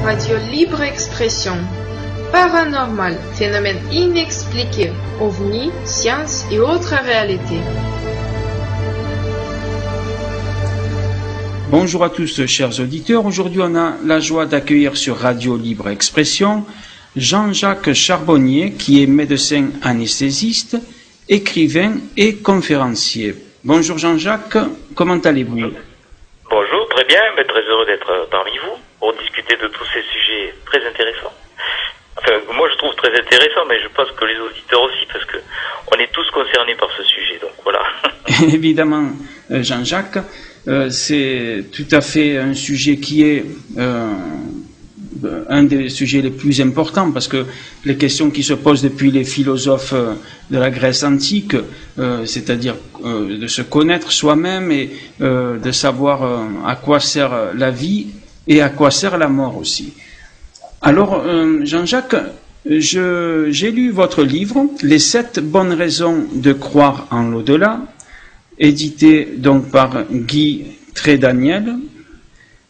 Radio Libre Expression. Paranormal, phénomène inexpliqué, ovni, science et autres réalités. Bonjour à tous, chers auditeurs. Aujourd'hui, on a la joie d'accueillir sur Radio Libre Expression Jean-Jacques Charbonnier, qui est médecin anesthésiste, écrivain et conférencier. Bonjour Jean-Jacques, comment allez-vous? Bonjour, très bien, mais très heureux d'être parmi vous pour discuter de tous ces sujets très intéressants. Enfin, moi je trouve très intéressant, mais je pense que les auditeurs aussi, parce que on est tous concernés par ce sujet, donc voilà. Évidemment, Jean-Jacques, c'est tout à fait un sujet qui est un des sujets les plus importants, parce que les questions qui se posent depuis les philosophes de la Grèce antique, c'est-à-dire de se connaître soi-même et de savoir à quoi sert la vie et à quoi sert la mort aussi. Alors, Jean-Jacques, j'ai lu votre livre « Les 7 bonnes raisons de croire en l'au-delà », édité donc par Guy Trédaniel,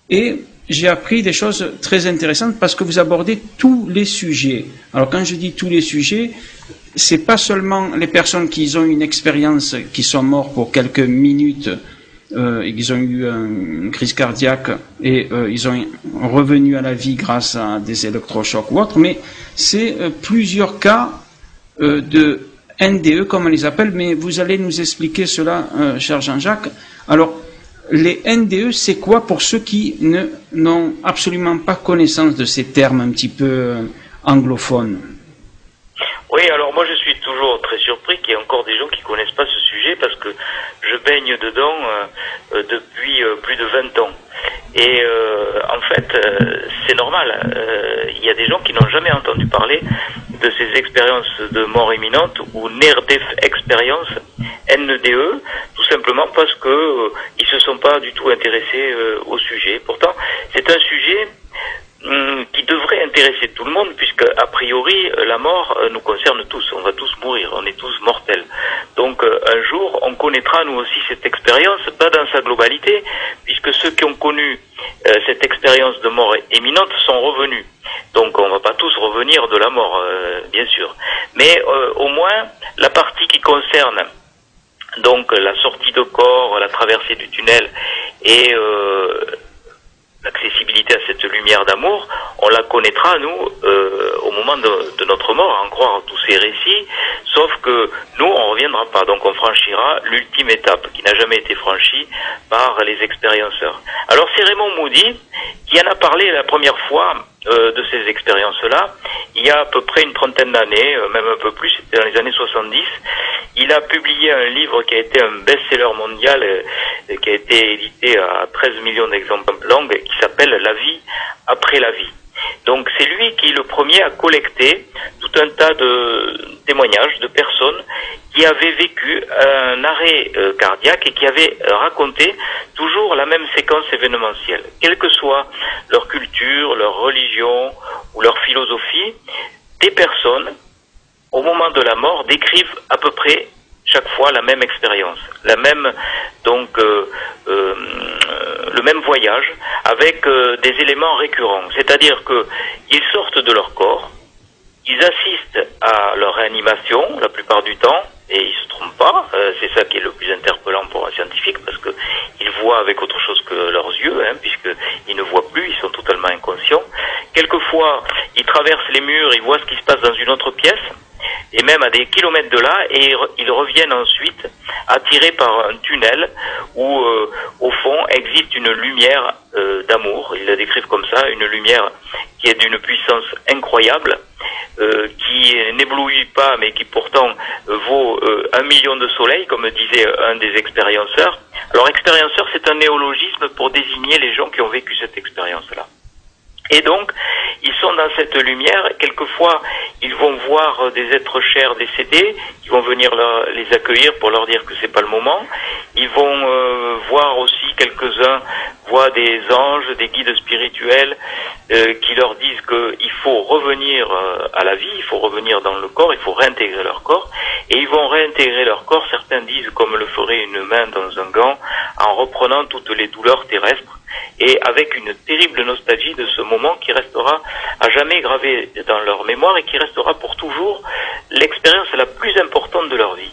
et j'ai appris des choses très intéressantes parce que vous abordez tous les sujets. Alors quand je dis tous les sujets, c'est pas seulement les personnes qui ont une expérience, qui sont mortes pour quelques minutes, et qui ont eu une crise cardiaque et ils ont revenu à la vie grâce à des électrochocs ou autres, mais c'est plusieurs cas de NDE, comme on les appelle, mais vous allez nous expliquer cela, cher Jean-Jacques. Alors, les NDE, c'est quoi pour ceux qui n'ont absolument pas connaissance de ces termes un petit peu anglophones? Oui, alors moi je suis toujours très surpris qu'il y ait encore des gens qui ne connaissent pas ce sujet, parce que je baigne dedans depuis plus de 20 ans. Et en fait, c'est normal. Il y a des gens qui n'ont jamais entendu parler de ces expériences de mort imminente ou near-death experience, NDE, tout simplement parce que ils se sont pas du tout intéressés au sujet. Pourtant, c'est un sujet qui devrait intéresser tout le monde, puisque a priori la mort nous concerne tous, on va tous mourir, on est tous mortels. Donc un jour on connaîtra nous aussi cette expérience, pas dans sa globalité, puisque ceux qui ont connu cette expérience de mort imminente sont revenus. Donc on va pas tous revenir de la mort, bien sûr, mais au moins la partie qui concerne donc la sortie de corps, la traversée du tunnel et l'accessibilité à cette lumière d'amour, on la connaîtra, nous, au moment de notre mort, à en croire tous ces récits, sauf que nous, on reviendra pas, donc on franchira l'ultime étape, qui n'a jamais été franchie par les expérienceurs. Alors c'est Raymond Moody qui en a parlé la première fois de ces expériences-là, il y a à peu près une trentaine d'années, même un peu plus, c'était dans les années 70. Il a publié un livre qui a été un best-seller mondial, qui a été édité à 13 millions d'exemplaires langues, qui s'appelle « La vie après la vie ». Donc c'est lui qui est le premier à collecter tout un tas de témoignages de personnes qui avaient vécu un arrêt cardiaque et qui avaient raconté toujours la même séquence événementielle. Quelle que soit leur culture, leur religion ou leur philosophie, des personnes, au moment de la mort, décrivent à peu près chaque fois la même expérience, la même le même voyage avec des éléments récurrents. C'est-à-dire que ils sortent de leur corps, ils assistent à leur réanimation la plupart du temps, et ils se trompent pas. C'est ça qui est le plus interpellant pour un scientifique, parce que ils voient avec autre chose que leurs yeux, puisqu'ils ne voient plus, ils sont totalement inconscients. Quelquefois, ils traversent les murs, ils voient ce qui se passe dans une autre pièce, et même à des kilomètres de là, et ils reviennent ensuite attirés par un tunnel où, au fond, existe une lumière d'amour. Ils la décrivent comme ça, une lumière qui est d'une puissance incroyable, qui n'éblouit pas, mais qui pourtant vaut 1 million de soleils, comme disait un des expérienceurs. Alors, expérienceur, c'est un néologisme pour désigner les gens qui ont vécu cette expérience-là. Et donc, ils sont dans cette lumière. Quelquefois, ils vont voir des êtres chers décédés, qui vont venir les accueillir pour leur dire que c'est pas le moment. Ils vont voir aussi, quelques-uns voient des anges, des guides spirituels, qui leur disent qu'il faut revenir à la vie, il faut revenir dans le corps, il faut réintégrer leur corps. Et ils vont réintégrer leur corps, certains disent comme le ferait une main dans un gant, en reprenant toutes les douleurs terrestres. et avec une terrible nostalgie de ce moment qui restera à jamais gravé dans leur mémoire et qui restera pour toujours l'expérience la plus importante de leur vie.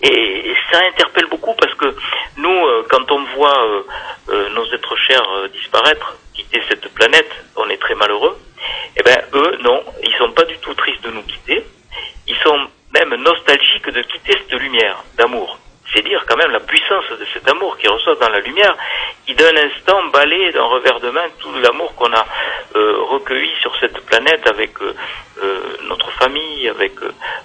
Et ça interpelle beaucoup parce que nous, quand on voit nos êtres chers disparaître, quitter cette planète, on est très malheureux. Eh ben eux, non, ils sont pas du tout tristes de nous quitter. Ils sont même nostalgiques de quitter cette lumière d'amour. C'est dire quand même la puissance de cet amour qu'ils reçoivent dans la lumière, qui d'un instant balaye d'un revers de main tout l'amour qu'on a recueilli sur cette planète avec notre famille, avec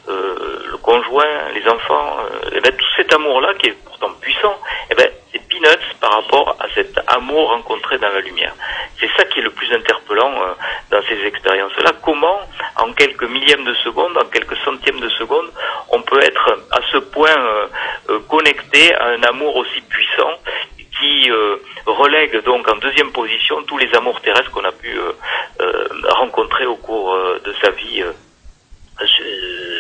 le conjoint, les enfants. Et ben, tout cet amour-là, qui est pourtant puissant, eh ben, c'est peanuts par rapport à cet amour rencontré dans la lumière. C'est ça qui est le plus interpellant dans ces expériences-là. Comment, en quelques millièmes de seconde, en quelques centièmes de seconde, on peut être à ce point connecté à un amour aussi puissant qui relègue donc en deuxième position tous les amours terrestres qu'on a pu rencontrer au cours de sa vie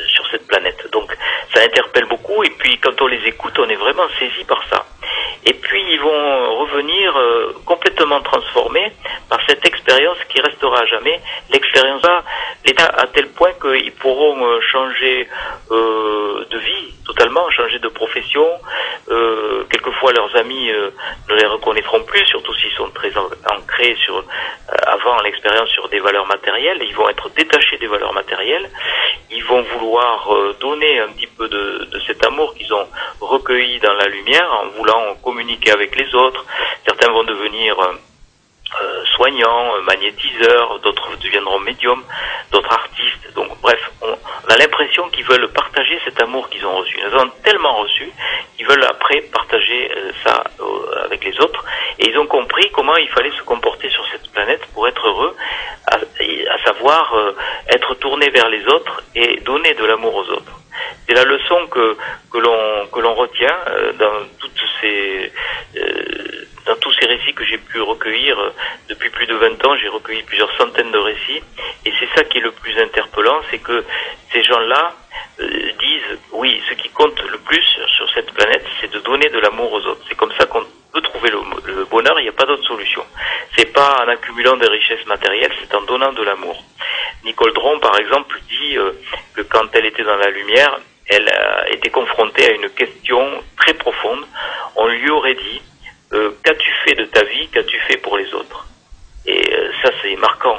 sur cette planète. Donc ça interpelle beaucoup, et puis quand on les écoute, on est vraiment saisi par ça. Et puis ils vont revenir complètement transformés par cette expérience qui restera à jamais. L'expérience l'état à tel point qu'ils pourront changer de vie totalement, changer de profession. Quelquefois leurs amis ne les reconnaîtront plus, surtout s'ils sont très ancrés sur avant l'expérience sur des valeurs matérielles. Ils vont être détachés des valeurs matérielles. Ils vont vouloir donner un petit peu de cet amour qu'ils ont recueilli dans la lumière en voulant communiquer avec les autres. Certains vont devenir soignants, magnétiseurs, d'autres deviendront médiums, d'autres artistes. Donc bref, on a l'impression qu'ils veulent partager cet amour qu'ils ont reçu. Ils ont tellement reçu qu'ils veulent après partager ça avec les autres. Et ils ont compris comment il fallait se comporter sur cette planète pour être heureux, à savoir être tourné vers les autres et donner de l'amour aux autres. C'est la leçon que l'on retient dans tous ces récits que j'ai pu recueillir depuis plus de 20 ans. J'ai recueilli plusieurs centaines de récits, et c'est ça qui est le plus interpellant, c'est que ces gens-là disent oui, ce qui compte le plus sur cette planète, c'est de donner de l'amour aux autres. C'est comme ça qu'on peut trouver le bonheur. Il n'y a pas d'autre solution. C'est pas en accumulant des richesses matérielles, c'est en donnant de l'amour. Nicole Dron, par exemple, dit que quand elle était dans la lumière, elle a été confrontée à une question très profonde. On lui aurait dit qu'as-tu fait de ta vie, qu'as-tu fait pour les autres? Et ça, c'est marquant.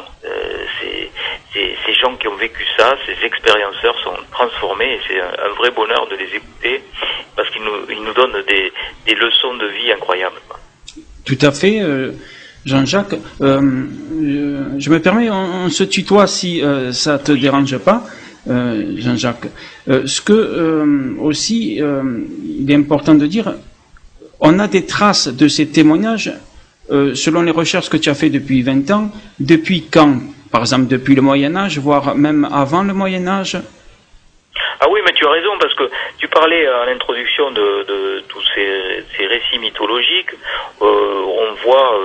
Ces gens qui ont vécu ça, ces expérienceurs sont transformés, et c'est un vrai bonheur de les écouter parce qu'ils nous donnent des leçons de vie incroyables. Tout à fait, Jean-Jacques. Je me permets, on se tutoie si ça te dérange pas, Jean-Jacques. Aussi, il est important de dire, on a des traces de ces témoignages. Selon les recherches que tu as fait depuis 20 ans, depuis quand? Par exemple, depuis le Moyen-Âge, voire même avant le Moyen-Âge? Ah oui, mais tu as raison, parce que tu parlais en introduction de tous ces récits mythologiques. On voit,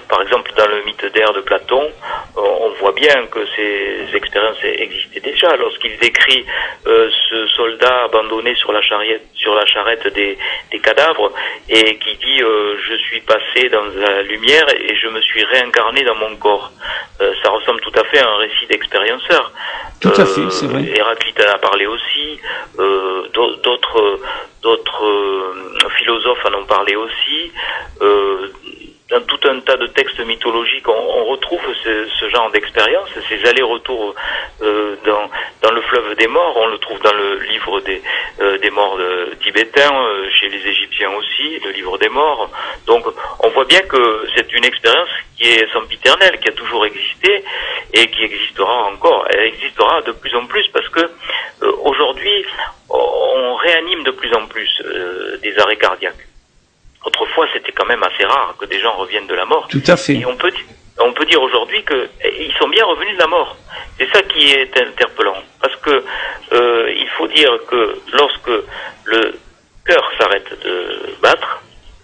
par exemple, dans le mythe d'Air de Platon, on voit bien que ces expériences existaient déjà. Lorsqu'il décrit ce soldat abandonné sur la charrette des cadavres, et qui dit je suis passé dans la lumière et je me suis réincarné dans mon corps. Ça ressemble tout à fait à un récit d'expérienceur. Tout à fait, c'est vrai. Héraclite en a parlé aussi, d'autres philosophes en ont parlé aussi. Dans tout un tas de textes mythologiques, on retrouve ce genre d'expérience, ces allers-retours dans le fleuve des morts. On le trouve dans le livre des morts tibétains, chez les Égyptiens aussi, le livre des morts. Donc on voit bien que c'est une expérience qui est sempiternelle, qui a toujours existé et qui existera encore. Elle existera de plus en plus parce que aujourd'hui on réanime de plus en plus des arrêts cardiaques. Autrefois, c'était quand même assez rare que des gens reviennent de la mort. Tout à fait. Et on peut dire aujourd'hui qu'ils sont bien revenus de la mort. C'est ça qui est interpellant. Parce que il faut dire que lorsque le cœur s'arrête de battre,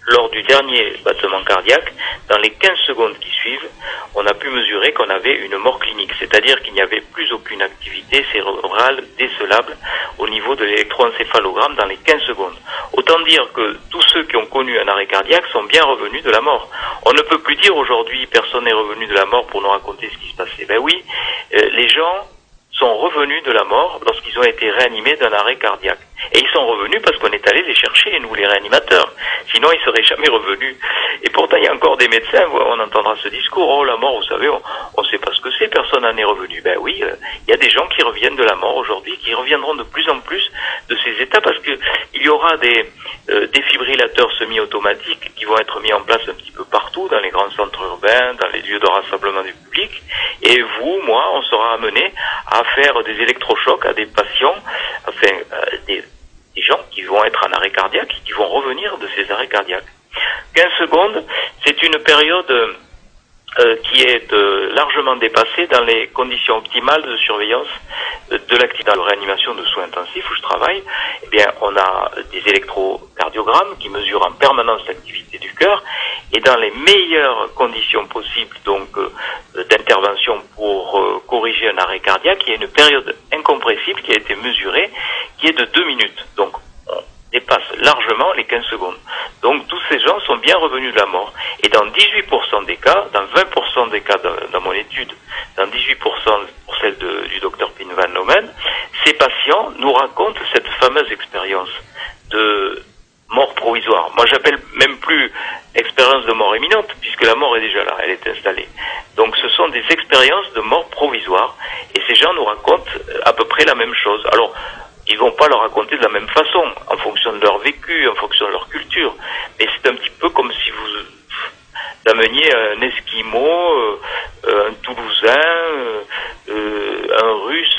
lors du dernier battement cardiaque, dans les 15 secondes qui suivent, on a pu mesurer qu'on avait une mort clinique, c'est-à-dire qu'il n'y avait plus aucune activité cérébrale décelable au niveau de l'électroencéphalogramme dans les 15 secondes. Autant dire que tous ceux qui ont connu un arrêt cardiaque sont bien revenus de la mort. On ne peut plus dire aujourd'hui personne n'est revenu de la mort pour nous raconter ce qui se passait. Ben oui, les gens sont revenus de la mort lorsqu'ils ont été réanimés d'un arrêt cardiaque. Et ils sont revenus parce qu'on est allé les chercher, nous les réanimateurs. Sinon, ils seraient jamais revenus. Et pourtant, il y a encore des médecins, on entendra ce discours, oh la mort, vous savez, on sait pas ce que c'est, personne n'en est revenu. Ben oui, il y a des gens qui reviennent de la mort aujourd'hui, qui reviendront de plus en plus de ces états, parce que il y aura des défibrillateurs semi-automatiques qui vont être mis en place un petit peu partout, dans les grands centres urbains, dans les lieux de rassemblement du public. Et vous, moi, on sera amenés à faire des électrochocs à des patients, enfin, des gens qui vont être en arrêt cardiaque, qui vont revenir de ces arrêts cardiaques. 15 secondes, c'est une période qui est largement dépassée dans les conditions optimales de surveillance de l'activité de réanimation de soins intensifs où je travaille. Eh bien, on a des électrocardiogrammes qui mesurent en permanence l'activité du cœur, et dans les meilleures conditions possibles donc d'intervention pour corriger un arrêt cardiaque, il y a une période incompressible qui a été mesurée, qui est de 2 minutes. Donc on dépasse largement les 15 secondes. Donc tous ces gens sont bien revenus de la mort. Et dans 18% des cas, dans 20% des cas dans mon étude, dans 18% pour celle du docteur Pien van Lomen, ces patients nous racontent cette fameuse expérience de mort provisoire. Moi, j'appelle même plus expérience de mort imminente, puisque la mort est déjà là, elle est installée. Donc, ce sont des expériences de mort provisoire, et ces gens nous racontent à peu près la même chose. Alors, ils vont pas le raconter de la même façon, en fonction de leur vécu, en fonction de leur culture, mais c'est un petit peu comme si vous ameniez un Esquimau, un Toulousain, un Russe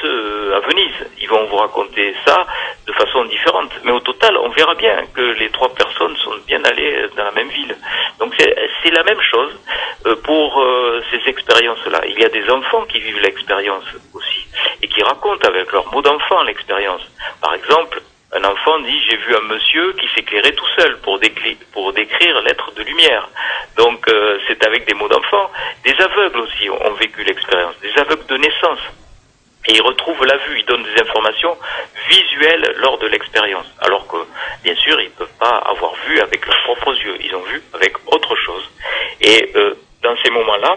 à Venise. Ils vont vous raconter ça de façon différente. Mais au total, on verra bien que les 3 personnes sont bien allées dans la même ville. Donc c'est la même chose pour ces expériences-là. Il y a des enfants qui vivent l'expérience aussi et qui racontent avec leurs mots d'enfant l'expérience. Par exemple, un enfant dit « j'ai vu un monsieur qui s'éclairait tout seul pour décrire l'être de lumière ». Donc c'est avec des mots d'enfant. Des aveugles aussi ont vécu l'expérience, des aveugles de naissance. Et ils retrouvent la vue, ils donnent des informations visuelles lors de l'expérience. Alors que, bien sûr, ils ne peuvent pas avoir vu avec leurs propres yeux, ils ont vu avec autre chose. Et dans ces moments-là,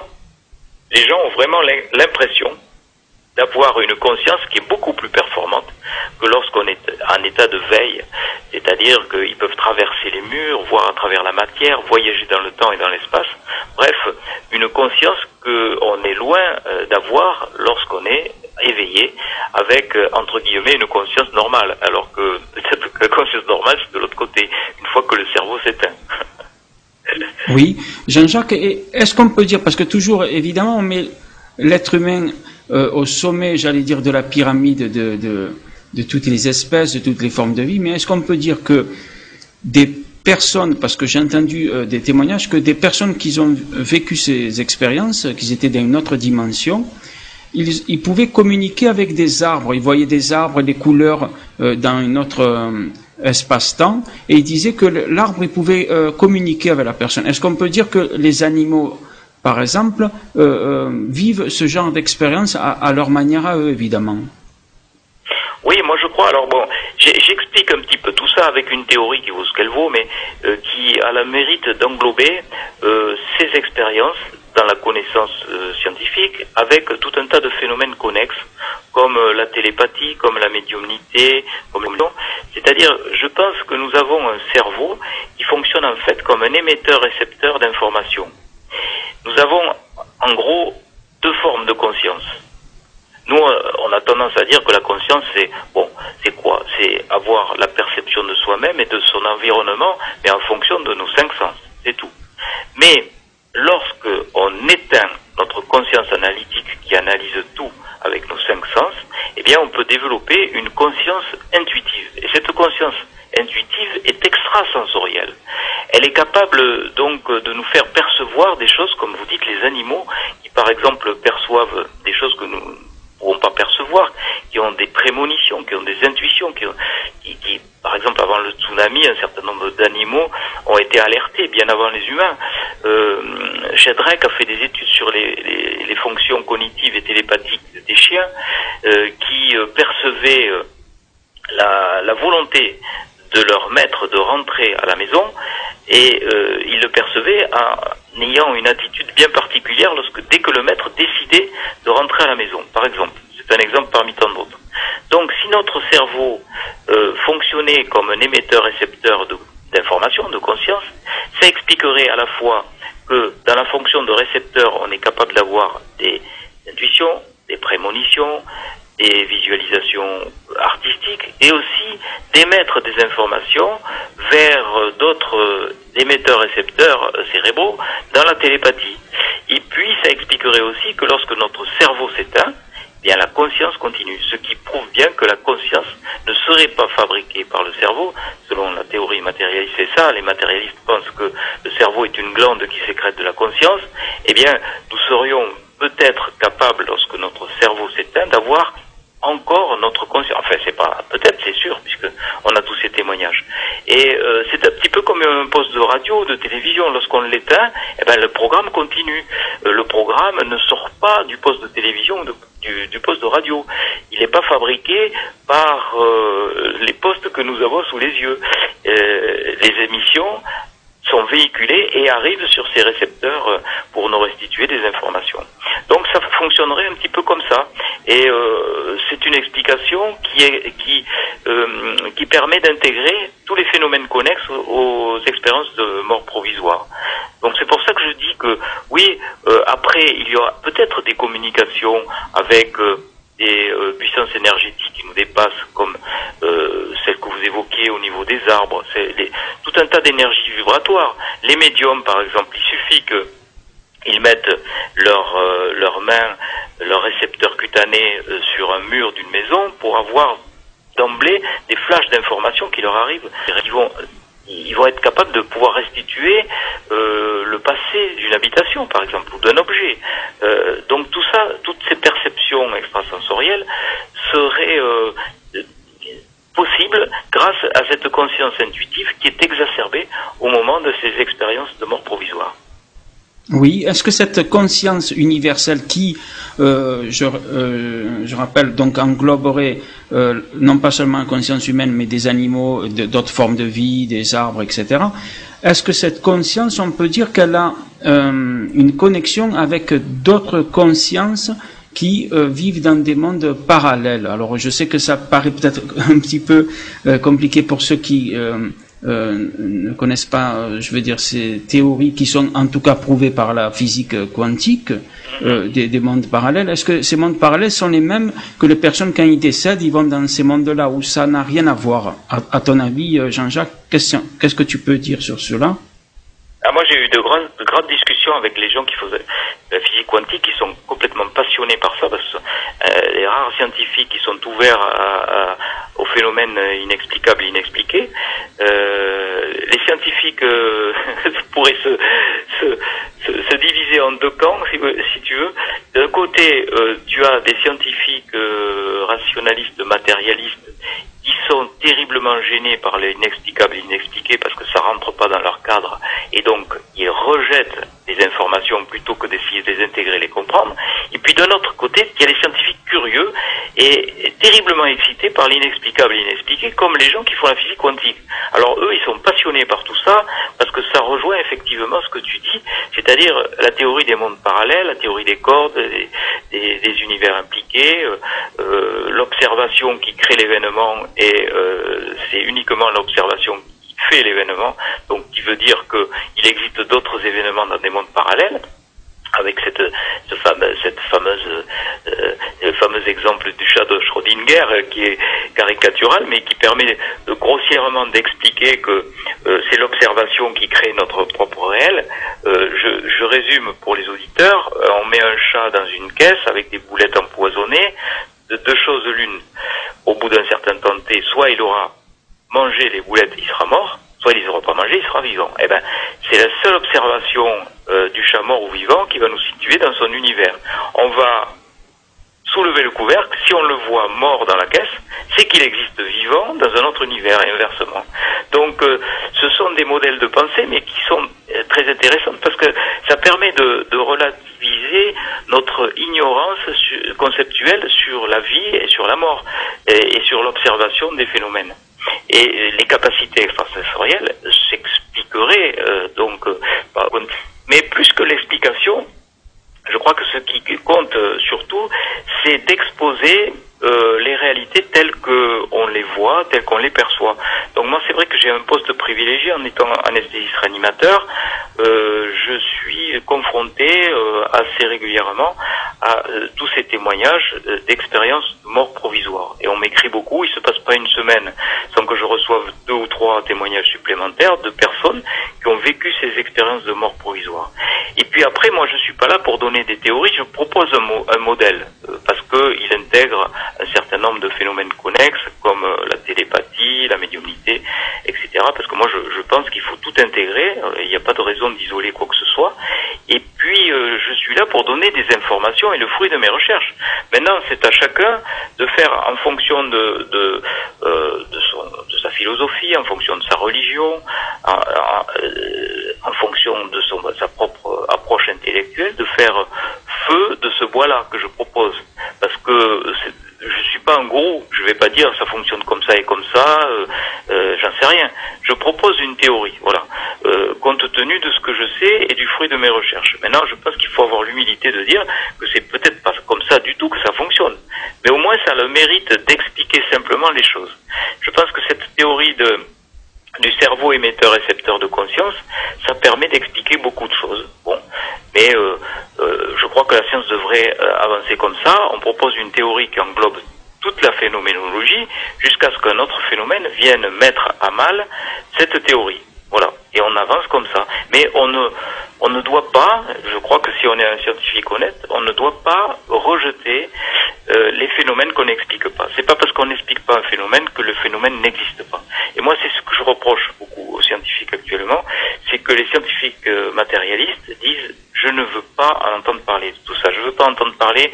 les gens ont vraiment l'impression d'avoir une conscience qui est beaucoup plus performante que lorsqu'on est en état de veille, c'est-à-dire qu'ils peuvent traverser les murs, voir à travers la matière, voyager dans le temps et dans l'espace. Bref, une conscience qu'on est loin d'avoir lorsqu'on est éveillé avec, entre guillemets, une conscience normale, alors que peut-être que la conscience normale, c'est de l'autre côté, une fois que le cerveau s'éteint. Oui, Jean-Jacques, est-ce qu'on peut dire, parce que toujours, évidemment, on met l'être humain au sommet, j'allais dire, de la pyramide de toutes les espèces, de toutes les formes de vie, mais est-ce qu'on peut dire que des personnes, parce que j'ai entendu des témoignages, que des personnes qui ont vécu ces expériences, qui étaient dans une autre dimension, ils pouvaient communiquer avec des arbres, ils voyaient des arbres, des couleurs dans un autre espace-temps, et ils disaient que l'arbre, il pouvait communiquer avec la personne. Est-ce qu'on peut dire que les animaux, par exemple, vivent ce genre d'expérience à leur manière à eux, évidemment? Oui, moi je crois. Alors bon, j'explique un petit peu tout ça avec une théorie qui vaut ce qu'elle vaut, mais qui a le mérite d'englober ces expériences dans la connaissance scientifique avec tout un tas de phénomènes connexes, comme la télépathie, comme la médiumnité, c'est-à-dire, je pense que nous avons un cerveau qui fonctionne en fait comme un émetteur-récepteur d'informations. Nous avons en gros 2 formes de conscience. Nous, on a tendance à dire que la conscience, c'est quoi? C'est avoir la perception de soi-même et de son environnement, mais en fonction de nos 5 sens, c'est tout. Mais lorsque on éteint notre conscience analytique qui analyse tout avec nos 5 sens, eh bien on peut développer une conscience intuitive. Et cette conscience intuitive est extrasensorielle. Elle est capable donc de nous faire percevoir des choses, comme vous dites, les animaux, qui par exemple perçoivent des choses que nous ne pouvons pas percevoir, qui ont des prémonitions, qui ont des intuitions, qui par exemple avant le tsunami, un certain nombre d'animaux ont été alertés bien avant les humains. Shedrack a fait des études sur les fonctions cognitives et télépathiques des chiens qui percevaient la volonté de leur maître de rentrer à la maison, et ils le percevaient en ayant une attitude bien particulière dès que le maître décidait de rentrer à la maison, par exemple. C'est un exemple parmi tant d'autres. Donc, si notre cerveau fonctionnait comme un émetteur-récepteur d'information, de conscience, ça expliquerait à la fois que dans la fonction de récepteur, on est capable d'avoir des intuitions, des prémonitions, des visualisations artistiques et aussi d'émettre des informations vers d'autres émetteurs-récepteurs cérébraux dans la télépathie. Et puis, ça expliquerait aussi que lorsque notre cerveau s'éteint, eh bien la conscience continue, ce qui prouve bien que la conscience ne serait pas fabriquée par le cerveau. Selon la théorie matérialiste, c'est ça. Les matérialistes pensent que le cerveau est une glande qui sécrète de la conscience. Eh bien, nous serions peut-être capables, lorsque notre cerveau s'éteint, d'avoir encore notre conscience. Enfin, c'est pas peut-être, c'est sûr, puisque on a tous ces témoignages. Et c'est un petit peu comme un poste de radio, de télévision. Lorsqu'on l'éteint, eh ben le programme continue. Le programme ne sort pas du poste de télévision, du poste de radio. Il n'est pas fabriqué par les postes que nous avons sous les yeux. Les émissions sont véhiculées et arrivent sur ces récepteurs pour nous restituer des informations. Donc ça fonctionnerait un petit peu comme ça. Et c'est une explication qui permet d'intégrer tous les phénomènes connexes aux expériences de mort provisoire. Donc c'est pour ça que je dis que oui, après il y aura peut-être des communications avec des puissances énergétiques qui nous dépassent, comme celles que vous évoquiez au niveau des arbres, tout un tas d'énergies vibratoires. Les médiums, par exemple, il suffit qu'ils mettent leurs mains, leurs récepteurs cutanés sur un mur d'une maison pour avoir d'emblée des flashs d'informations qui leur arrivent. Ils vont être capables de pouvoir restituer le passé d'une habitation, par exemple, ou d'un objet. Donc tout ça, toutes ces perceptions extrasensorielles seraient possibles grâce à cette conscience intuitive qui est exacerbée au moment de ces expériences de mort provisoire. Oui, est-ce que cette conscience universelle qui, je rappelle, donc engloberait non pas seulement la conscience humaine, mais des animaux, d'autres formes de vie, des arbres, etc. Est-ce que cette conscience, on peut dire qu'elle a une connexion avec d'autres consciences qui vivent dans des mondes parallèles? Alors, je sais que ça paraît peut-être un petit peu compliqué pour ceux qui ne connaissent pas, je veux dire, ces théories qui sont en tout cas prouvées par la physique quantique, des mondes parallèles. Est-ce que ces mondes parallèles sont les mêmes que les personnes, quand ils décèdent, ils vont dans ces mondes-là où ça n'a rien à voir? À ton avis, Jean-Jacques, qu'est-ce que tu peux dire sur cela? Moi, j'ai eu de grandes discussions avec les gens qui font de la physique quantique, qui sont complètement passionnés par ça, parce que les rares scientifiques qui sont ouverts aux phénomènes inexplicables et inexpliqués. Les scientifiques pourraient se diviser en deux camps, si tu veux. D'un côté, tu as des scientifiques rationalistes, matérialistes, qui sont terriblement gênés par l'inexplicable et l'inexpliqué parce que ça rentre pas dans leur cadre, et donc ils rejettent les informations plutôt que d'essayer de les intégrer, les comprendre. Et puis d'un autre côté, il y a les scientifiques curieux et terriblement excités par l'inexplicable et l'inexpliqué, comme les gens qui font la physique quantique. Alors eux, ils sont passionnés par tout ça parce que ça rejoint effectivement ce que tu dis, c'est-à-dire la théorie des mondes parallèles, la théorie des cordes, des univers impliqués, l'observation qui crée l'événement, et c'est uniquement l'observation qui fait l'événement, donc qui veut dire qu'il existe d'autres événements dans des mondes parallèles, avec le fameux exemple du chat de Schrödinger qui est caricatural, mais qui permet grossièrement d'expliquer que c'est l'observation qui crée notre propre réel. Je résume pour les auditeurs, on met un chat dans une caisse avec des boulettes empoisonnées, de deux choses l'une. Au bout d'un certain temps de T, soit il aura mangé les boulettes, il sera mort, soit il les aura pas mangées, il sera vivant. Eh ben, c'est la seule observation du chat mort ou vivant qui va nous situer dans son univers. On va soulever le couvercle, si on le voit mort dans la caisse, c'est qu'il existe vivant dans un autre univers, et inversement. Donc, ce sont des modèles de pensée, mais qui sont très intéressants, parce que ça permet de relativiser notre ignorance conceptuelle sur la vie et sur la mort, et sur l'observation des phénomènes. Et les capacités extrasensorielles s'expliqueraient Mais plus que l'explication, je crois que ce qui compte surtout, c'est d'exposer les réalités telles qu'on les voit, telles qu'on les perçoit. Donc moi, c'est vrai que j'ai un poste privilégié en étant anesthésiste réanimateur. Je suis confronté assez régulièrement à tous ces témoignages d'expériences de mort provisoire. Et on m'écrit beaucoup, il se passe pas une semaine sans que je reçoive 2 ou 3 témoignages supplémentaires de personnes qui ont vécu ces expériences de mort provisoire. Et puis après, moi, je suis pas là pour donner des théories, je propose un modèle, parce qu'il intègre un certain nombre de phénomènes connexes, comme la télépathie, la médiumnité, etc. Parce que moi, je pense qu'il faut tout intégrer, il n'y a pas de raison d'isoler quoi que ce soit. Et puis, je suis là pour donner des informations et le fruit de mes recherches. Maintenant, c'est à chacun de faire en fonction de sa philosophie, en fonction de sa religion, en fonction de sa propre approche intellectuelle, de faire feu de ce bois-là que je propose. Parce que je suis pas un gourou, je vais pas dire ça fonctionne comme ça et comme ça, j'en sais rien. Je propose une théorie, voilà, compte tenu de ce que je sais et du fruit de mes recherches. Maintenant, je pense qu'il faut avoir l'humilité de dire que c'est peut-être pas comme ça du tout que ça fonctionne, mais au moins ça a le mérite d'expliquer simplement les choses. Je pense que cette théorie du cerveau émetteur-récepteur de conscience, ça permet d'expliquer beaucoup de choses. Bon, mais je crois que la science devrait avancer comme ça. On propose une théorie qui englobe toute la phénoménologie jusqu'à ce qu'un autre phénomène vienne mettre à mal cette théorie. Voilà. Et on avance comme ça. Mais on ne doit pas, je crois que si on est un scientifique honnête, on ne doit pas rejeter les phénomènes qu'on n'explique pas. C'est pas parce qu'on n'explique pas un phénomène que le phénomène n'existe pas. Et moi, c'est ce que je reproche beaucoup aux scientifiques actuellement, c'est que les scientifiques matérialistes disent je ne veux pas entendre parler de tout ça. Je ne veux pas entendre parler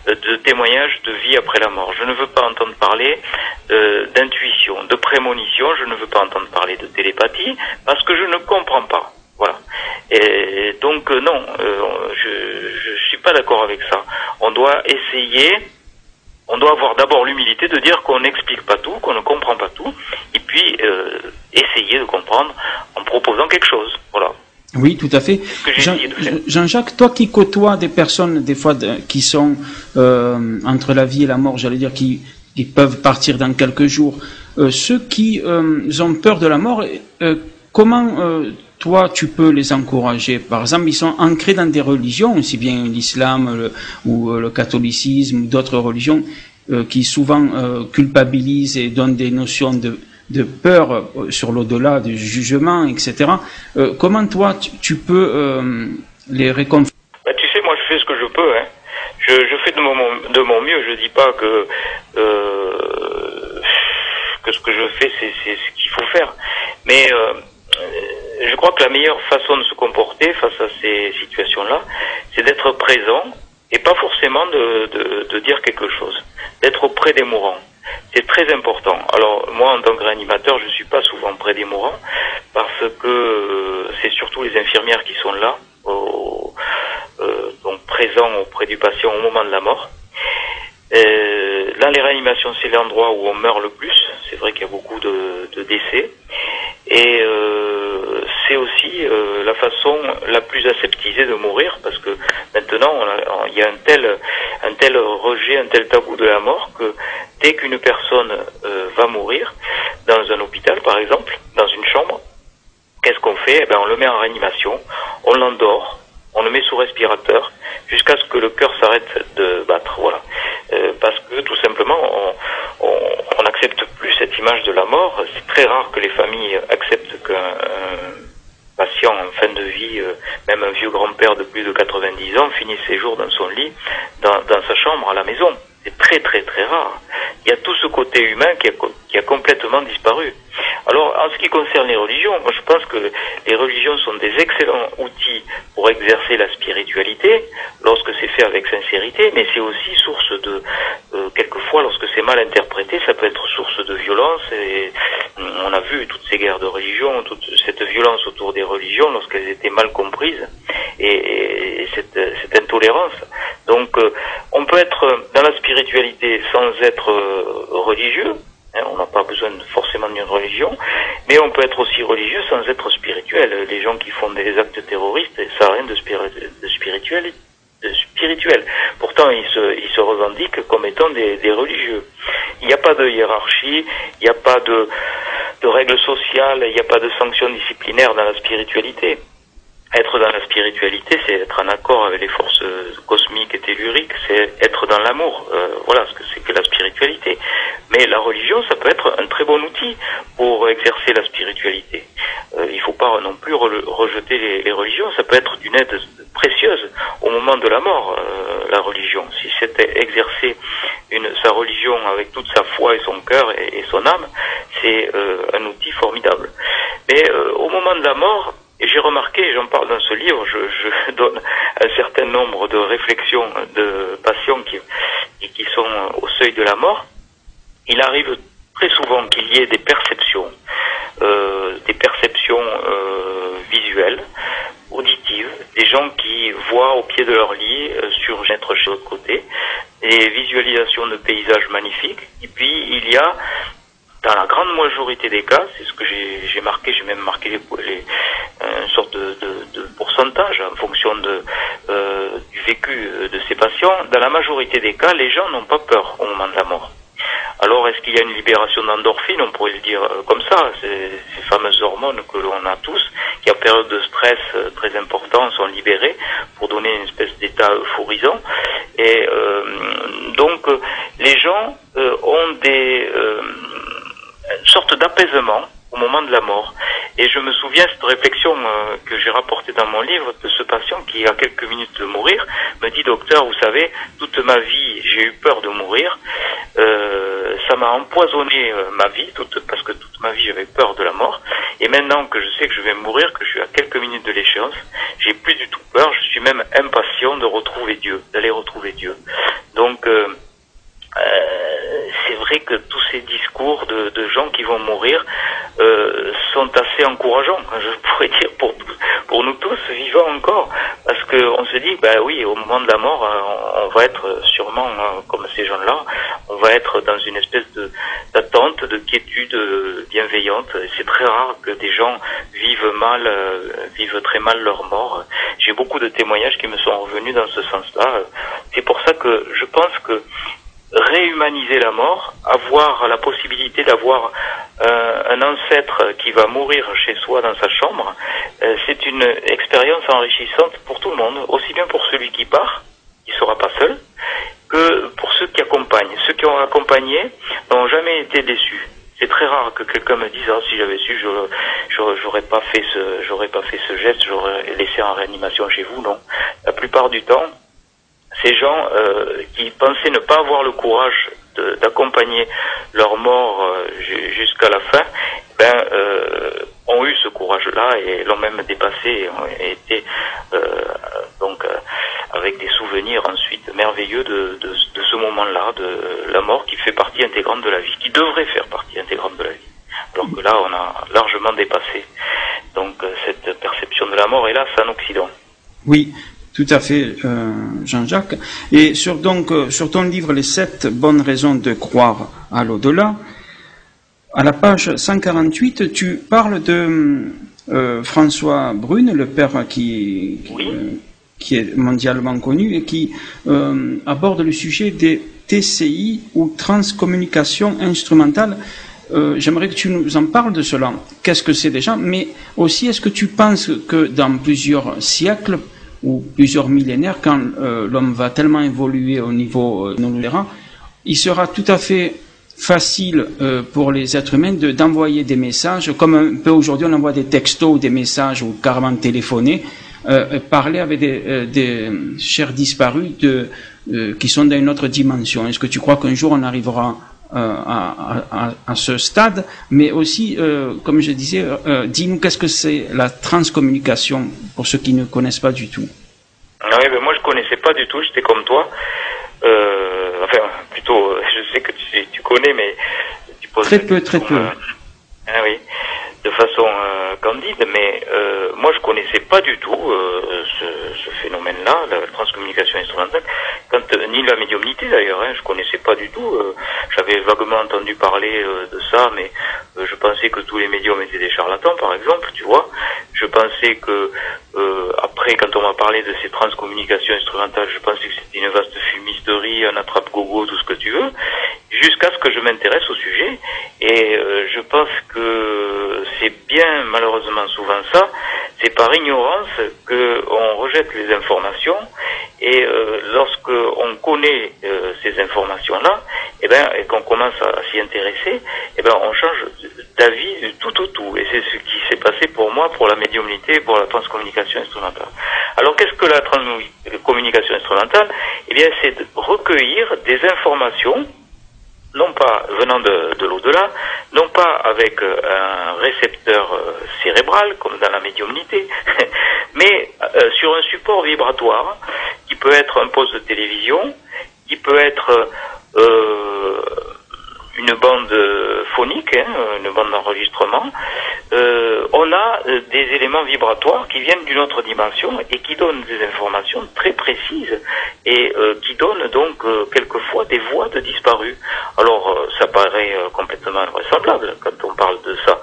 de témoignages de vie après la mort. Je ne veux pas entendre parler d'intuition, de prémonition. Je ne veux pas entendre parler de télépathie parce que je ne comprends pas. Voilà. Et donc non, je suis pas d'accord avec ça. On doit essayer. On doit avoir d'abord l'humilité de dire qu'on n'explique pas tout, qu'on ne comprend pas tout, et puis essayer de comprendre en proposant quelque chose. Voilà. Oui, tout à fait. Jean-Jacques, toi qui côtoies des personnes, des fois, qui sont entre la vie et la mort, j'allais dire, qui peuvent partir dans quelques jours, ceux qui ont peur de la mort, comment toi tu peux les encourager? Par exemple, ils sont ancrés dans des religions, aussi bien l'islam ou le catholicisme ou d'autres religions qui souvent culpabilisent et donnent des notions de peur sur l'au-delà, du jugement, etc. Comment toi, tu peux les réconforter? Tu sais, moi je fais ce que je peux. Hein. Je fais de mon mieux. Je dis pas que ce que je fais, c'est ce qu'il faut faire. Mais je crois que la meilleure façon de se comporter face à ces situations-là, c'est d'être présent et pas forcément de dire quelque chose. D'être auprès des mourants. C'est très important. Alors moi, en tant que réanimateur, je suis pas souvent près des mourants parce que c'est surtout les infirmières qui sont là, donc présents auprès du patient au moment de la mort. Là, les réanimations, c'est l'endroit où on meurt le plus. C'est vrai qu'il y a beaucoup de décès. Et c'est aussi la façon la plus aseptisée de mourir, parce que maintenant il y a un tel rejet, un tel tabou de la mort que dès qu'une personne va mourir dans un hôpital par exemple, dans une chambre, qu'est-ce qu'on fait? Eh ben, on le met en réanimation, on l'endort, on le met sous respirateur jusqu'à ce que le cœur s'arrête de battre, voilà. Parce que tout simplement on n'accepte plus cette image de la mort. C'est très rare que les familles acceptent qu'un patient en fin de vie, même un vieux grand-père de plus de 90 ans, finisse ses jours dans son lit, dans sa chambre à la maison. C'est très très très rare. Il y a tout ce côté humain qui a complètement disparu. Alors, en ce qui concerne les religions, moi je pense que les religions sont des excellents outils pour exercer la spiritualité, lorsque c'est fait avec sincérité, mais c'est aussi source de, quelquefois, lorsque c'est mal interprété, ça peut être source de violence, et on a vu toutes ces guerres de religion, toute cette violence autour des religions, lorsqu'elles étaient mal comprises, et cette intolérance. Donc, on peut être dans la spiritualité sans être religieux. On n'a pas besoin forcément d'une religion, mais on peut être aussi religieux sans être spirituel. Les gens qui font des actes terroristes, ça n'a rien spirituels. Pourtant, ils se revendiquent comme étant des religieux. Il n'y a pas de hiérarchie, il n'y a pas de règles sociales, il n'y a pas de sanctions disciplinaires dans la spiritualité. Être dans la spiritualité, c'est être en accord avec les forces cosmiques et telluriques, c'est être dans l'amour. Voilà ce que c'est que la spiritualité. Mais la religion, ça peut être un très bon outil pour exercer la spiritualité. Il ne faut pas non plus rejeter les religions, ça peut être d'une aide précieuse au moment de la mort, la religion. Si c'était exercer sa religion avec toute sa foi et son cœur et son âme, c'est un outil formidable. Mais au moment de la mort, et j'ai remarqué, et j'en parle dans ce livre, je donne un certain nombre de réflexions de patients qui sont au seuil de la mort. Il arrive très souvent qu'il y ait des perceptions visuelles, auditives, des gens qui voient au pied de leur lit surgir chez l'autre côté, des visualisations de paysages magnifiques. Et puis il y a, dans la grande majorité des cas, c'est ce que j'ai marqué, j'ai même marqué une sorte de pourcentage en fonction du vécu de ces patients. Dans la majorité des cas, les gens n'ont pas peur au moment de la mort. Alors, est-ce qu'il y a une libération d'endorphines? On pourrait le dire comme ça. Ces fameuses hormones que l'on a tous, qui en période de stress très important sont libérées pour donner une espèce d'état euphorisant. Et donc, les gens ont une sorte d'apaisement au moment de la mort. Et je me souviens cette réflexion que j'ai rapportée dans mon livre de ce patient qui, à quelques minutes de mourir, me dit: docteur, vous savez, toute ma vie, j'ai eu peur de mourir. Ça m'a empoisonné ma vie, parce que toute ma vie, j'avais peur de la mort. Et maintenant que je sais que je vais mourir, que je suis à quelques minutes de l'échéance, j'ai plus du tout peur. Je suis même impatient de retrouver Dieu, d'aller retrouver Dieu. Donc, c'est vrai que tous ces discours de gens qui vont mourir sont assez encourageants, je pourrais dire, pour nous tous vivants encore, parce qu'on se dit, bah oui, au moment de la mort, on va être sûrement comme ces gens-là, on va être dans une espèce d'attente, de quiétude bienveillante. C'est très rare que des gens vivent très mal leur mort. J'ai beaucoup de témoignages qui me sont revenus dans ce sens-là. C'est pour ça que je pense que réhumaniser la mort, avoir la possibilité d'avoir un ancêtre qui va mourir chez soi dans sa chambre, c'est une expérience enrichissante pour tout le monde, aussi bien pour celui qui part, qui ne sera pas seul, que pour ceux qui accompagnent. Ceux qui ont accompagné n'ont jamais été déçus. C'est très rare que quelqu'un me dise: ah, si j'avais su, j'aurais pas fait ce geste, j'aurais laissé en réanimation chez vous. Non. La plupart du temps, ces gens qui pensaient ne pas avoir le courage d'accompagner leur mort jusqu'à la fin, ont eu ce courage-là et l'ont même dépassé et été avec des souvenirs ensuite merveilleux de ce moment-là, de la mort qui fait partie intégrante de la vie, qui devrait faire partie intégrante de la vie. Alors que là, on a largement dépassé donc cette perception de la mort, hélas, en Occident. Oui. Tout à fait, Jean-Jacques. Et sur ton livre, Les 7 bonnes raisons de croire à l'au-delà, à la page 148, tu parles de François Brune, le père qui est mondialement connu et qui aborde le sujet des TCI ou transcommunication instrumentale. J'aimerais que tu nous en parles de cela. Qu'est-ce que c'est déjà? Mais aussi, est-ce que tu penses que dans plusieurs siècles ou plusieurs millénaires, quand l'homme va tellement évoluer au niveau neurologique, il sera tout à fait facile pour les êtres humains d'envoyer des messages, comme un peu aujourd'hui on envoie des textos ou des messages ou carrément téléphoner, parler avec des chers disparus qui sont dans une autre dimension. Est-ce que tu crois qu'un jour on arrivera à ce stade? Mais aussi, comme je disais, dis-nous qu'est-ce que c'est la transcommunication pour ceux qui ne connaissent pas du tout. Oui, moi je connaissais pas du tout, j'étais comme toi. Plutôt, je sais que tu connais, mais tu poses très peu. Oui, de façon candide, mais moi je connaissais pas du tout ce phénomène-là, la transcommunication instrumentale, ni la médiumnité d'ailleurs, je connaissais pas du tout. J'avais vaguement entendu parler de ça, mais je pensais que tous les médiums étaient des charlatans, par exemple, tu vois. Je pensais que après après, quand on m'a parlé de ces transcommunications instrumentales, je pensais que c'était une vaste fumisterie, un attrape-gogo, tout ce que tu veux, jusqu'à ce que je m'intéresse au sujet. Et je pense que c'est bien, malheureusement, souvent ça. C'est par ignorance qu'on rejette les informations. Et lorsque on connaît ces informations-là, et qu'on commence à s'y intéresser, on change d'avis du tout au tout. Et c'est ce qui s'est passé pour moi, pour la médiumnité, pour la transcommunication instrumentale. Alors qu'est-ce que la transcommunication instrumentale? C'est de recueillir des informations, non pas venant de l'au-delà, non pas avec un récepteur cérébral, comme dans la médiumnité, mais sur un support vibratoire, qui peut être un poste de télévision, qui peut être une bande phonique, une bande d'enregistrement. On a des éléments vibratoires qui viennent d'une autre dimension et qui donnent des informations très précises et qui donnent donc quelquefois des voix de disparus. Alors ça paraît complètement invraisemblable quand on parle de ça.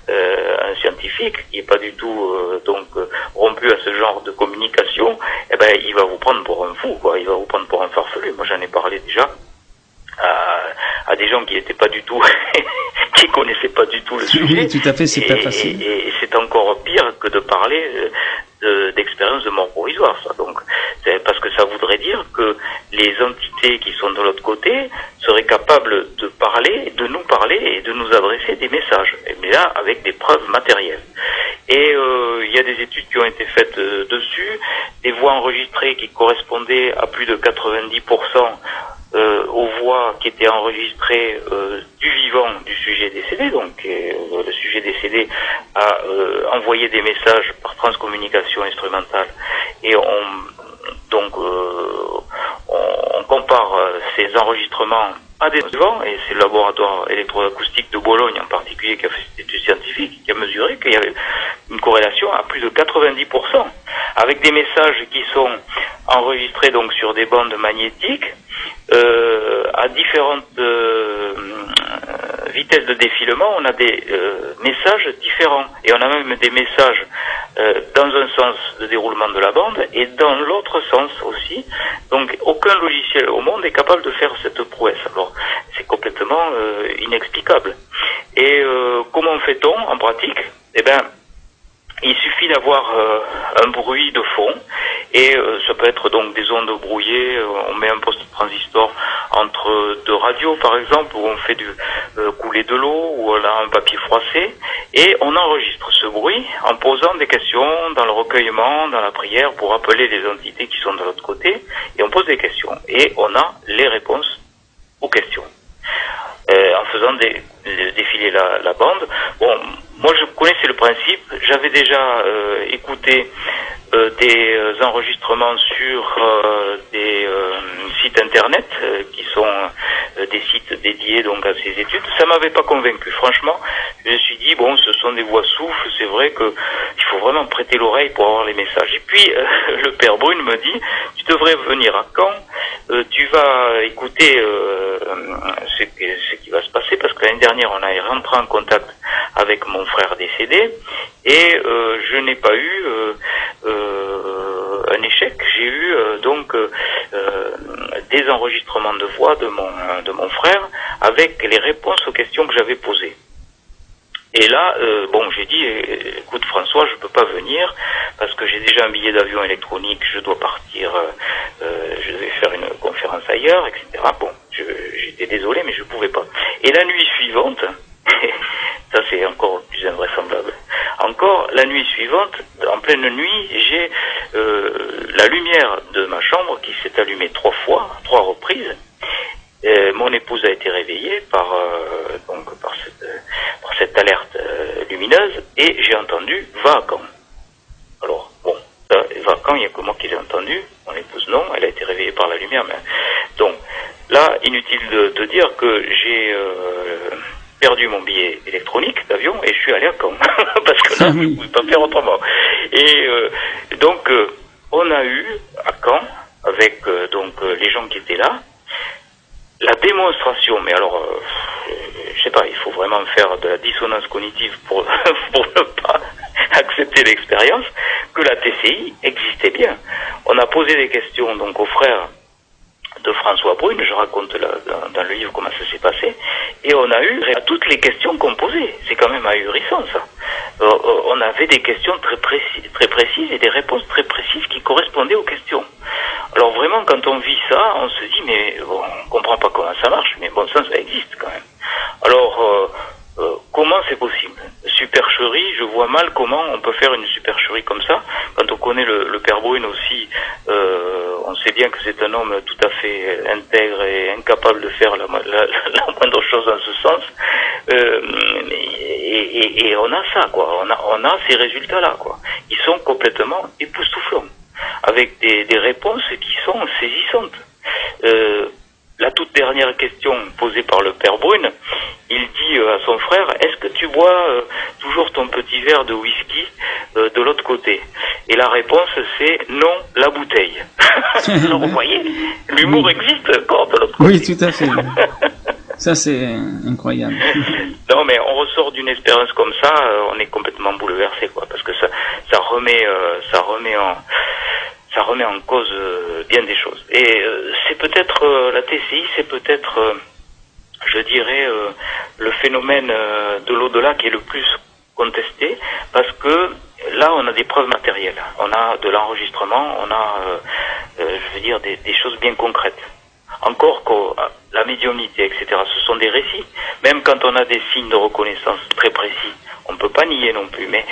Un scientifique qui n'est pas du tout rompu à ce genre de communication, il va vous prendre pour un fou, quoi. Il va vous prendre pour un farfelu. Moi j'en ai parlé déjà à des gens qui n'étaient pas du tout, qui connaissaient pas du tout le sujet. Oui, tout à fait, c'est pas facile. Et c'est encore pire que de parler d'expérience de mort provisoire, ça. Donc, parce que ça voudrait dire que les entités qui sont de l'autre côté seraient capables de parler, de nous parler et de nous adresser des messages. Mais là, avec des preuves matérielles. Et il y a des études qui ont été faites dessus, des voix enregistrées qui correspondaient à plus de 90% aux voix qui étaient enregistrées du vivant du sujet décédé. Donc le sujet décédé a envoyé des messages par transcommunication instrumentale et on compare ces enregistrements à des vivants, et c'est le laboratoire électroacoustique de Bologne en particulier qui a fait cette étude scientifique, qui a mesuré qu'il y avait une corrélation à plus de 90% avec des messages qui sont enregistrés donc sur des bandes magnétiques à différentes vitesses de défilement. On a des messages différents et on a même des messages dans un sens de déroulement de la bande et dans l'autre sens aussi. Donc aucun logiciel au monde est capable de faire cette prouesse. Alors c'est complètement inexplicable. Et comment fait-on en pratique? Il suffit d'avoir un bruit de fond, et ça peut être donc des ondes brouillées. On met un poste transistor entre deux radios par exemple, où on fait couler de l'eau, où on a un papier froissé, et on enregistre ce bruit en posant des questions dans le recueillement, dans la prière, pour appeler les entités qui sont de l'autre côté, et on pose des questions, et on a les réponses aux questions. En faisant défiler la bande. Bon, moi je connaissais le principe, j'avais déjà écouté des enregistrements sur des sites internet qui sont des sites dédiés donc à ces études. Ça m'avait pas convaincu, franchement. Je me suis dit bon, ce sont des voix souffles, c'est vrai que il faut vraiment prêter l'oreille pour avoir les messages. Et puis le père Brune me dit, tu devrais venir à Caen, tu vas écouter ce qui va se passer, parce que l'année dernière on a rentré en contact avec mon frère décédé et je n'ai pas eu un échec. J'ai eu des enregistrements de voix de mon frère avec les réponses aux questions que j'avais posées. Et là, j'ai dit, écoute François, je peux pas venir parce que j'ai déjà un billet d'avion électronique, je dois partir, je devais faire une conférence ailleurs, etc. Bon, j'étais désolé, mais je pouvais pas. Et la nuit suivante, ça c'est encore plus invraisemblable, encore la nuit suivante, en pleine nuit, j'ai la lumière de ma chambre qui s'est allumée 3 reprises. Mon épouse a été réveillée par cette alerte lumineuse, et j'ai entendu « va à Caen ». Alors, bon, va à Caen, il n'y a que moi qui l'ai entendu, mon épouse non, elle a été réveillée par la lumière. Mais... Donc, là, inutile de dire que j'ai perdu mon billet électronique d'avion et je suis allé à Caen, parce que là, je ne pouvais pas faire autrement. Et donc, on a eu à Caen, avec les gens qui étaient là, la démonstration, mais alors, je sais pas, il faut vraiment faire de la dissonance cognitive pour ne pas accepté l'expérience que la TCI existait bien. On a posé des questions donc aux frères de François Brune, je raconte dans le livre comment ça s'est passé, et on a eu à toutes les questions qu'on posait. C'est quand même ahurissant ça. On avait des questions très précises et des réponses très précises qui correspondaient aux questions. Alors vraiment, quand on vit ça, on se dit mais bon, on comprend pas comment ça marche, mais bon ça existe quand même. Alors comment c'est possible? Supercherie, je vois mal comment on peut faire une supercherie comme ça. Quand on connaît le père Brune aussi, on sait bien que c'est un homme tout à fait intègre et incapable de faire la moindre chose dans ce sens. Et on a ça, quoi. On a ces résultats-là, quoi. Ils sont complètement époustouflants, avec des réponses qui sont saisissantes. La toute dernière question posée par le père Brune, il dit à son frère, est-ce que tu bois toujours ton petit verre de whisky de l'autre côté? Et la réponse c'est non, la bouteille. Alors vous voyez, l'humour existe encore de l'autre côté. Oui, tout à fait. Ça c'est incroyable. Non mais on ressort d'une expérience comme ça, on est complètement bouleversé, quoi, parce que ça remet en cause bien des choses. Et c'est peut-être la TCI, c'est peut-être, je dirais, le phénomène de l'au-delà qui est le plus contesté, parce que là, on a des preuves matérielles. On a de l'enregistrement, on a, je veux dire, des choses bien concrètes. Encore que la médiumnité, etc., ce sont des récits. Même quand on a des signes de reconnaissance très précis, on ne peut pas nier non plus. Mais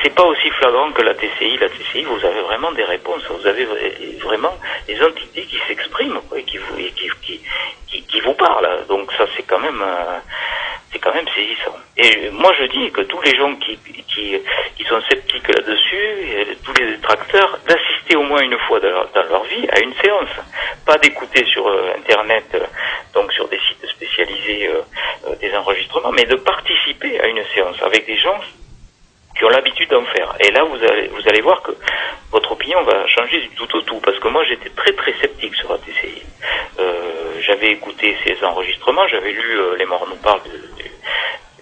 c'est pas aussi flagrant que la TCI. La TCI, vous avez vraiment des réponses. Vous avez vraiment des entités qui s'expriment, quoi, et qui vous parlent. Donc ça, c'est quand même saisissant. Et moi, je dis que tous les gens qui sont sceptiques là-dessus, et tous les détracteurs, d'assister au moins une fois dans leur vie à une séance. Pas d'écouter sur Internet, donc sur des sites spécialisés, des enregistrements, mais de participer à une séance avec des gens qui ont l'habitude d'en faire. Et là, vous allez voir que votre opinion va changer du tout au tout, parce que moi, j'étais très très sceptique sur la TCI. J'avais écouté ces enregistrements, j'avais lu Les Morts nous parlent du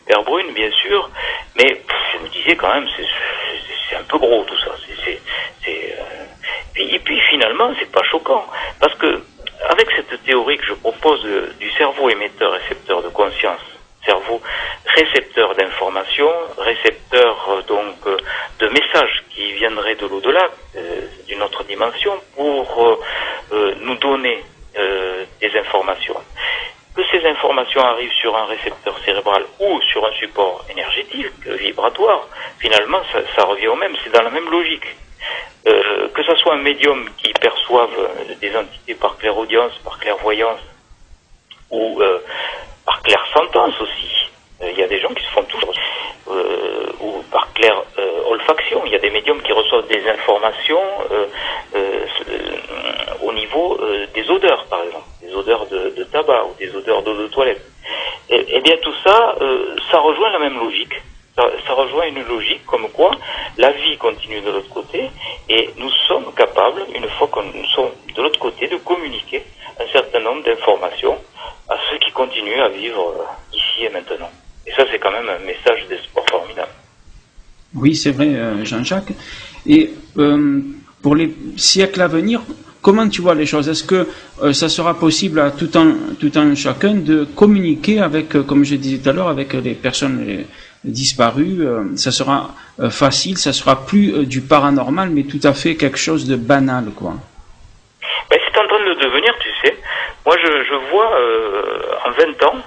père Brune, bien sûr, mais je me disais quand même, c'est un peu gros tout ça. Et puis finalement, c'est pas choquant, parce que avec cette théorie que je propose du cerveau émetteur-récepteur de conscience, cerveau récepteur d'informations, récepteur donc de messages qui viendraient de l'au-delà, d'une autre dimension, pour nous donner des informations. Que ces informations arrivent sur un récepteur cérébral ou sur un support énergétique, vibratoire, finalement ça revient au même, c'est dans la même logique. Que ce soit un médium qui perçoive des entités par clairaudience, par clairvoyance, ou par clairsentence aussi. Il y a des gens qui se font toujours, ou par clair olfaction. Il y a des médiums qui reçoivent des informations au niveau des odeurs, par exemple, des odeurs de tabac ou des odeurs d'eau de toilette. Et bien tout ça, ça rejoint la même logique. Ça rejoint une logique comme quoi la vie continue de l'autre côté et nous sommes capables, une fois que nous sommes de l'autre côté, de communiquer un certain nombre d'informations à ceux qui continuent à vivre ici et maintenant. Et ça, c'est quand même un message d'espoir formidable. Oui, c'est vrai, Jean-Jacques. Et pour les siècles à venir, comment tu vois les choses? Est-ce que ça sera possible à tout un chacun de communiquer avec, comme je disais tout à l'heure, avec les personnes disparues? Ça sera facile, ça sera plus du paranormal, mais tout à fait quelque chose de banal, quoi. Ben, c'est en train de devenir, tu sais. Moi, je vois en 20 ans,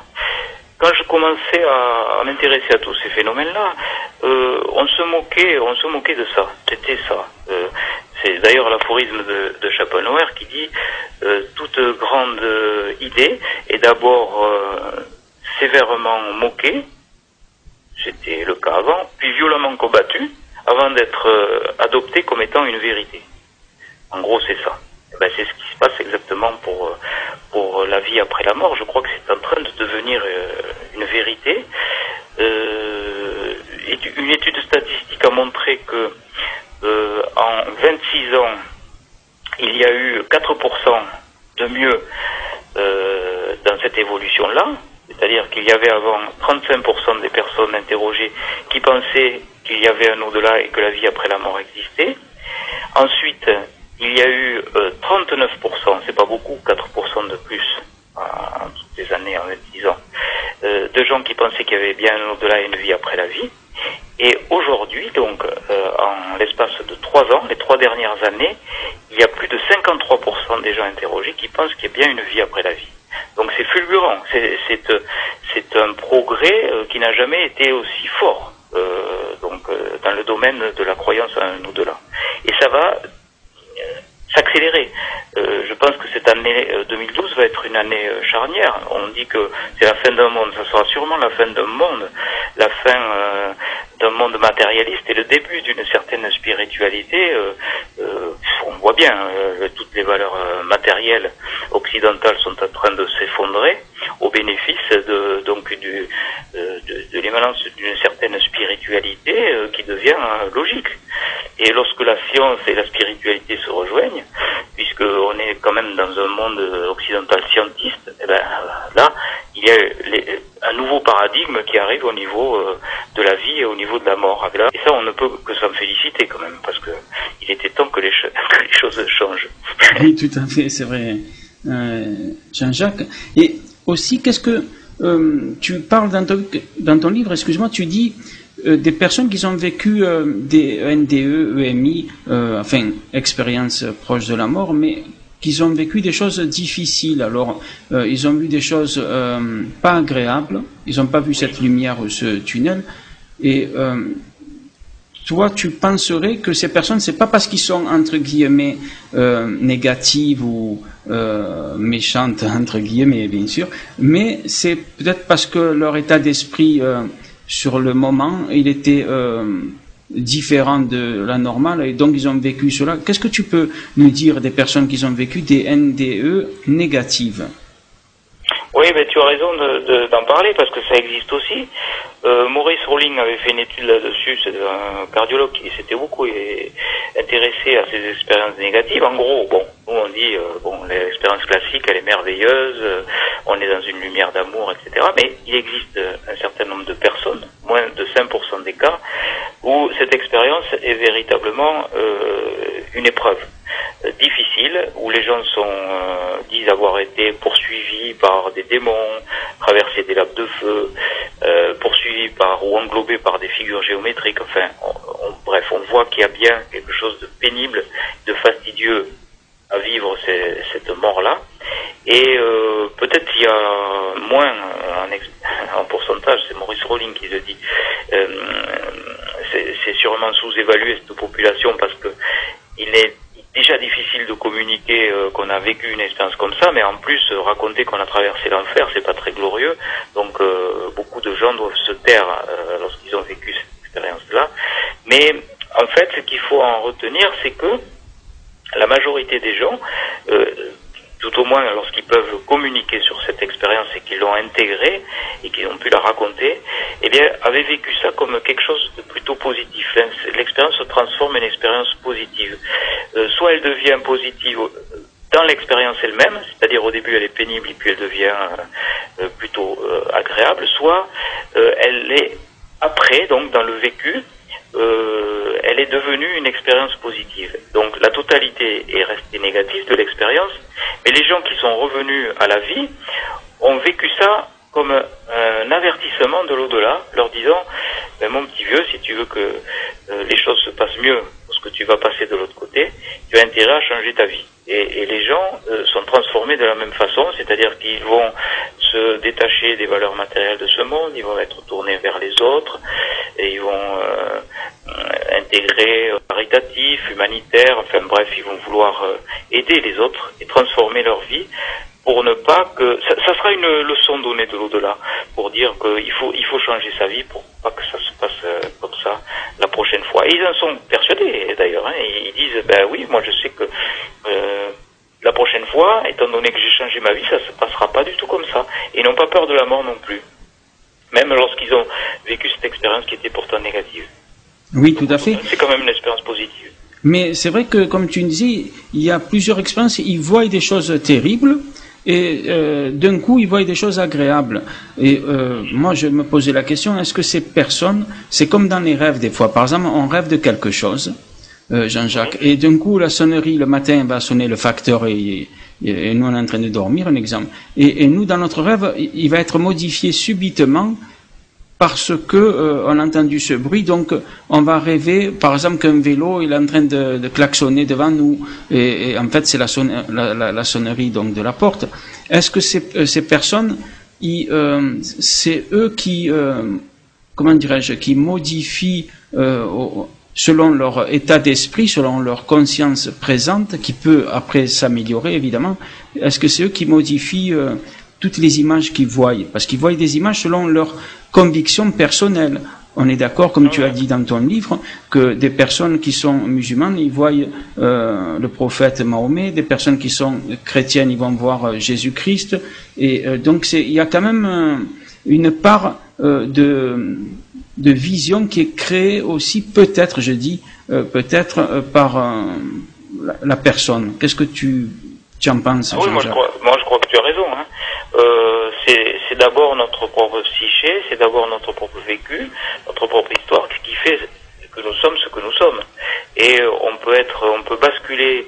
quand je commençais à m'intéresser à tous ces phénomènes-là, on se moquait de ça. C'était ça. C'est d'ailleurs l'aphorisme de Schopenhauer qui dit toute grande idée est d'abord sévèrement moquée, c'était le cas avant, puis violemment combattue, avant d'être adoptée comme étant une vérité. En gros, c'est ça. Et ben, c'est ce qui se passe exactement pour la vie après la mort. Je crois que c'est en train de devenir une vérité. Une étude statistique a montré que en 26 ans, il y a eu 4% de mieux dans cette évolution-là. C'est-à-dire qu'il y avait avant 35% des personnes interrogées qui pensaient qu'il y avait un au-delà et que la vie après la mort existait. Ensuite, il y a eu 39%, c'est pas beaucoup, 4% de plus en toutes les années, en 10 ans, de gens qui pensaient qu'il y avait bien un au-delà et une vie après la vie. Et aujourd'hui, donc, en l'espace de 3 ans, les 3 dernières années, il y a plus de 53% des gens interrogés qui pensent qu'il y a bien une vie après la vie. Donc c'est fulgurant, c'est un progrès qui n'a jamais été aussi fort dans le domaine de la croyance à un au-delà. Et ça va s'accélérer. Je pense que cette année 2012 va être une année charnière. On dit que c'est la fin d'un monde, ça sera sûrement la fin d'un monde, la fin d'un monde matérialiste et le début d'une certaine spiritualité. On voit bien, toutes les valeurs matérielles occidentales sont en train de s'effondrer au bénéfice de l'émanence d'une certaine spiritualité qui devient logique. Et lorsque la science et la spiritualité se rejoignent, puisqu'on est quand même dans un monde occidental scientiste, et ben là, il y a un nouveau paradigme qui arrive au niveau de la vie et au niveau de la mort. Et ça, on ne peut que s'en féliciter quand même, parce que il était temps que les choses changent. Oui, tout à fait, c'est vrai, Jean-Jacques. Et aussi, qu'est-ce que tu parles dans ton livre, excuse-moi, tu dis des personnes qui ont vécu des NDE, EMI, enfin, expériences proches de la mort, mais qui ont vécu des choses difficiles. Alors, ils ont vu des choses pas agréables, ils n'ont pas vu cette lumière ou ce tunnel, et toi, tu penserais que ces personnes, c'est pas parce qu'ils sont, entre guillemets, négatives ou méchantes, entre guillemets, bien sûr, mais c'est peut-être parce que leur état d'esprit sur le moment, il était différent de la normale, et donc ils ont vécu cela. Qu'est-ce que tu peux nous dire des personnes qui ont vécu des NDE négatives? Oui, mais tu as raison d'en parler, parce que ça existe aussi. Maurice Rowling avait fait une étude là-dessus, c'est un cardiologue qui s'était beaucoup intéressé à ces expériences négatives. En gros, bon, nous on dit, l'expérience classique, elle est merveilleuse, on est dans une lumière d'amour, etc. Mais il existe un certain nombre de personnes, moins de 5% des cas, où cette expérience est véritablement une épreuve difficile, où les gens disent avoir été poursuivis par des démons, traversés des laps de feu, poursuivis ou englobés par des figures géométriques. Enfin, bref, on voit qu'il y a bien quelque chose de pénible, de fastidieux à vivre cette mort-là. Et peut-être il y a moins en pourcentage, c'est Maurice Rowling qui le dit, c'est sûrement sous-évalué cette population, parce que il est déjà difficile de communiquer qu'on a vécu une expérience comme ça, mais en plus raconter qu'on a traversé l'enfer, c'est pas très glorieux. Donc beaucoup de gens doivent se taire lorsqu'ils ont vécu cette expérience-là. Mais en fait, ce qu'il faut en retenir, c'est que la majorité des gens, tout au moins lorsqu'ils peuvent communiquer sur cette expérience et qu'ils l'ont intégrée et qu'ils ont pu la raconter, eh bien, avaient vécu ça comme quelque chose de plutôt positif. L'expérience se transforme en une expérience positive. Soit elle devient positive dans l'expérience elle-même, c'est-à-dire au début elle est pénible et puis elle devient plutôt agréable, soit elle est après, donc dans le vécu, elle est devenue une expérience positive. Donc la totalité est restée négative de l'expérience, mais les gens qui sont revenus à la vie ont vécu ça comme un avertissement de l'au-delà, leur disant « Mon petit vieux, si tu veux que les choses se passent mieux lorsque tu vas passer de l'autre côté, tu as intérêt à changer ta vie. » Et les gens sont transformés de la même façon, c'est-à-dire qu'ils vont se détacher des valeurs matérielles de ce monde, ils vont être tournés vers les autres, et ils vont intégrer caritatif, humanitaire, enfin bref, ils vont vouloir aider les autres et transformer leur vie pour ne pas que... Ça sera une leçon donnée de l'au-delà, pour dire qu'il faut changer sa vie pour pas que ça se passe comme ça la prochaine fois. Et ils en sont persuadés d'ailleurs, hein, ils disent, ben oui, moi je sais que la prochaine fois, étant donné que j'ai changé ma vie, ça se passera pas du tout comme ça. Et ils n'ont pas peur de la mort non plus, même lorsqu'ils ont vécu cette expérience qui était pourtant négative. Oui, tout à fait. C'est quand même une expérience positive. Mais c'est vrai que, comme tu disais, il y a plusieurs expériences, ils voient des choses terribles, et d'un coup ils voient des choses agréables. Et moi je me posais la question, est-ce que ces personnes, c'est comme dans les rêves des fois, par exemple on rêve de quelque chose, Jean-Jacques, et d'un coup la sonnerie le matin va sonner le facteur et nous on est en train de dormir, un exemple, et nous dans notre rêve il va être modifié subitement parce que on a entendu ce bruit, donc on va rêver, par exemple, qu'un vélo il est en train de klaxonner devant nous, et en fait c'est la sonnerie donc de la porte. Est-ce que ces personnes, c'est eux qui, comment dirais-je, qui modifient selon leur état d'esprit, selon leur conscience présente, qui peut après s'améliorer évidemment. Est-ce que c'est eux qui modifient toutes les images qu'ils voient, parce qu'ils voient des images selon leur conviction personnelle. On est d'accord, comme tu as dit dans ton livre, que des personnes qui sont musulmanes, ils voient le prophète Mahomet, des personnes qui sont chrétiennes, ils vont voir Jésus-Christ, et donc il y a quand même une part de vision qui est créée aussi, peut-être, je dis, peut-être par la personne. Qu'est-ce que tu en penses? Oui, moi je crois que tu as raison. Hein. C'est d'abord notre propre psyché, c'est d'abord notre propre vécu, notre propre histoire qui fait que nous sommes ce que nous sommes. Et on peut basculer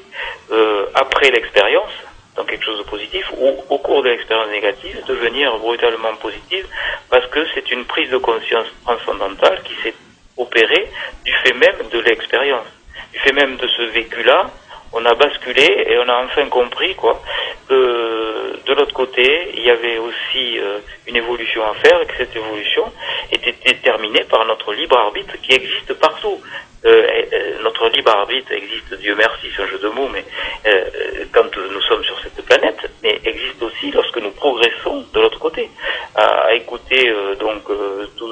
après l'expérience dans quelque chose de positif, ou au cours de l'expérience négative devenir brutalement positive, parce que c'est une prise de conscience transcendantale qui s'est opérée du fait même de l'expérience, du fait même de ce vécu-là. On a basculé et on a enfin compris que de l'autre côté, il y avait aussi une évolution à faire, et que cette évolution était déterminée par notre libre arbitre qui existe partout. Notre libre arbitre existe, Dieu merci, c'est un jeu de mots, mais quand nous sommes sur cette planète, mais existe aussi lorsque nous progressons de l'autre côté. À écouter tous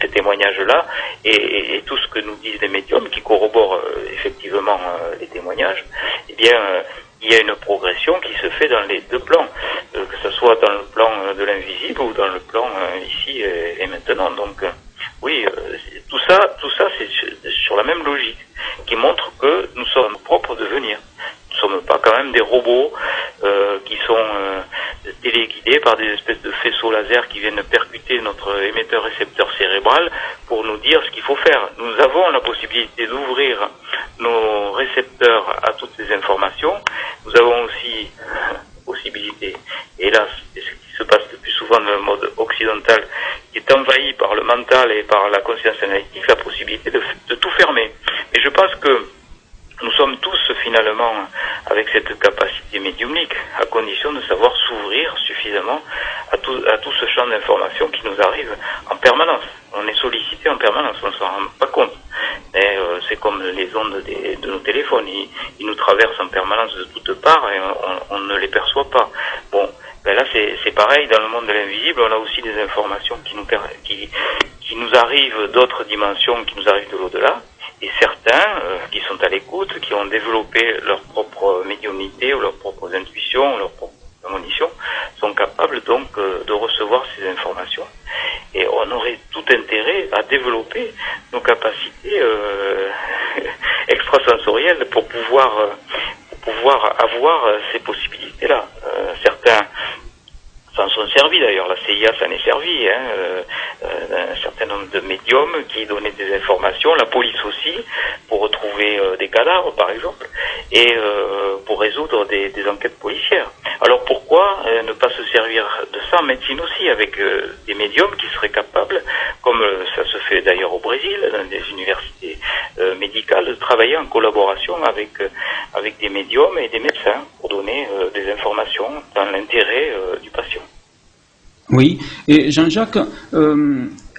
ces témoignages-là et tout ce que nous disent les médiums qui corroborent effectivement les témoignages, eh bien il y a une progression qui se fait dans les deux plans, que ce soit dans le plan de l'invisible ou dans le plan ici et maintenant. Donc oui, tout ça c'est sur la même logique, qui montre que nous sommes propres de devenir. Nous ne sommes pas quand même des robots qui sont téléguidés par des espèces de faisceaux laser qui viennent percuter notre émetteur-récepteur cérébral pour nous dire ce qu'il faut faire. Nous avons la possibilité d'ouvrir nos récepteurs à toutes ces informations. Nous avons aussi possibilité, et là c'est ce qui se passe le plus souvent dans le mode occidental, qui est envahi par le mental et par la conscience analytique, la possibilité de tout fermer. Mais je pense que nous sommes tous finalement avec cette capacité médiumnique, à condition de savoir s'ouvrir suffisamment à tout ce champ d'informations qui nous arrive en permanence. On est sollicité en permanence, on ne s'en rend pas compte. Mais c'est comme les ondes de nos téléphones, ils nous traversent en permanence de toutes parts et on ne les perçoit pas. Bon, ben là c'est pareil, dans le monde de l'invisible, on a aussi des informations qui nous arrivent d'autres dimensions, qui nous arrivent de l'au-delà. Et certains qui sont à l'écoute, qui ont développé leur propre médiumnité ou leurs propres intuitions, leurs propres prémonitions, sont capables donc de recevoir ces informations. Et on aurait tout intérêt à développer nos capacités extrasensorielles pour pouvoir avoir ces possibilités-là. Certains s'en sont servis d'ailleurs, la CIA s'en est servie, un certain nombre de médiums qui donnaient des informations, la police aussi, pour retrouver des cadavres par exemple, et pour résoudre des enquêtes policières. Alors pourquoi ne pas se servir de ça en médecine aussi, avec des médiums qui seraient capables, comme ça se fait d'ailleurs au Brésil, dans des universités médicales, de travailler en collaboration avec des médiums et des médecins pour donner des informations dans l'intérêt du patient. Oui, et Jean-Jacques,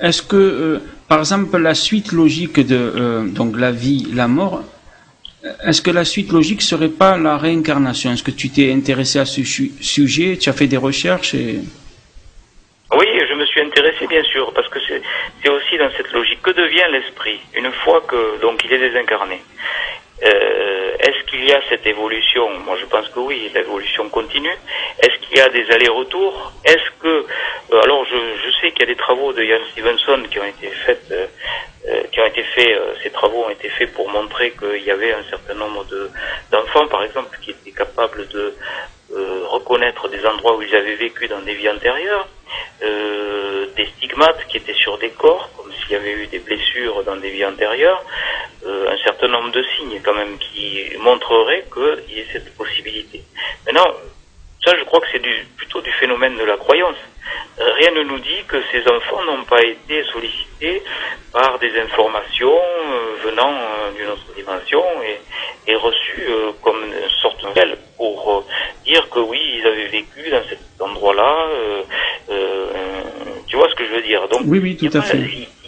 est-ce que, par exemple, la suite logique de donc la vie, la mort, est-ce que la suite logique serait pas la réincarnation? Est-ce que tu t'es intéressé à ce sujet? Tu as fait des recherches Oui, je me suis intéressé bien sûr, parce que c'est aussi dans cette logique. Que devient l'esprit une fois que donc il est désincarné? Est-ce qu'il y a cette évolution? Moi je pense que oui, l'évolution continue. Est-ce qu'il y a des allers-retours? Est-ce que alors je sais qu'il y a des travaux de Ian Stevenson qui ont été faits, ces travaux ont été faits pour montrer qu'il y avait un certain nombre d'enfants par exemple qui étaient capables reconnaître des endroits où ils avaient vécu dans des vies antérieures, des stigmates qui étaient sur des corps, comme s'il y avait eu des blessures dans des vies antérieures, un certain nombre de signes quand même qui montreraient qu'il y ait cette possibilité. Maintenant, ça je crois que c'est plutôt du phénomène de la croyance. Rien ne nous dit que ces enfants n'ont pas été sollicités par des informations venant d'une autre dimension et reçues comme une sorte de nouvelle pour dire que oui, ils avaient vécu dans cet endroit-là. Tu vois ce que je veux dire? Donc, oui, tout à fait.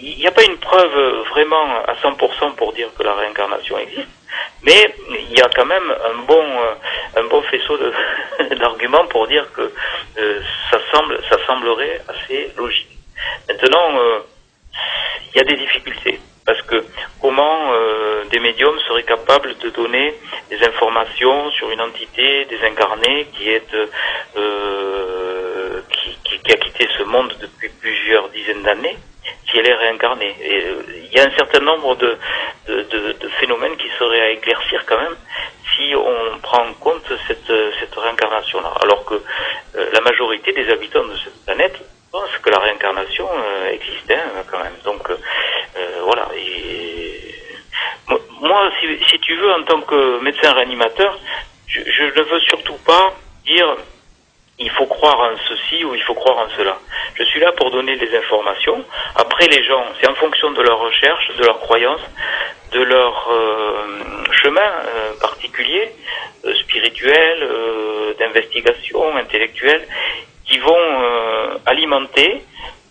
Il n'y a pas une preuve vraiment à 100% pour dire que la réincarnation existe, mais il y a quand même un bon faisceau d'arguments pour dire que ça semblerait assez logique. Maintenant, il y a des difficultés, parce que comment des médiums seraient capables de donner des informations sur une entité désincarnée qui a quitté ce monde depuis plusieurs dizaines d'années, si elle est réincarnée. Et, il y a un certain nombre de phénomènes qui seraient à éclaircir quand même si on prend en compte cette réincarnation-là. Alors que la majorité des habitants de cette planète pensent que la réincarnation existe quand même. Donc voilà. Et, moi, si tu veux, en tant que médecin réanimateur, je ne veux surtout pas dire il faut croire en ceci ou il faut croire en cela. Je suis là pour donner des informations. Après, les gens, c'est en fonction de leur recherche, de leur croyance, de leur chemin particulier, spirituel, d'investigation, intellectuelle, qui vont alimenter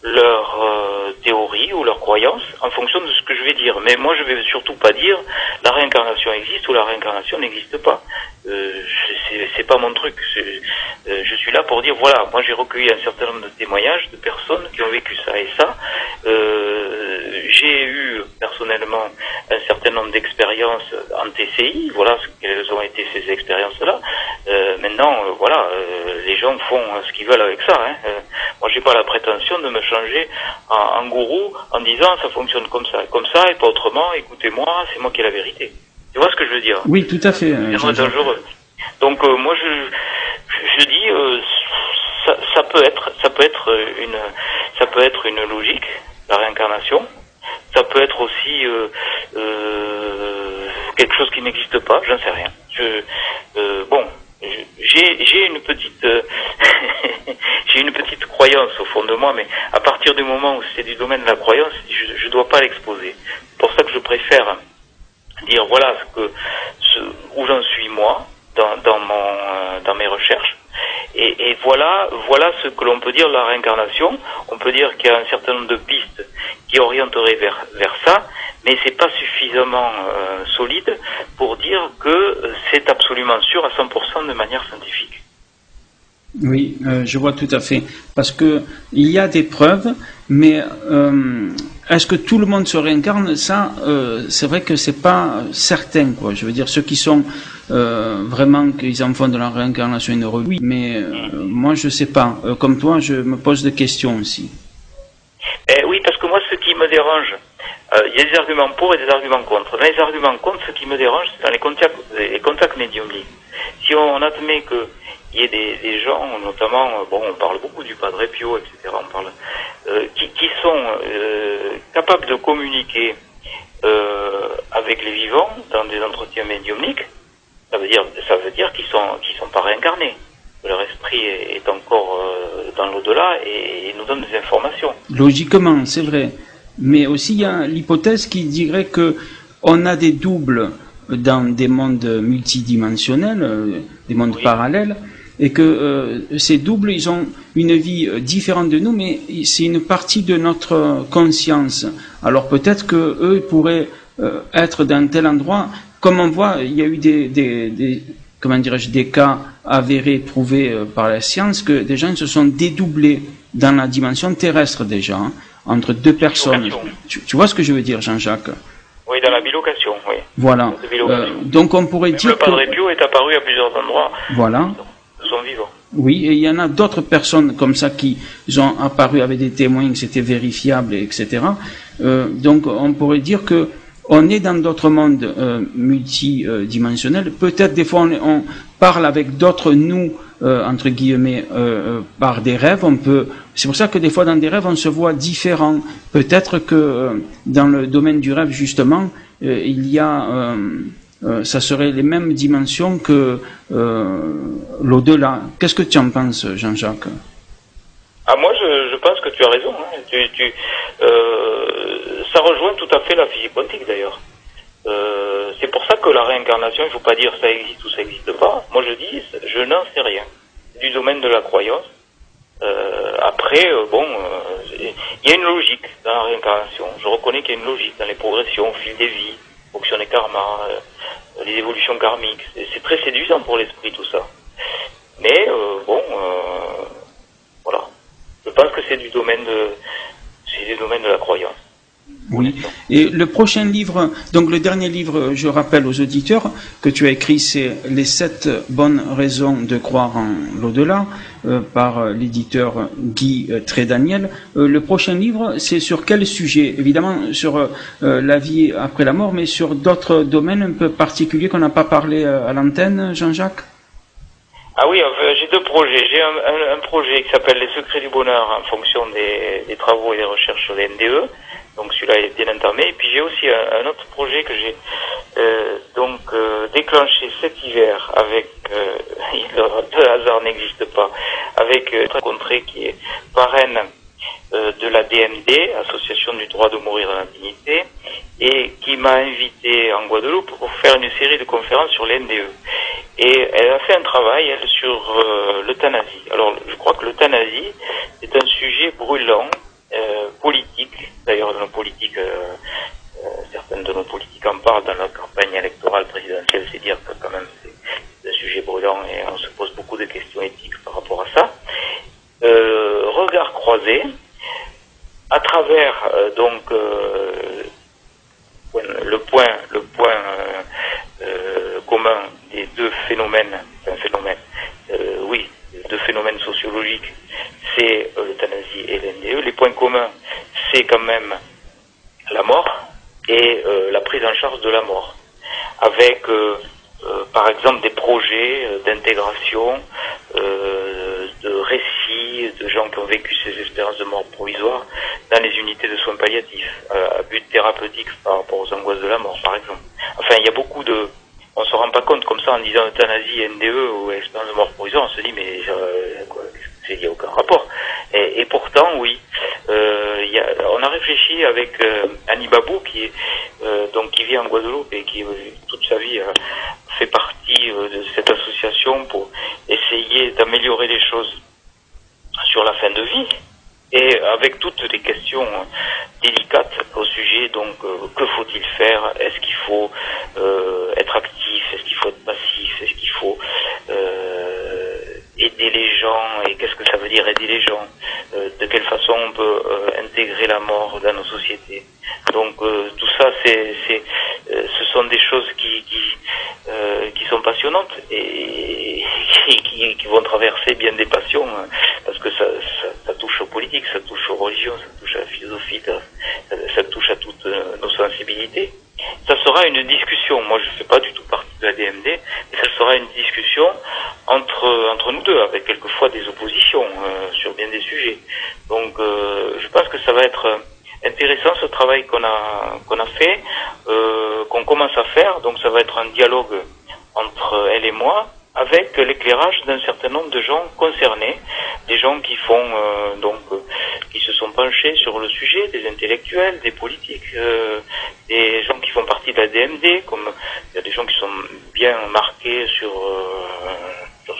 leur théorie ou leur croyance en fonction de ce que je vais dire. Mais moi, je vais surtout pas dire la réincarnation existe ou la réincarnation n'existe pas. C'est pas mon truc. Je suis là pour dire voilà, moi j'ai recueilli un certain nombre de témoignages de personnes qui ont vécu ça et ça. J'ai eu personnellement un certain nombre d'expériences en TCI. Voilà quelles ont été ces expériences-là. Maintenant, voilà, les gens font ce qu'ils veulent avec ça. Moi, j'ai pas la prétention de me changer en gourou en disant ça fonctionne comme ça et pas autrement. Écoutez-moi, c'est moi qui ai la vérité. Tu vois ce que je veux dire? Oui, tout à fait. C'est dangereux. Donc moi je dis ça peut être une logique, la réincarnation. Ça peut être aussi quelque chose qui n'existe pas, j'en sais rien. J'ai une petite j'ai une petite croyance au fond de moi, mais à partir du moment où c'est du domaine de la croyance, je dois pas l'exposer. C'est pour ça que je préfère dire voilà où j'en suis moi dans mes recherches, et voilà ce que l'on peut dire de la réincarnation. On peut dire qu'il y a un certain nombre de pistes qui orienteraient vers ça, mais c'est pas suffisamment solide pour dire que c'est absolument sûr à 100% de manière scientifique. Oui, je vois tout à fait. Parce que il y a des preuves, mais est-ce que tout le monde se réincarne? Ça, c'est vrai que c'est pas certain, quoi. Je veux dire, ceux qui sont vraiment qu'ils en font de la réincarnation une heure, oui, mais moi je sais pas. Comme toi, je me pose des questions aussi. Oui, parce que moi, ce qui me dérange, il y a des arguments pour et des arguments contre. Dans les arguments contre, ce qui me dérange, c'est dans les contacts médiumniques. Si on admet que il y a des gens, notamment, on parle beaucoup du Padre Pio, etc., qui sont capables de communiquer avec les vivants dans des entretiens médiumniques. Ça veut dire qu'ils sont pas réincarnés. Leur esprit est encore dans l'au-delà et nous donne des informations. Logiquement, c'est vrai. Mais aussi, il y a l'hypothèse qui dirait que on a des doubles dans des mondes multidimensionnels, des mondes parallèles, et que ces doubles, ils ont une vie différente de nous, mais c'est une partie de notre conscience. Alors peut-être que eux pourraient être dans tel endroit. Comme on voit, il y a eu des cas avérés, prouvés par la science, que des gens se sont dédoublés dans la dimension terrestre déjà, entre deux personnes. Tu vois ce que je veux dire, Jean-Jacques? Oui, dans la bilocation, oui. Voilà. Donc on pourrait dire le Padre Pio est apparu à plusieurs endroits. Voilà. De son vivant. Oui, et il y en a d'autres personnes comme ça qui ont apparu avec des témoins, que c'était vérifiable, etc. Donc on pourrait dire que on est dans d'autres mondes multidimensionnels. Peut-être des fois on parle avec d'autres nous, entre guillemets, par des rêves. C'est pour ça que des fois dans des rêves on se voit différents. Peut-être que dans le domaine du rêve justement, il y a ça serait les mêmes dimensions que l'au-delà. Qu'est-ce que tu en penses, Jean-Jacques? Moi, je pense que tu as raison. Hein. Ça rejoint tout à fait la physique quantique, d'ailleurs. C'est pour ça que la réincarnation, il ne faut pas dire ça existe ou ça n'existe pas. Moi, je dis, je n'en sais rien. C'est du domaine de la croyance. Après, il y a une logique dans la réincarnation. Je reconnais qu'il y a une logique dans les progressions, au fil des vies, fonction des karmas, les évolutions karmiques. C'est très séduisant pour l'esprit, tout ça. Mais, voilà. Je pense que c'est du domaine de la croyance. Oui. Et le prochain livre, donc le dernier livre, je rappelle aux auditeurs que tu as écrit, c'est Les 7 bonnes raisons de croire en l'au-delà, par l'éditeur Guy Trédaniel. Le prochain livre, c'est sur quel sujet? Évidemment sur la vie après la mort, mais sur d'autres domaines un peu particuliers qu'on n'a pas parlé à l'antenne, Jean-Jacques? Ah oui, j'ai deux projets. J'ai un projet qui s'appelle Les secrets du bonheur en fonction des travaux et des recherches sur les NDE. Donc celui-là est bien entamé. Et puis j'ai aussi un autre projet que j'ai déclenché cet hiver avec le hasard n'existe pas, avec une rencontrée qui est parraine de la DMD, Association du droit de mourir dans la dignité, et qui m'a invité en Guadeloupe pour faire une série de conférences sur les NDE. Et elle a fait un travail sur l'euthanasie. Alors je crois que l'euthanasie est un sujet brûlant, politique. D'ailleurs, dans nos politiques, certaines de nos politiques en parlent dans la campagne électorale présidentielle, c'est dire que quand même c'est un sujet brûlant et on se pose beaucoup de questions éthiques par rapport à ça. Regard croisé, à travers le point commun des deux deux phénomènes sociologiques, c'est l'euthanasie et l'NDE. Les points communs, c'est quand même la mort et la prise en charge de la mort, avec par exemple des projets d'intégration, de récits de gens qui ont vécu ces expériences de mort provisoire dans les unités de soins palliatifs, à but thérapeutique par rapport aux angoisses de la mort, par exemple. Enfin, il y a beaucoup de... On se rend pas compte comme ça en disant euthanasie, NDE ou expérience de mort provisoire, on se dit mais il n'y a aucun rapport. Et pourtant, oui. On a réfléchi avec Annie Babou qui vit en Guadeloupe et qui toute sa vie fait partie de cette association pour essayer d'améliorer les choses sur la fin de vie, et avec toutes les questions délicates au sujet. Donc que faut-il faire? Est-ce qu'il faut être actif? Est-ce qu'il faut être passif? Est-ce qu'il faut aider les gens? Et qu'est-ce que ça veut dire aider les gens? De quelle façon on peut intégrer la mort dans nos sociétés? Donc tout ça, ce sont des choses qui sont passionnantes et qui vont traverser bien des passions, parce que ça touche aux politiques, ça touche aux religions, ça touche à la philosophie, ça touche à toutes nos sensibilités. Ça sera une discussion. Moi, je fais pas du tout partie de la DMD, mais ça sera une discussion entre nous deux, avec quelquefois des oppositions sur bien des sujets. Donc, je pense que ça va être intéressant ce travail qu'on a fait, qu'on commence à faire. Donc, ça va être un dialogue entre elle et moi, avec l'éclairage d'un certain nombre de gens concernés, des gens qui font qui se sont penchés sur le sujet, des intellectuels, des politiques, des gens qui font partie de la DMD, comme il y a des gens qui sont bien marqués sur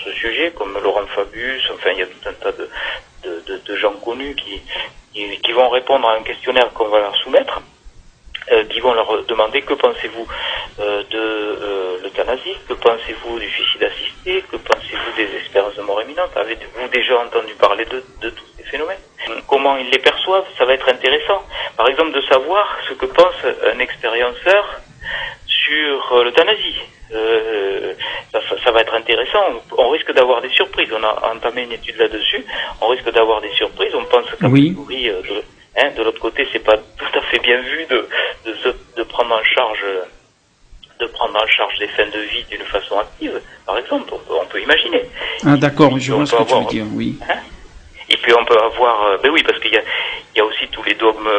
ce sujet, comme Laurent Fabius. Enfin, il y a tout un tas de gens connus qui vont répondre à un questionnaire qu'on va leur soumettre, qui vont leur demander que pensez-vous de l'euthanasie, que pensez-vous du suicide assisté, que pensez-vous des expériences de mort imminente, avez-vous déjà entendu parler de tous ces phénomènes, comment ils les perçoivent. Ça va être intéressant, par exemple, de savoir ce que pense un expérienceur sur l'euthanasie. Ça va être intéressant. On risque d'avoir des surprises. On a entamé une étude là-dessus. On risque d'avoir des surprises. On pense qu'a priori de l'autre côté, c'est pas tout à fait bien vu de prendre en charge des fins de vie d'une façon active, par exemple, on peut imaginer. Ah d'accord, je vois ce que tu veux dire, oui. Hein, et puis on peut avoir, oui, parce qu'il y a aussi tous les dogmes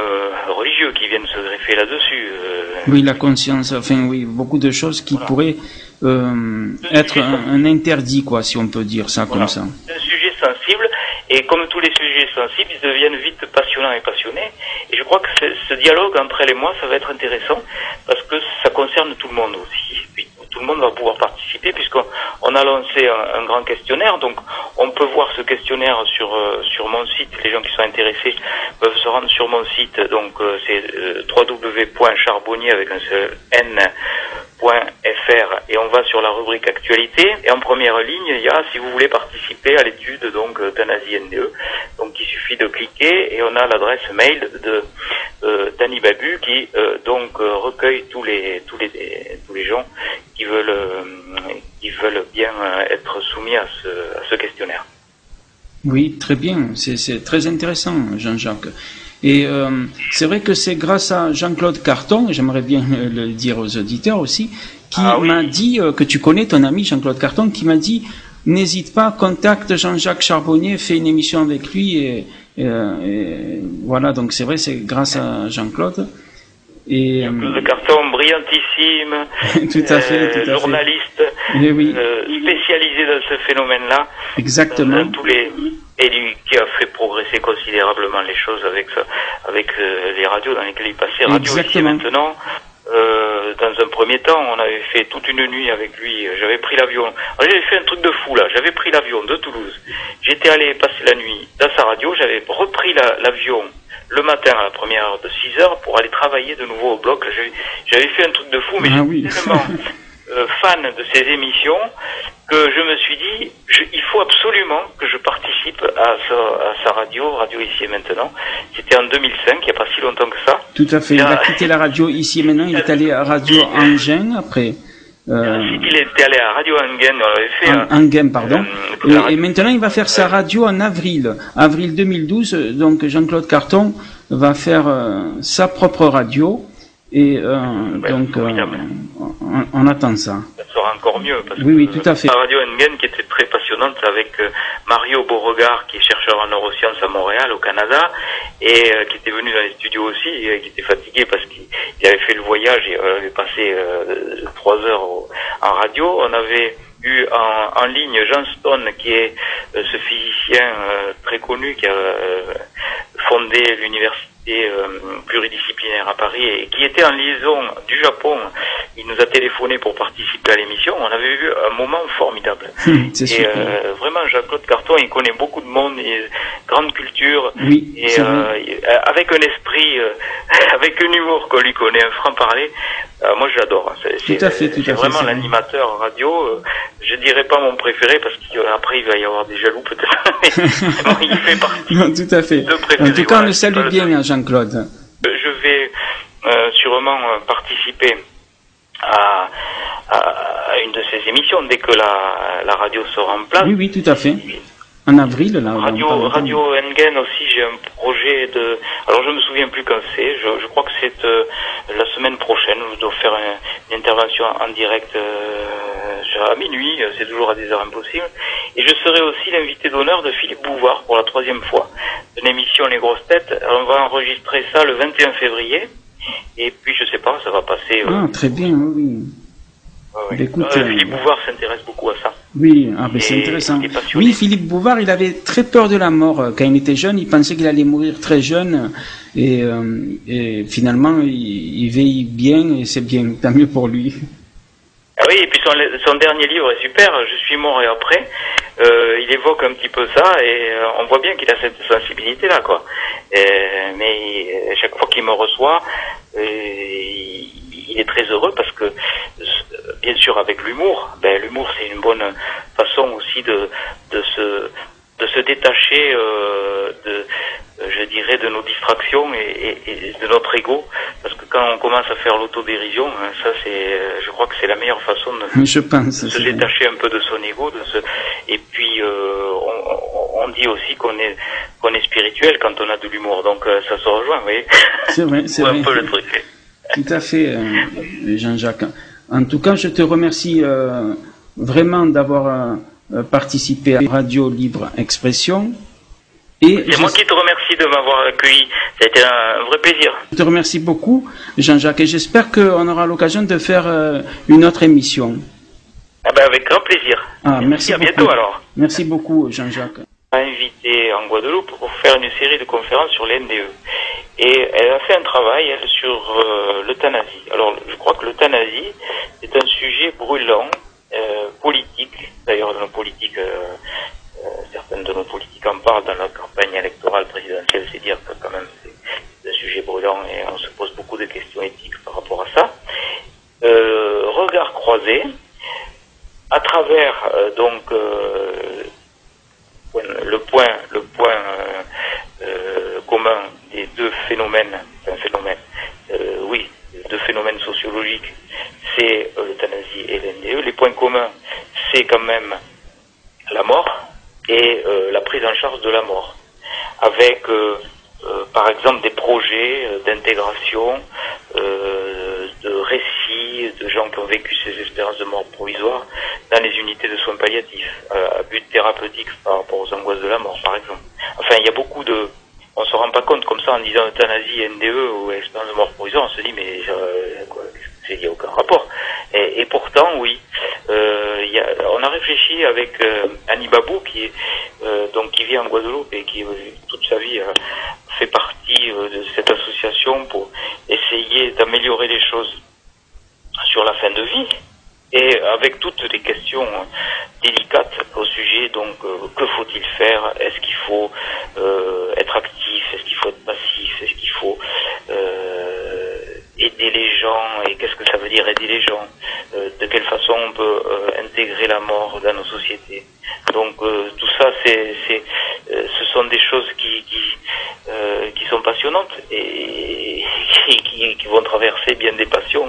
religieux qui viennent se greffer là-dessus. Oui, la conscience, enfin oui, beaucoup de choses qui pourraient être un interdit, quoi, si on peut dire ça comme ça. C'est un sujet sensible, et comme tous les sujets sensibles, ils deviennent vite passionnants et passionnés. Et je crois que ce dialogue entre elle et moi, ça va être intéressant, parce que ça concerne tout le monde aussi. Et puis, tout le monde va pouvoir participer, puisqu'on a lancé un grand questionnaire. Donc, on peut voir ce questionnaire sur mon site. Les gens qui sont intéressés peuvent se rendre sur mon site. Donc, c'est www.charbonnier avec un seul n.fr, et on va sur la rubrique actualité, et en première ligne il y a si vous voulez participer à l'étude donc d'Euthanasie NDE, donc il suffit de cliquer et on a l'adresse mail de d'Annie Babu qui donc recueille tous les gens qui veulent bien être soumis à ce questionnaire. Oui, très bien, c'est très intéressant, Jean-Jacques. Et c'est vrai que c'est grâce à Jean-Claude Carton, j'aimerais bien le dire aux auditeurs aussi, qui m'a dit que tu connais ton ami Jean-Claude Carton, qui m'a dit n'hésite pas, contacte Jean-Jacques Charbonnier, fais une émission avec lui, et voilà, donc c'est vrai, c'est grâce à Jean-Claude. Et Jean-Claude Carton, brillantissime, tout à fait. Journaliste, spécialisé dans ce phénomène-là. Exactement. Et lui qui a fait progresser considérablement les choses avec les radios dans lesquelles il passait. Radio Ici Maintenant. Dans un premier temps, on avait fait toute une nuit avec lui. J'avais pris l'avion. J'avais fait un truc de fou là. J'avais pris l'avion de Toulouse. J'étais allé passer la nuit dans sa radio. J'avais repris l'avion le matin à la première heure de 6 heures pour aller travailler de nouveau au bloc. J'avais fait un truc de fou, mais j'étais tellement fan de ces émissions que je me suis dit, il faut absolument que je participe à sa radio Ici et Maintenant. C'était en 2005, il n'y a pas si longtemps que ça. Tout à fait, il a quitté la radio Ici et Maintenant, il est allé à Radio Angen après. Il était allé à Radio Angen, on avait fait Angen, pardon. Et maintenant, il va faire sa radio en avril 2012. Donc, Jean-Claude Carton va faire sa propre radio. Et donc, on attend ça. Ça sera encore mieux. Parce oui, tout à fait. La radio Engen qui était très passionnante avec Mario Beauregard, qui est chercheur en neurosciences à Montréal, au Canada, et qui était venu dans les studios aussi, et qui était fatigué parce qu'il avait fait le voyage et avait passé 3 heures en radio. On avait eu en ligne Jean Stone, qui est ce physicien très connu qui a fondé l'université pluridisciplinaire à Paris et qui était en liaison du Japon. Il nous a téléphoné pour participer à l'émission. On avait eu un moment formidable. Et vraiment, Jean-Claude Carton, il connaît beaucoup de monde, grande culture, oui, et avec un esprit, avec un humour qu'on lui connaît, un franc-parler. Moi, je l'adore. C'est vraiment l'animateur radio. Je dirais pas mon préféré parce qu'après il va y avoir des jaloux peut-être. Mais il fait partie. Non, tout à fait. En tout cas, on le salue bien, Jean-Claude. Je vais sûrement participer à une de ces émissions dès que la radio sera en place. Oui, tout à fait. En avril, là. Radio Engen aussi, j'ai un projet de... Alors, je me souviens plus quand c'est. Je crois que c'est la semaine prochaine. Je dois faire une intervention en direct à minuit. C'est toujours à des heures impossibles. Et je serai aussi l'invité d'honneur de Philippe Bouvard pour la 3e fois. Une émission Les Grosses Têtes. Alors, on va enregistrer ça le 21 février. Et puis, je sais pas, ça va passer... très bien, oui. Écoute, Philippe Bouvard s'intéresse beaucoup à ça. Oui, c'est intéressant. Oui, Philippe Bouvard, il avait très peur de la mort quand il était jeune. Il pensait qu'il allait mourir très jeune, et finalement, il vieillit bien, et c'est bien, tant mieux pour lui. Ah oui, et puis son dernier livre est super. Je suis mort et après. Il évoque un petit peu ça, et on voit bien qu'il a cette sensibilité-là, quoi. Mais chaque fois qu'il me reçoit, il est très heureux parce que, bien sûr, avec l'humour, l'humour c'est une bonne façon aussi de se détacher je dirais, de nos distractions et de notre ego, parce que quand on commence à faire l'autodérision, ça je crois que c'est la meilleure façon de se détacher un peu de son ego, et puis on dit aussi qu'on est spirituel quand on a de l'humour, donc ça se rejoint, vous voyez. C'est vrai, c'est un peu le truc. Tout à fait, Jean-Jacques. En tout cas, je te remercie vraiment d'avoir participé à Radio Libre Expression. C'est moi qui te remercie de m'avoir accueilli. Ça a été un vrai plaisir. Je te remercie beaucoup, Jean-Jacques, et j'espère qu'on aura l'occasion de faire une autre émission. Ah ben avec grand plaisir. Merci à beaucoup. bientôt alors. Merci beaucoup, Jean-Jacques. Invité en Guadeloupe pour faire une série de conférences sur l'NDE. Et elle a fait un travail sur l'euthanasie. Alors, je crois que l'euthanasie est un sujet brûlant, politique. D'ailleurs, dans nos politiques, certaines de nos politiques en parlent dans la campagne électorale présidentielle. C'est dire que quand même c'est un sujet brûlant et on se pose beaucoup de questions éthiques par rapport à ça. Regard croisé, à travers le point commun des deux phénomènes, deux phénomènes sociologiques, c'est l'euthanasie et l'NDE. Les points communs, c'est quand même la mort et la prise en charge de la mort, avec par exemple des projets d'intégration, de récits de gens qui ont vécu ces expériences de mort provisoire dans les unités de soins palliatifs, à but thérapeutique par rapport aux angoisses de la mort, par exemple. Enfin, il y a beaucoup de... On se rend pas compte comme ça en disant euthanasie, NDE ou expérience de mort provisoire, on se dit mais il n'y a aucun rapport. Et pourtant, oui, on a réfléchi avec Annie Babou qui vit en Guadeloupe et qui toute sa vie fait partie de cette association pour essayer d'améliorer les choses sur la fin de vie. Et avec toutes les questions délicates au sujet, donc que faut-il faire? Est-ce qu'il faut être actif? Est-ce qu'il faut être passif? Est-ce qu'il faut aider les gens? Et qu'est-ce que ça veut dire aider les gens? De quelle façon on peut intégrer la mort dans nos sociétés? Donc tout ça, ce sont des choses qui sont passionnantes et qui vont traverser bien des passions,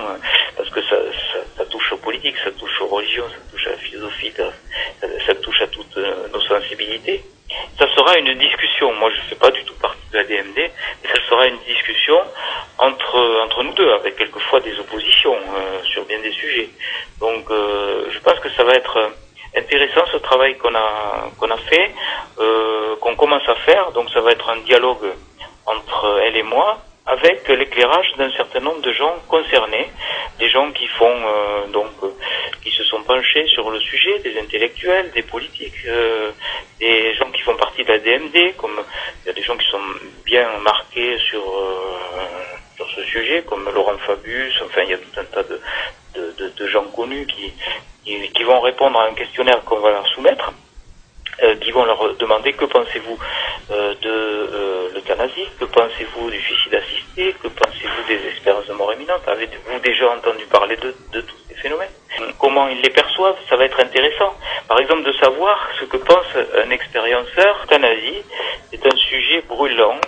parce que ça touche aux politiques, ça touche aux religions, ça touche à la philosophie, ça touche à toutes nos sensibilités. Ça sera une discussion. Moi, je ne fais pas du tout partie de la DMD, mais ça sera une discussion entre nous deux, avec quelquefois des oppositions sur bien des sujets. Donc, je pense que ça va être intéressant ce travail qu'on a fait, qu'on commence à faire. Donc, ça va être un dialogue entre elle et moi, avec l'éclairage d'un certain nombre de gens concernés, des gens qui font qui se sont penchés sur le sujet, des intellectuels, des politiques, des gens qui font partie de la DMD, comme il y a des gens qui sont bien marqués sur ce sujet, comme Laurent Fabius. Enfin, il y a tout un tas de gens connus qui vont répondre à un questionnaire qu'on va leur soumettre, qui vont leur demander que pensez-vous de l'euthanasie, que pensez-vous du suicide assisté, que pensez-vous des expériences de mort imminente, avez-vous déjà entendu parler de tous ces phénomènes, comment ils les perçoivent? Ça va être intéressant, par exemple, de savoir ce que pense un expérienceur. L'euthanasie est un sujet brûlant,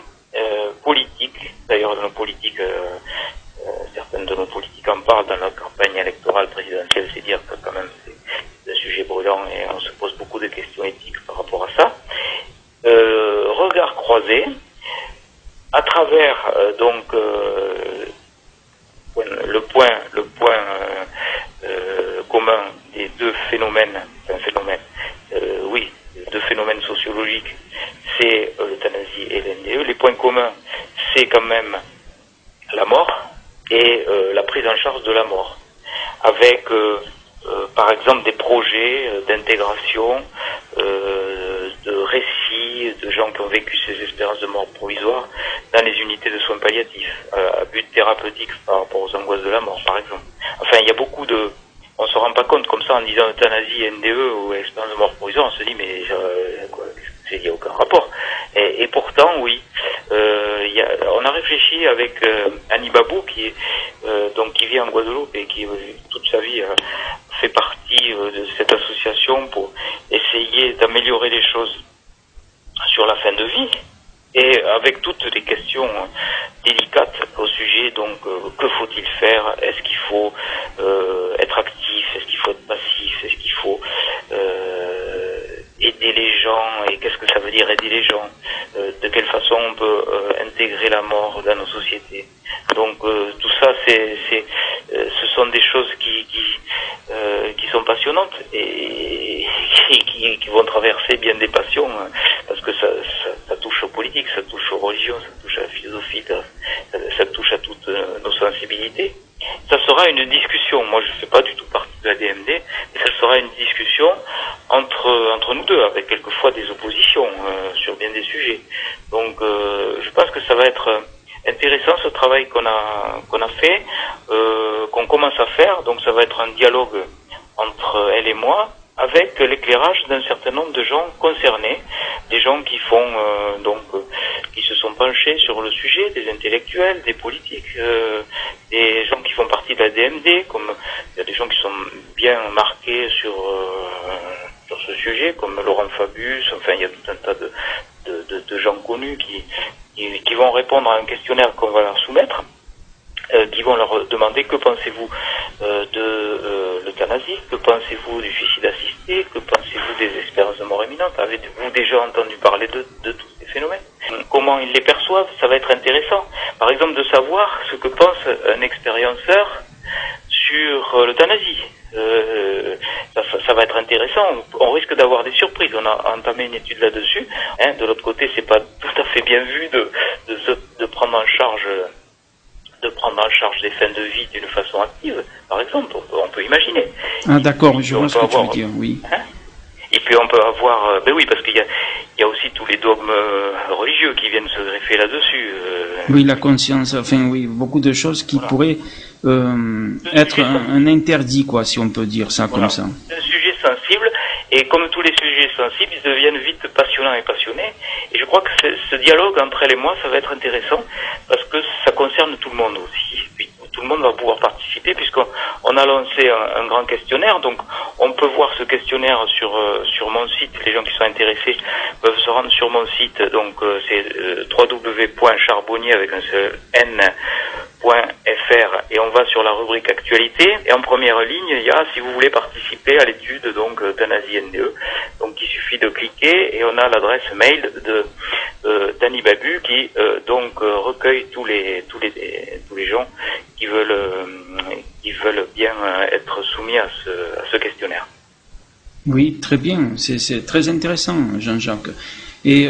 politique. D'ailleurs, dans nos politiques, certaines de nos politiques en parlent dans la campagne électorale présidentielle. C'est dire que quand même c'est un sujet brûlant et on se pose beaucoup de questions éthiques par rapport à ça. Regard croisé, à travers le point commun des deux phénomènes, deux phénomènes sociologiques, c'est l'euthanasie et l'NDE. Les points communs, c'est quand même la mort et la prise en charge de la mort, avec par exemple des projets d'intégration, de récits de gens qui ont vécu ces expériences de mort provisoire dans les unités de soins palliatifs, à but thérapeutique par rapport aux angoisses de la mort, par exemple. Enfin, il y a beaucoup de... On se rend pas compte comme ça en disant euthanasie, NDE ou expérience de mort provisoire, on se dit mais il n'y a aucun rapport. Et pourtant, oui, on a réfléchi avec Annie Babou qui vit en Guadeloupe et qui toute sa vie fait partie de cette association pour essayer d'améliorer les choses sur la fin de vie. Et avec toutes les questions délicates au sujet, donc que faut-il faire? Est-ce qu'il faut être actif? Est-ce qu'il faut être passif? Est-ce qu'il faut aider les gens? Et qu'est-ce que ça veut dire aider les gens? De quelle façon on peut intégrer la mort dans nos sociétés? Donc tout ça, ce sont des choses qui sont passionnantes et qui vont traverser bien des passions, parce que ça touche aux politiques, ça touche aux religions, ça touche à la philosophie, ça touche à toutes nos sensibilités. Ça sera une discussion. Moi, je ne fais pas du tout partie de la DMD, mais ça sera une discussion entre nous deux, avec quelquefois des oppositions sur bien des sujets. Donc, je pense que ça va être intéressant, ce travail qu'on a fait, qu'on commence à faire. Donc, ça va être un dialogue entre elle et moi, avec l'éclairage d'un certain nombre de gens concernés, des gens qui font qui se sont penchés sur le sujet, des intellectuels, des politiques, des gens qui font partie de la DMD, comme il y a des gens qui sont bien marqués sur ce sujet, comme Laurent Fabius. Enfin, il y a tout un tas de gens connus qui vont répondre à un questionnaire qu'on va leur soumettre, qui vont leur demander: que pensez-vous de l'euthanasie, que pensez-vous du suicide assisté, que pensez-vous des espérances de mort imminente, avez-vous déjà entendu parler de tous ces phénomènes, comment ils les perçoivent. Ça va être intéressant, par exemple, de savoir ce que pense un expérienceur sur l'euthanasie. Ça va être intéressant. On risque d'avoir des surprises. On a entamé une étude là-dessus. De l'autre côté, c'est pas tout à fait bien vu de prendre en charge des fins de vie d'une façon active, par exemple. On peut imaginer. Ah d'accord, je vois ce que tu veux dire, oui. Et puis on peut avoir... ben oui, parce qu'il y a aussi tous les dogmes religieux qui viennent se greffer là-dessus. Oui, la conscience, enfin oui, beaucoup de choses qui pourraient être un interdit, quoi, si on peut dire ça comme ça. C'est un sujet sensible, et comme tous les sujets sensibles, ils deviennent vite passionnants et passionnés. Et je crois que ce dialogue entre elle et moi, ça va être intéressant, parce que ça concerne tout le monde aussi. Puis, tout le monde va pouvoir participer, puisqu'on a lancé un grand questionnaire. Donc on peut voir ce questionnaire sur mon site. Les gens qui sont intéressés peuvent se rendre sur mon site. Donc c'est www.charbonnier avec un seul n.fr, et on va sur la rubrique actualité, et en première ligne il y a: si vous voulez participer à l'étude donc euthanasie NDE. Donc il suffit de cliquer, et on a l'adresse mail de d'Annie Babu qui recueille tous les gens qui veulent bien être soumis à ce questionnaire. Oui, très bien, c'est très intéressant, Jean-Jacques. Et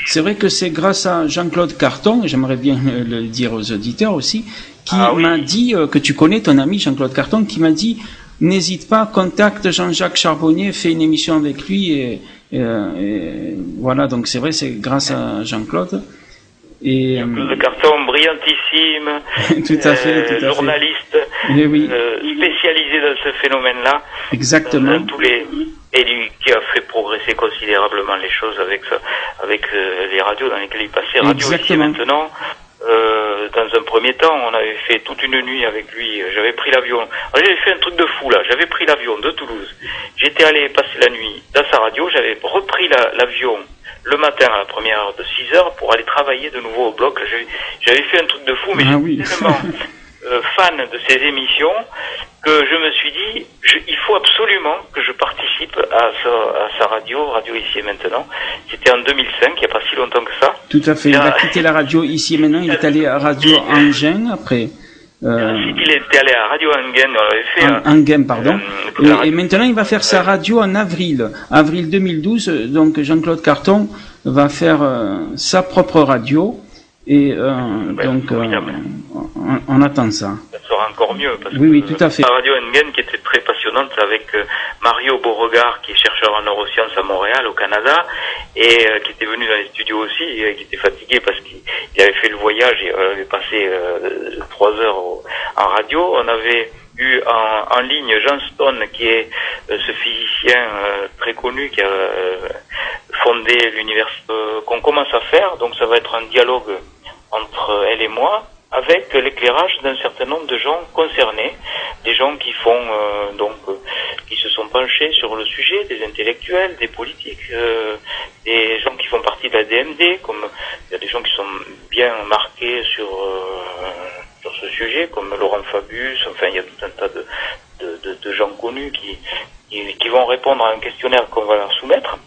c'est vrai que c'est grâce à Jean-Claude Carton, et j'aimerais bien le dire aux auditeurs aussi, qui m'a dit que tu connais ton ami Jean-Claude Carton, qui m'a dit: n'hésite pas, contacte Jean-Jacques Charbonnier, fais une émission avec lui, et voilà. Donc c'est vrai, c'est grâce à Jean-Claude. Et Jean-Claude Carton, brillantissime, tout à fait, journaliste, spécialisé dans ce phénomène-là. Exactement. Et lui qui a fait progresser considérablement les choses avec les radios dans lesquelles il passait. Radio Ici et Maintenant. Dans un premier temps, on avait fait toute une nuit avec lui. J'avais pris l'avion. J'avais fait un truc de fou là. J'avais pris l'avion de Toulouse. J'étais allé passer la nuit dans sa radio. J'avais repris l'avion le matin à la première heure de 6 heures pour aller travailler de nouveau au bloc. J'avais fait un truc de fou, mais j'étais tellement fan de ces émissions que je me suis dit, il faut absolument que je participe à sa radio Ici et Maintenant. C'était en 2005, il n'y a pas si longtemps que ça. Tout à fait, il a quitté la radio Ici et Maintenant, il est allé à Radio Enghien après. Il était allé à Radio Enghien, on avait fait Enghien, pardon. Et maintenant, il va faire sa radio en avril 2012. Donc Jean-Claude Carton va faire sa propre radio. Et on attend ça. Ça sera encore mieux. Parce oui, tout à fait. La radio Enghien qui était très passionnante avec Mario Beauregard, qui est chercheur en neurosciences à Montréal, au Canada, et qui était venu dans les studios aussi, et qui était fatigué parce qu'il avait fait le voyage et avait passé 3 heures en radio. On avait eu en ligne Jean Stone, qui est ce physicien très connu qui a fondé l'université qu'on commence à faire. Donc ça va être un dialogue entre elle et moi, avec l'éclairage d'un certain nombre de gens concernés, des gens qui font qui se sont penchés sur le sujet, des intellectuels, des politiques, des gens qui font partie de la DMD, comme il y a des gens qui sont bien marqués sur ce sujet, comme Laurent Fabius. Enfin, il y a tout un tas de gens connus qui vont répondre à un questionnaire qu'on va leur soumettre,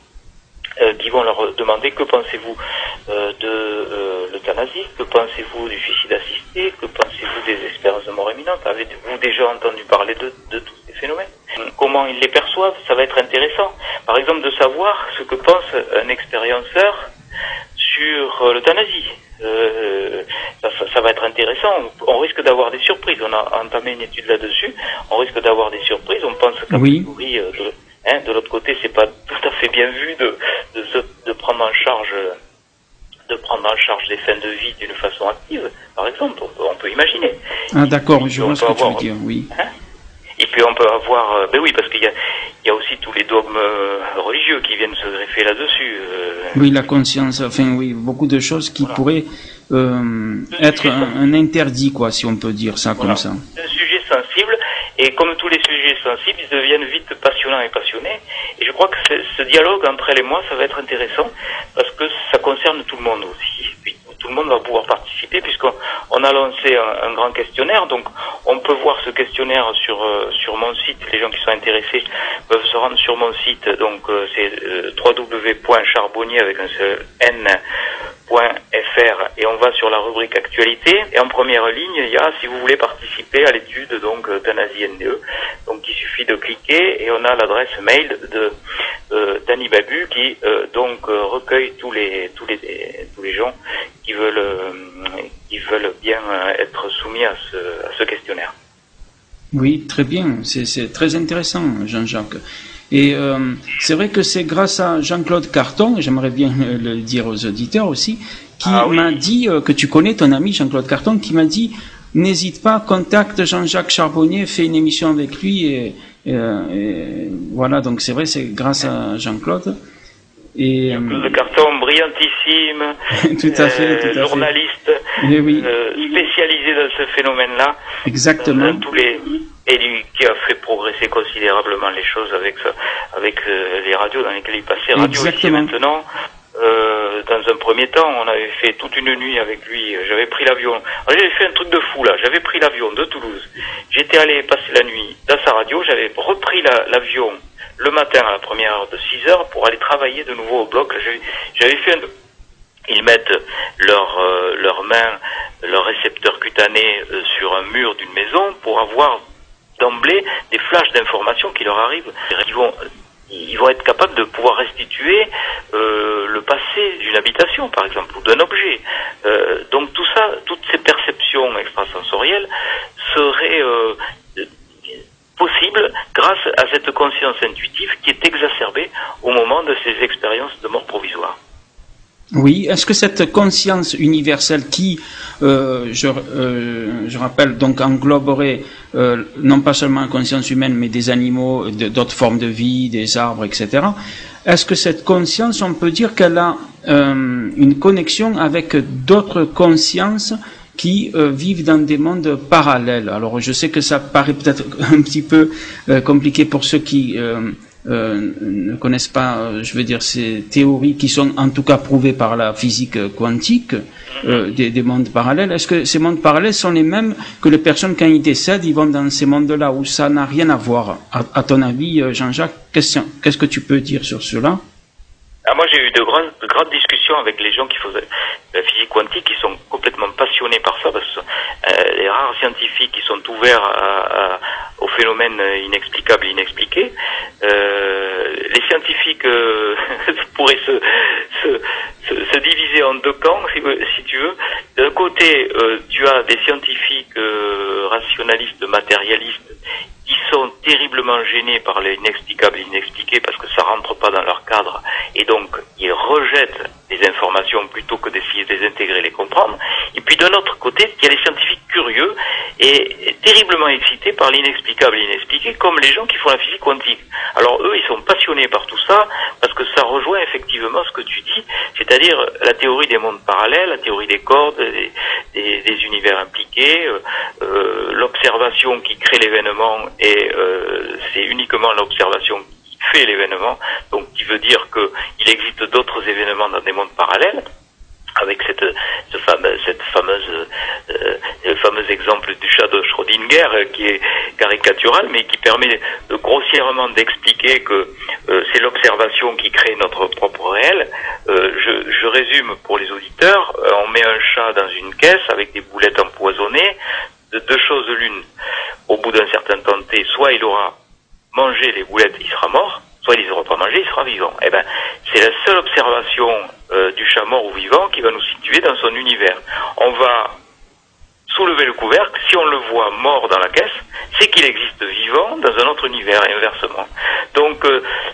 qui vont leur demander: que pensez-vous de l'euthanasie? Que pensez-vous du suicide assisté? Que pensez-vous des espérances de mort imminente? Avez-vous déjà entendu parler de tous ces phénomènes? Comment ils les perçoivent? Ça va être intéressant. Par exemple, de savoir ce que pense un expérienceur sur l'euthanasie. Ça va être intéressant. On risque d'avoir des surprises. On a entamé une étude là-dessus. On risque d'avoir des surprises. On pense qu'a priori, de l'autre côté, c'est pas tout à fait bien vu de prendre en charge des fins de vie d'une façon active, par exemple. On peut imaginer. Ah d'accord, je vois ce que tu veux dire, oui. Et puis on peut avoir, oui, parce qu'il y a aussi tous les dogmes religieux qui viennent se greffer là-dessus. Oui, la conscience, enfin oui, beaucoup de choses qui pourraient être un interdit, quoi, si on peut dire ça comme ça. C'est un sujet sensible, et comme tous les sujets sensibles, ils deviennent vite passionnants et passionnés. Et je crois que ce dialogue entre elle et moi, ça va être intéressant, parce que ça concerne tout le monde aussi. Puis, tout le monde va pouvoir participer, puisqu'on a lancé un grand questionnaire. Donc on peut voir ce questionnaire sur mon site. Les gens qui sont intéressés peuvent se rendre sur mon site. Donc c'est www.charbonnier avec un seul n.fr, et on va sur la rubrique actualité, et en première ligne il y a, si vous voulez participer à l'étude donc euthanasie NDE, donc il suffit de cliquer et on a l'adresse mail de d'Annie Babu qui donc recueille tous les gens qui veulent bien être soumis à ce questionnaire. Oui, très bien, c'est très intéressant, Jean-Jacques. Et c'est vrai que c'est grâce à Jean-Claude Carton, et j'aimerais bien le dire aux auditeurs aussi, qui m'a dit, que tu connais ton ami Jean-Claude Carton, qui m'a dit, n'hésite pas, contacte Jean-Jacques Charbonnier, fais une émission avec lui, et voilà, donc c'est vrai, c'est grâce à Jean-Claude. Et Jean-Claude Carton, brillantissime, tout à fait, journaliste, spécialisé dans ce phénomène-là. Exactement. Et lui qui a fait progresser considérablement les choses avec les radios dans lesquelles il passait. Radio ici maintenant. Dans un premier temps, on avait fait toute une nuit avec lui. J'avais pris l'avion. J'avais fait un truc de fou là. J'avais pris l'avion de Toulouse. J'étais allé passer la nuit dans sa radio. J'avais repris l'avion le matin à la première heure de 6 heures pour aller travailler de nouveau au bloc. J'avais fait ils mettent leurs mains, leurs récepteurs cutanés sur un mur d'une maison pour avoir d'emblée des flashs d'informations qui leur arrivent. Ils vont être capables de pouvoir restituer le passé d'une habitation, par exemple, ou d'un objet. Donc tout ça, toutes ces perceptions extrasensorielles seraient possibles grâce à cette conscience intuitive qui est exacerbée au moment de ces expériences de mort provisoire. Oui, est-ce que cette conscience universelle qui, je rappelle, donc engloberait non pas seulement la conscience humaine, mais des animaux, d'autres formes de vie, des arbres, etc. Est-ce que cette conscience, on peut dire qu'elle a une connexion avec d'autres consciences qui vivent dans des mondes parallèles? Alors, je sais que ça paraît peut-être un petit peu compliqué pour ceux qui ne connaissent pas, je veux dire, ces théories qui sont en tout cas prouvées par la physique quantique, des mondes parallèles. Est-ce que ces mondes parallèles sont les mêmes que les personnes, quand ils décèdent, ils vont dans ces mondes-là, où ça n'a rien à voir? À ton avis, Jean-Jacques, qu'est-ce que tu peux dire sur cela? Moi, j'ai eu de grandes discussions avec les gens qui font de la physique quantique, qui sont complètement passionnés par ça, parce que les rares scientifiques qui sont ouverts aux phénomènes inexplicables et inexpliqués. Les scientifiques pourraient se diviser en deux camps, si tu veux. D'un côté, tu as des scientifiques rationalistes, matérialistes, qui sont terriblement gênés par l'inexplicable et l'inexpliqué parce que ça rentre pas dans leur cadre, et donc ils rejettent les informations plutôt que d'essayer de les intégrer, les comprendre. Et puis d'un autre côté, il y a les scientifiques curieux et terriblement excités par l'inexplicable et l'inexpliqué, comme les gens qui font la physique quantique. Alors eux, ils sont passionnés par tout ça parce que ça rejoint effectivement ce que tu dis, c'est-à-dire la théorie des mondes parallèles, la théorie des cordes, des univers impliqués, l'observation qui crée l'événement, et c'est uniquement l'observation qui fait l'événement, donc qui veut dire qu'il existe d'autres événements dans des mondes parallèles. avec cette fameux exemple du chat de Schrödinger qui est caricatural, mais qui permet grossièrement d'expliquer que c'est l'observation qui crée notre propre réel. Je résume pour les auditeurs, on met un chat dans une caisse avec des boulettes empoisonnées, de deux choses l'une. Au bout d'un certain temps T, soit il aura mangé les boulettes, il sera mort, soit il les aura pas mangé, il sera vivant. Eh ben, c'est la seule observation du chat mort ou vivant qui va nous situer dans son univers. On va soulever le couvercle, si on le voit mort dans la caisse, c'est qu'il existe vivant dans un autre univers, et inversement. Donc,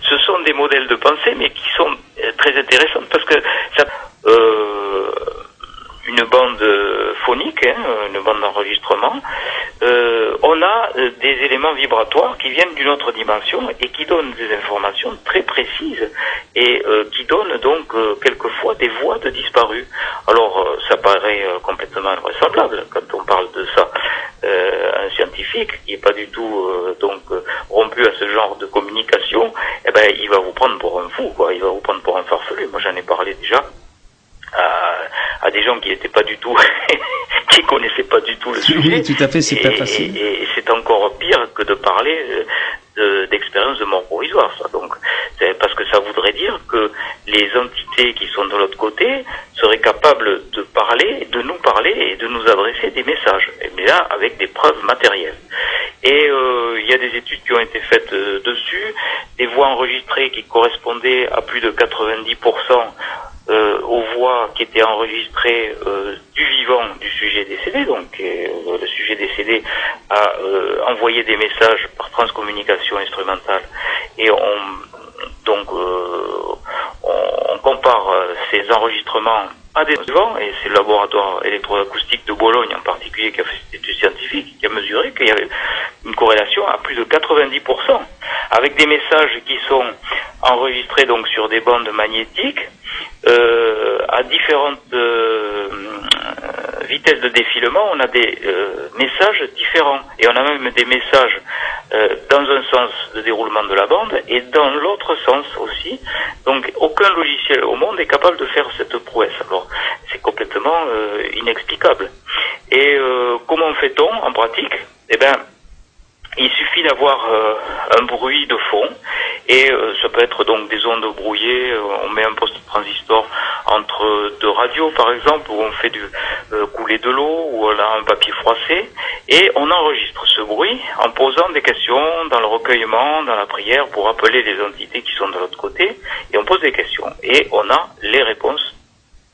ce sont des modèles de pensée, mais qui sont très intéressants, parce que ça... une bande phonique, une bande d'enregistrement, on a des éléments vibratoires qui viennent d'une autre dimension et qui donnent des informations très précises et qui donnent donc quelquefois des voix de disparus. Alors ça paraît complètement invraisemblable quand on parle de ça. Un scientifique qui n'est pas du tout rompu à ce genre de communication, eh ben il va vous prendre pour un fou, quoi. Il va vous prendre pour un farfelu. Moi j'en ai parlé déjà à des gens qui n'étaient pas du tout, qui connaissaient pas du tout le sujet. Oui, tout à fait, c'est pas facile. Et c'est encore pire que de parler d'expérience de mort provisoire, ça. Donc, parce que ça voudrait dire que les entités qui sont de l'autre côté seraient capables de parler, de nous parler et de nous adresser des messages. Mais là, avec des preuves matérielles. Et il y a des études qui ont été faites dessus, des voix enregistrées qui correspondaient à plus de 90% aux voix qui étaient enregistrées du vivant du sujet décédé. Donc le sujet décédé a envoyé des messages par transcommunication instrumentale et on compare ces enregistrements à des vivants, et c'est le laboratoire électroacoustique de Bologne en particulier qui a fait cette étude scientifique, qui a mesuré qu'il y avait une corrélation à plus de 90% avec des messages qui sont enregistrés donc sur des bandes magnétiques à différentes vitesses de défilement. On a des messages différents et on a même des messages dans un sens de déroulement de la bande et dans l'autre sens aussi. Donc aucun logiciel au monde est capable de faire cette prouesse. Alors c'est complètement inexplicable. Et comment fait-on en pratique? Eh ben, il suffit d'avoir un bruit de fond, et ça peut être donc des ondes brouillées. On met un poste transistor entre deux radios par exemple, où on fait couler de l'eau, où on a un papier froissé, et on enregistre ce bruit en posant des questions dans le recueillement, dans la prière, pour appeler les entités qui sont de l'autre côté, et on pose des questions, et on a les réponses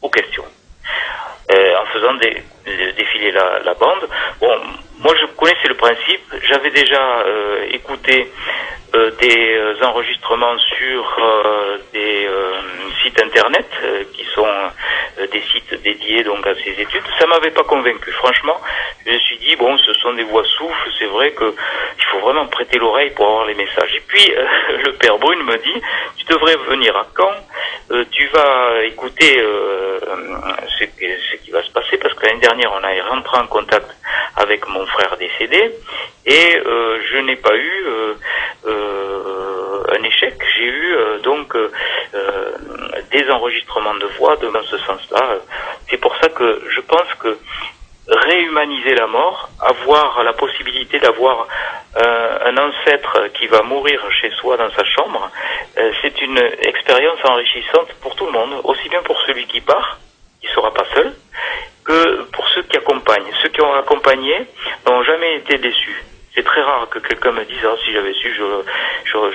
aux questions. En faisant défiler la bande. Bon, moi je connaissais le principe, j'avais déjà écouté des enregistrements sur des sites internet qui sont des sites dédiés donc à ces études. Ça m'avait pas convaincu, franchement. Je me suis dit bon, ce sont des voix souffles, c'est vrai que il faut vraiment prêter l'oreille pour avoir les messages. Et puis le père Brune me dit, tu devrais venir à Caen, tu vas écouter ce qui va se passer, parce que l'année dernière on a rentré en contact avec mon frère décédé et je n'ai pas eu un échec. J'ai eu des enregistrements de voix dans ce sens-là. C'est pour ça que je pense que réhumaniser la mort, avoir la possibilité d'avoir un ancêtre qui va mourir chez soi dans sa chambre, c'est une expérience enrichissante pour tout le monde, aussi bien pour celui qui part, qui ne sera pas seul, que pour ceux qui accompagnent. Ceux qui ont accompagné n'ont jamais été déçus. C'est très rare que quelqu'un me dise si j'avais su,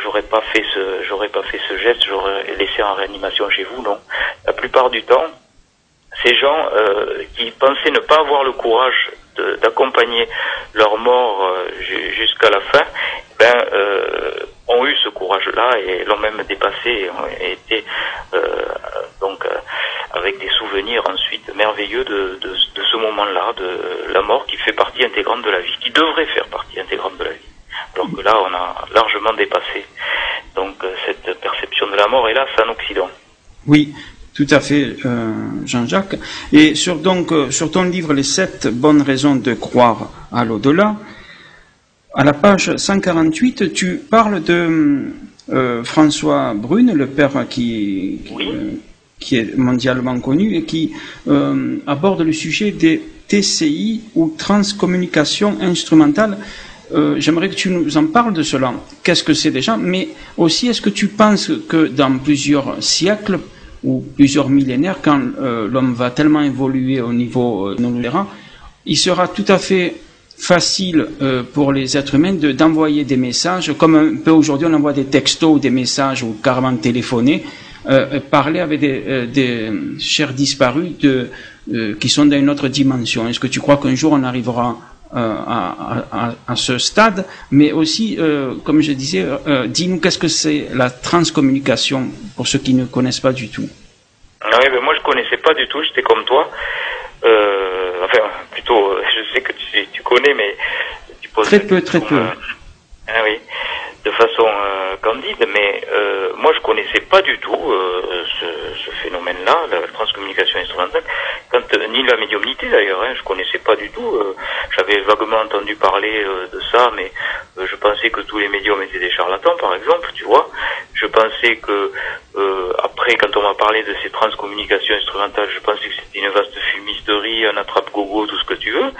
j'aurais pas fait ce geste, j'aurais laissé en réanimation chez vous. Non, la plupart du temps, ces gens qui pensaient ne pas avoir le courage d'accompagner leur mort jusqu'à la fin, ont eu ce courage-là et l'ont même dépassé et été avec des souvenirs ensuite merveilleux de ce moment-là, de la mort qui fait partie intégrante de la vie, qui devrait faire partie intégrante de la vie. Alors que là, on a largement dépassé donc cette perception de la mort, hélas, en Occident. Oui. Tout à fait, Jean-Jacques. Et sur ton livre Les 7 bonnes raisons de croire à l'au-delà, à la page 148, tu parles de François Brune, le père qui qui est mondialement connu et qui aborde le sujet des TCI ou transcommunication instrumentale. J'aimerais que tu nous en parles de cela. Qu'est-ce que c'est déjà? Mais aussi, est-ce que tu penses que dans plusieurs siècles ou plusieurs millénaires, quand l'homme va tellement évoluer au niveau non-lunaire, il sera tout à fait facile pour les êtres humains d'envoyer des messages, comme un peu aujourd'hui on envoie des textos ou des messages ou carrément téléphoner, parler avec des chers disparus qui sont dans une autre dimension. Est-ce que tu crois qu'un jour on arrivera à ce stade? Mais aussi, comme je disais, dis-nous qu'est-ce que c'est la transcommunication pour ceux qui ne connaissent pas du tout. Oui, ben moi je connaissais pas du tout, j'étais comme toi. Enfin, plutôt, je sais que tu connais, mais tu poses très peu. Ah oui, de façon candide, mais moi je connaissais pas du tout ce phénomène-là, la transcommunication instrumentale, ni la médiumnité d'ailleurs, je connaissais pas du tout. J'avais vaguement entendu parler de ça, mais je pensais que tous les médiums étaient des charlatans, par exemple, tu vois. Je pensais que après, quand on m'a parlé de ces transcommunications instrumentales, je pensais que c'était une vaste fumisterie, un attrape-gogo, tout ce que tu veux,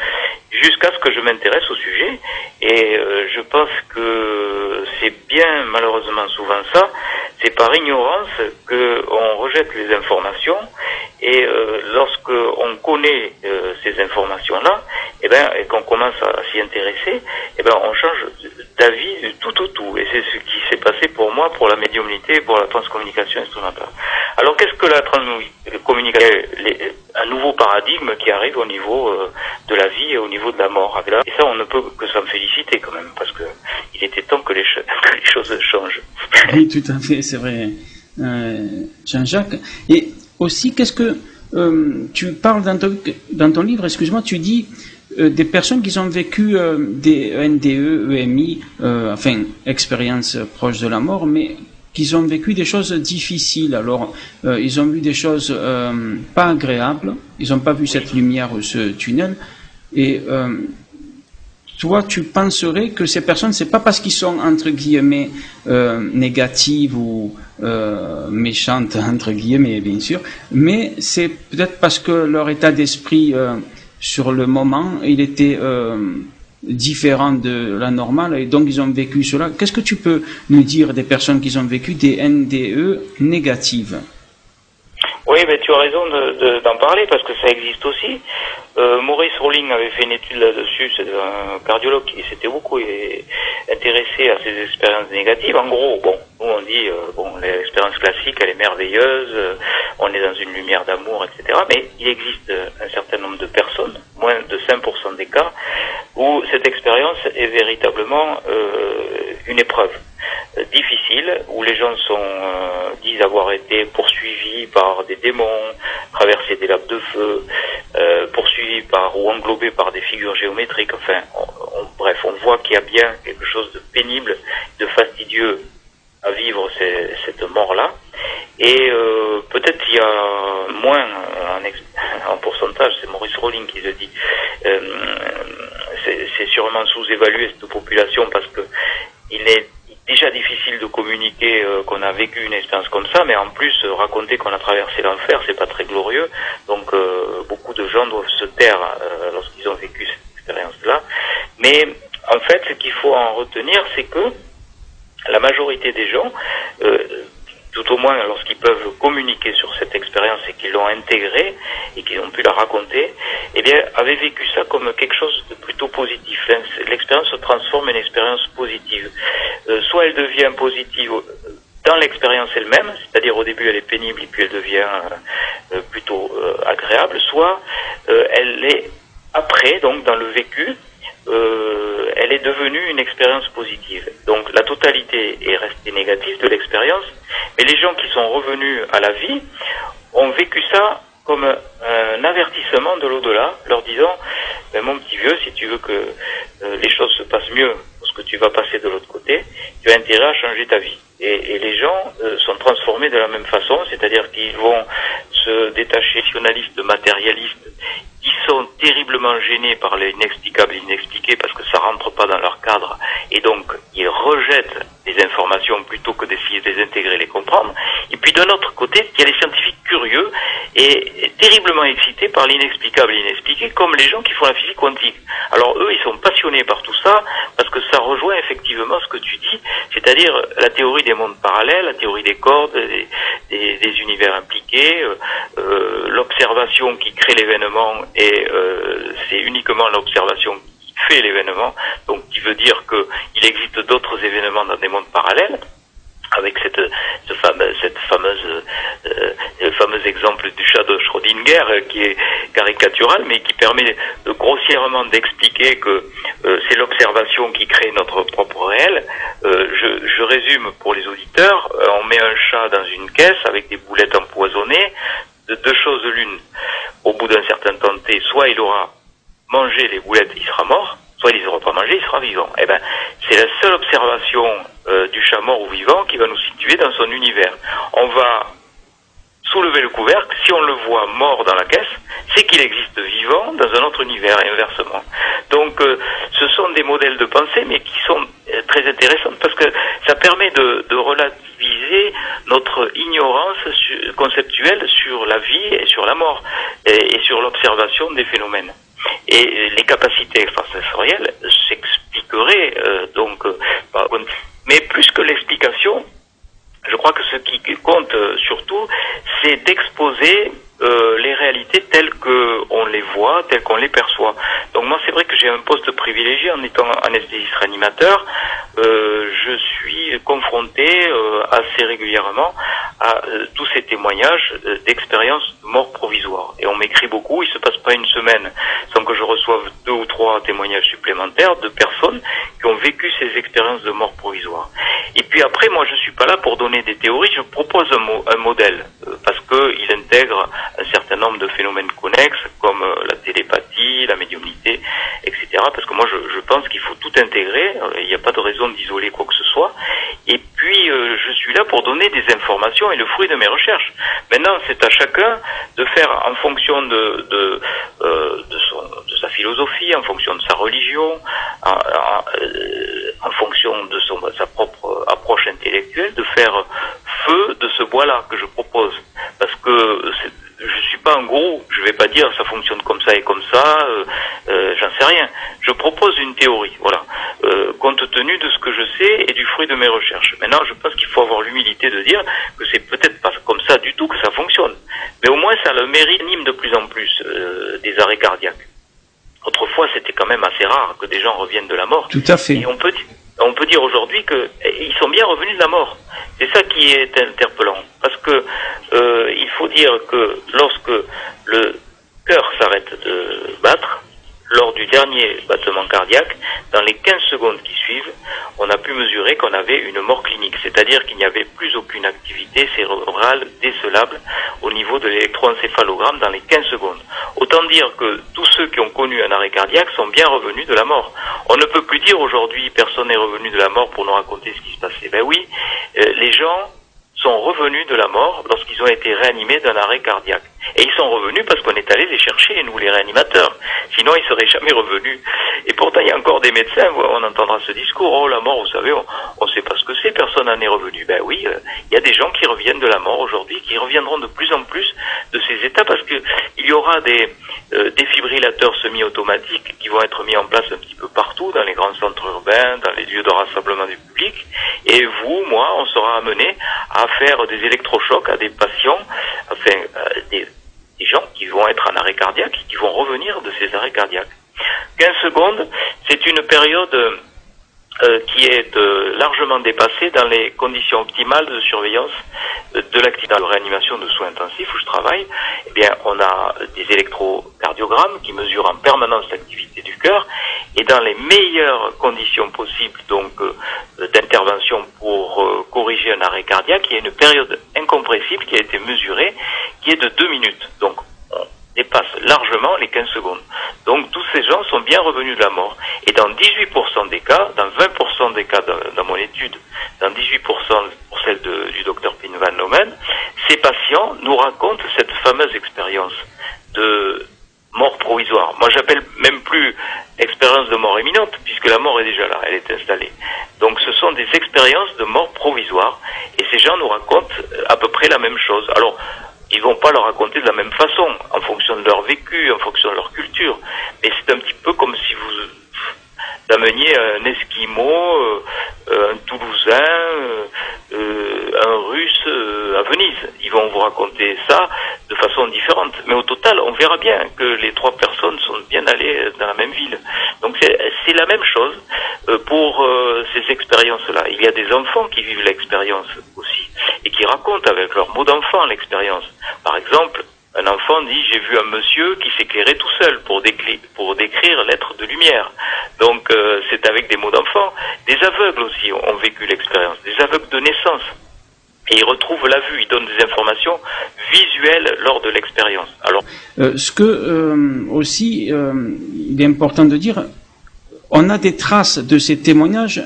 jusqu'à ce que je m'intéresse au sujet. Et je pense que c'est bien malheureusement souvent ça, c'est par ignorance qu'on rejette les informations, et lorsque on connaît ces informations-là, et qu'on commence à s'y intéresser, on change d'avis du tout au tout. Et c'est ce qui s'est passé pour moi, pour la médiumnité, pour la transcommunication instrumentale. Alors qu'est-ce que la transcommunication? Un nouveau paradigme qui arrive au niveau de la vie et au niveau de la mort. Et ça, on ne peut que s'en féliciter quand même, parce que il était temps que les choses changent. Oui, tout à fait, c'est vrai, Jean-Jacques. Et aussi, qu'est-ce que tu parles dans ton livre, excuse-moi, tu dis des personnes qui ont vécu des NDE, EMI, enfin, expériences proches de la mort, mais qui ont vécu des choses difficiles. Alors, ils ont vu des choses pas agréables, ils n'ont pas vu cette lumière ou ce tunnel, et toi, tu penserais que ces personnes, c'est pas parce qu'ils sont, entre guillemets, négatives ou méchantes, entre guillemets, bien sûr, mais c'est peut-être parce que leur état d'esprit sur le moment, il était différent de la normale, et donc ils ont vécu cela. Qu'est-ce que tu peux nous dire des personnes qui ont vécu des NDE négatives? Oui, mais tu as raison d'en parler, parce que ça existe aussi. Maurice Rowling avait fait une étude là-dessus, c'est un cardiologue qui s'était beaucoup intéressé à ces expériences négatives. En gros, nous on dit, l'expérience classique, elle est merveilleuse, on est dans une lumière d'amour, etc. Mais il existe un certain nombre de personnes, moins de 5% des cas, où cette expérience est véritablement une épreuve difficile, où les gens disent avoir été poursuivis par des démons, traversés des laps de feu, poursuivis ou englobés par des figures géométriques. Enfin, bref, on voit qu'il y a bien quelque chose de pénible, de fastidieux à vivre cette mort-là. Et peut-être il y a moins en pourcentage, c'est Maurice Rowling qui le dit, c'est sûrement sous-évalué cette population, parce que il est déjà difficile de communiquer qu'on a vécu une expérience comme ça, mais en plus raconter qu'on a traversé l'enfer, c'est pas très glorieux. Donc beaucoup de gens doivent se taire lorsqu'ils ont vécu cette expérience-là. Mais en fait, ce qu'il faut en retenir, c'est que la majorité des gens, tout au moins lorsqu'ils peuvent communiquer sur cette expérience et qu'ils l'ont intégrée et qu'ils ont pu la raconter, eh bien, avaient vécu ça comme quelque chose de plutôt positif. L'expérience se transforme en une expérience positive. Soit elle devient positive dans l'expérience elle-même, c'est-à-dire au début elle est pénible et puis elle devient plutôt agréable, soit elle est après, donc dans le vécu, elle est devenue une expérience positive. Donc la totalité est restée négative de l'expérience, mais les gens qui sont revenus à la vie ont vécu ça comme un avertissement de l'au-delà, leur disant mon petit vieux, si tu veux que les choses se passent mieux parce que tu vas passer de l'autre côté, tu as intérêt à changer ta vie. Et les gens sont transformés de la même façon, c'est-à-dire qu'ils vont se détacher nationalistes, matérialistes, qui sont terriblement gênés par l'inexplicable et l'inexpliqué parce que ça rentre pas dans leur cadre, et donc ils rejettent les informations plutôt que d'essayer de les intégrer, les comprendre. Et puis d'un autre côté, il y a les scientifiques curieux et terriblement excités par l'inexplicable et l'inexpliqué, comme les gens qui font la physique quantique. Alors eux, ils sont passionnés par tout ça, parce que ça rejoint effectivement ce que tu dis, c'est-à-dire la théorie des mondes parallèles, la théorie des cordes, des univers impliqués, l'observation qui crée l'événement, et c'est uniquement l'observation qui fait l'événement, donc qui veut dire qu'il existe d'autres événements dans des mondes parallèles, avec ce fameux exemple du chat de Schrödinger qui est caricatural, mais qui permet grossièrement d'expliquer que c'est l'observation qui crée notre propre réel. Je résume pour les auditeurs, on met un chat dans une caisse avec des boulettes empoisonnées, de deux choses l'une. Au bout d'un certain temps T, soit il aura mangé les boulettes, il sera mort, soit il les aura pas mangé, il sera vivant. Eh ben, c'est la seule observation du chat mort ou vivant qui va nous situer dans son univers. On va soulever le couvercle, si on le voit mort dans la caisse, c'est qu'il existe vivant dans un autre univers, et inversement. Donc, ce sont des modèles de pensée, mais qui sont très intéressants, parce que ça permet de relativiser notre ignorance conceptuelle sur la vie et sur la mort, et sur l'observation des phénomènes. Et les capacités extrasensorielles s'expliqueraient mais plus que l'explication, je crois que ce qui compte surtout, c'est d'exposer les réalités telles qu'on les voit, telles qu'on les perçoit. Donc moi, c'est vrai que j'ai un poste privilégié en étant anesthésiste réanimateur. Je suis confronté assez régulièrement à tous ces témoignages d'expériences de mort provisoire. Et on m'écrit beaucoup, il se passe pas une semaine sans que je reçoive 2 ou 3 témoignages supplémentaires de personnes qui ont vécu ces expériences de mort provisoire. Et puis après, moi, je suis pas là pour donner des théories, je propose un modèle, parce qu'il intègre un certain nombre de phénomènes connexes, comme la télépathie, la médiumnité, etc. Parce que moi, je pense qu'il faut tout intégrer, il n'y a pas de raison d'isoler quoi que ce soit. Et puis, je suis là pour donner des informations et le fruit de mes recherches. Maintenant, c'est à chacun de faire en fonction de sa philosophie, en fonction de sa religion, en fonction de sa propre approche intellectuelle, de faire feu de ce bois-là que je propose. Parce que je suis pas un gourou, je vais pas dire ça fonctionne comme ça et comme ça, j'en sais rien. Je propose une théorie, voilà, compte tenu de ce que je sais et du fruit de mes recherches. Maintenant, je pense qu'il faut avoir l'humilité de dire que c'est peut-être pas comme ça du tout que ça fonctionne, mais au moins ça le mérite, anime de plus en plus des arrêts cardiaques. Autrefois, c'était quand même assez rare que des gens reviennent de la mort. Tout à fait. Et on peut dire aujourd'hui qu'ils sont bien revenus de la mort. C'est ça qui est interpellant. Parce que il faut dire que lorsque le cœur s'arrête de battre, lors du dernier battement cardiaque, dans les 15 secondes qui suivent, on a pu mesurer qu'on avait une mort clinique, c'est-à-dire qu'il n'y avait plus aucune activité cérébrale décelable au niveau de l'électroencéphalogramme dans les 15 secondes. Autant dire que tous ceux qui ont connu un arrêt cardiaque sont bien revenus de la mort. On ne peut plus dire aujourd'hui personne n'est revenu de la mort pour nous raconter ce qui se passait. Ben oui, les gens sont revenus de la mort lorsqu'ils ont été réanimés d'un arrêt cardiaque. Et ils sont revenus parce qu'on est allé les chercher, nous les réanimateurs. Sinon, ils seraient jamais revenus. Et pourtant, il y a encore des médecins, on entendra ce discours, oh la mort, vous savez, on sait pas ce que c'est, personne n'en est revenu. Ben oui, il y a des gens qui reviennent de la mort aujourd'hui, qui reviendront de plus en plus de ces états, parce que il y aura des défibrillateurs semi-automatiques qui vont être mis en place un petit peu partout, dans les grands centres urbains, dans les lieux de rassemblement du public. Et vous, moi, on sera amenés à faire des électrochocs à des patients, enfin, des gens qui vont être en arrêt cardiaque, qui vont revenir de ces arrêts cardiaques. 15 secondes, c'est une période qui est largement dépassée dans les conditions optimales de surveillance de l'activité de réanimation de soins intensifs où je travaille. Eh bien, on a des électrocardiogrammes qui mesurent en permanence l'activité du cœur, et dans les meilleures conditions possibles donc d'intervention pour corriger un arrêt cardiaque, il y a une période incompressible qui a été mesurée, qui est de 2 minutes. Donc, dépasse largement les 15 secondes. Donc tous ces gens sont bien revenus de la mort. Et dans 18% des cas, dans 20% des cas dans mon étude, dans 18% pour celle du docteur Pien van Lomen, ces patients nous racontent cette fameuse expérience de mort provisoire. Moi j'appelle même plus expérience de mort imminente, puisque la mort est déjà là, elle est installée. Donc ce sont des expériences de mort provisoire, et ces gens nous racontent à peu près la même chose. Alors, ils vont pas le raconter de la même façon, en fonction de leur vécu, en fonction de leur culture. Mais c'est un petit peu comme si vous ameniez un Esquimau, un Toulousain, un Russe à Venise. Ils vont vous raconter ça de façon différente. Mais au total, on verra bien que les trois personnes sont bien allées dans la même ville. Donc c'est la même chose pour ces expériences-là. Il y a des enfants qui vivent l'expérience aussi et qui racontent avec leurs mots d'enfant l'expérience. Par exemple, un enfant dit « j'ai vu un monsieur qui s'éclairait tout seul pour décrire l'être de lumière ». Donc c'est avec des mots d'enfant. Des aveugles aussi ont vécu l'expérience, des aveugles de naissance. Et ils retrouvent la vue, ils donnent des informations visuelles lors de l'expérience. Alors, aussi, il est important de dire, on a des traces de ces témoignages,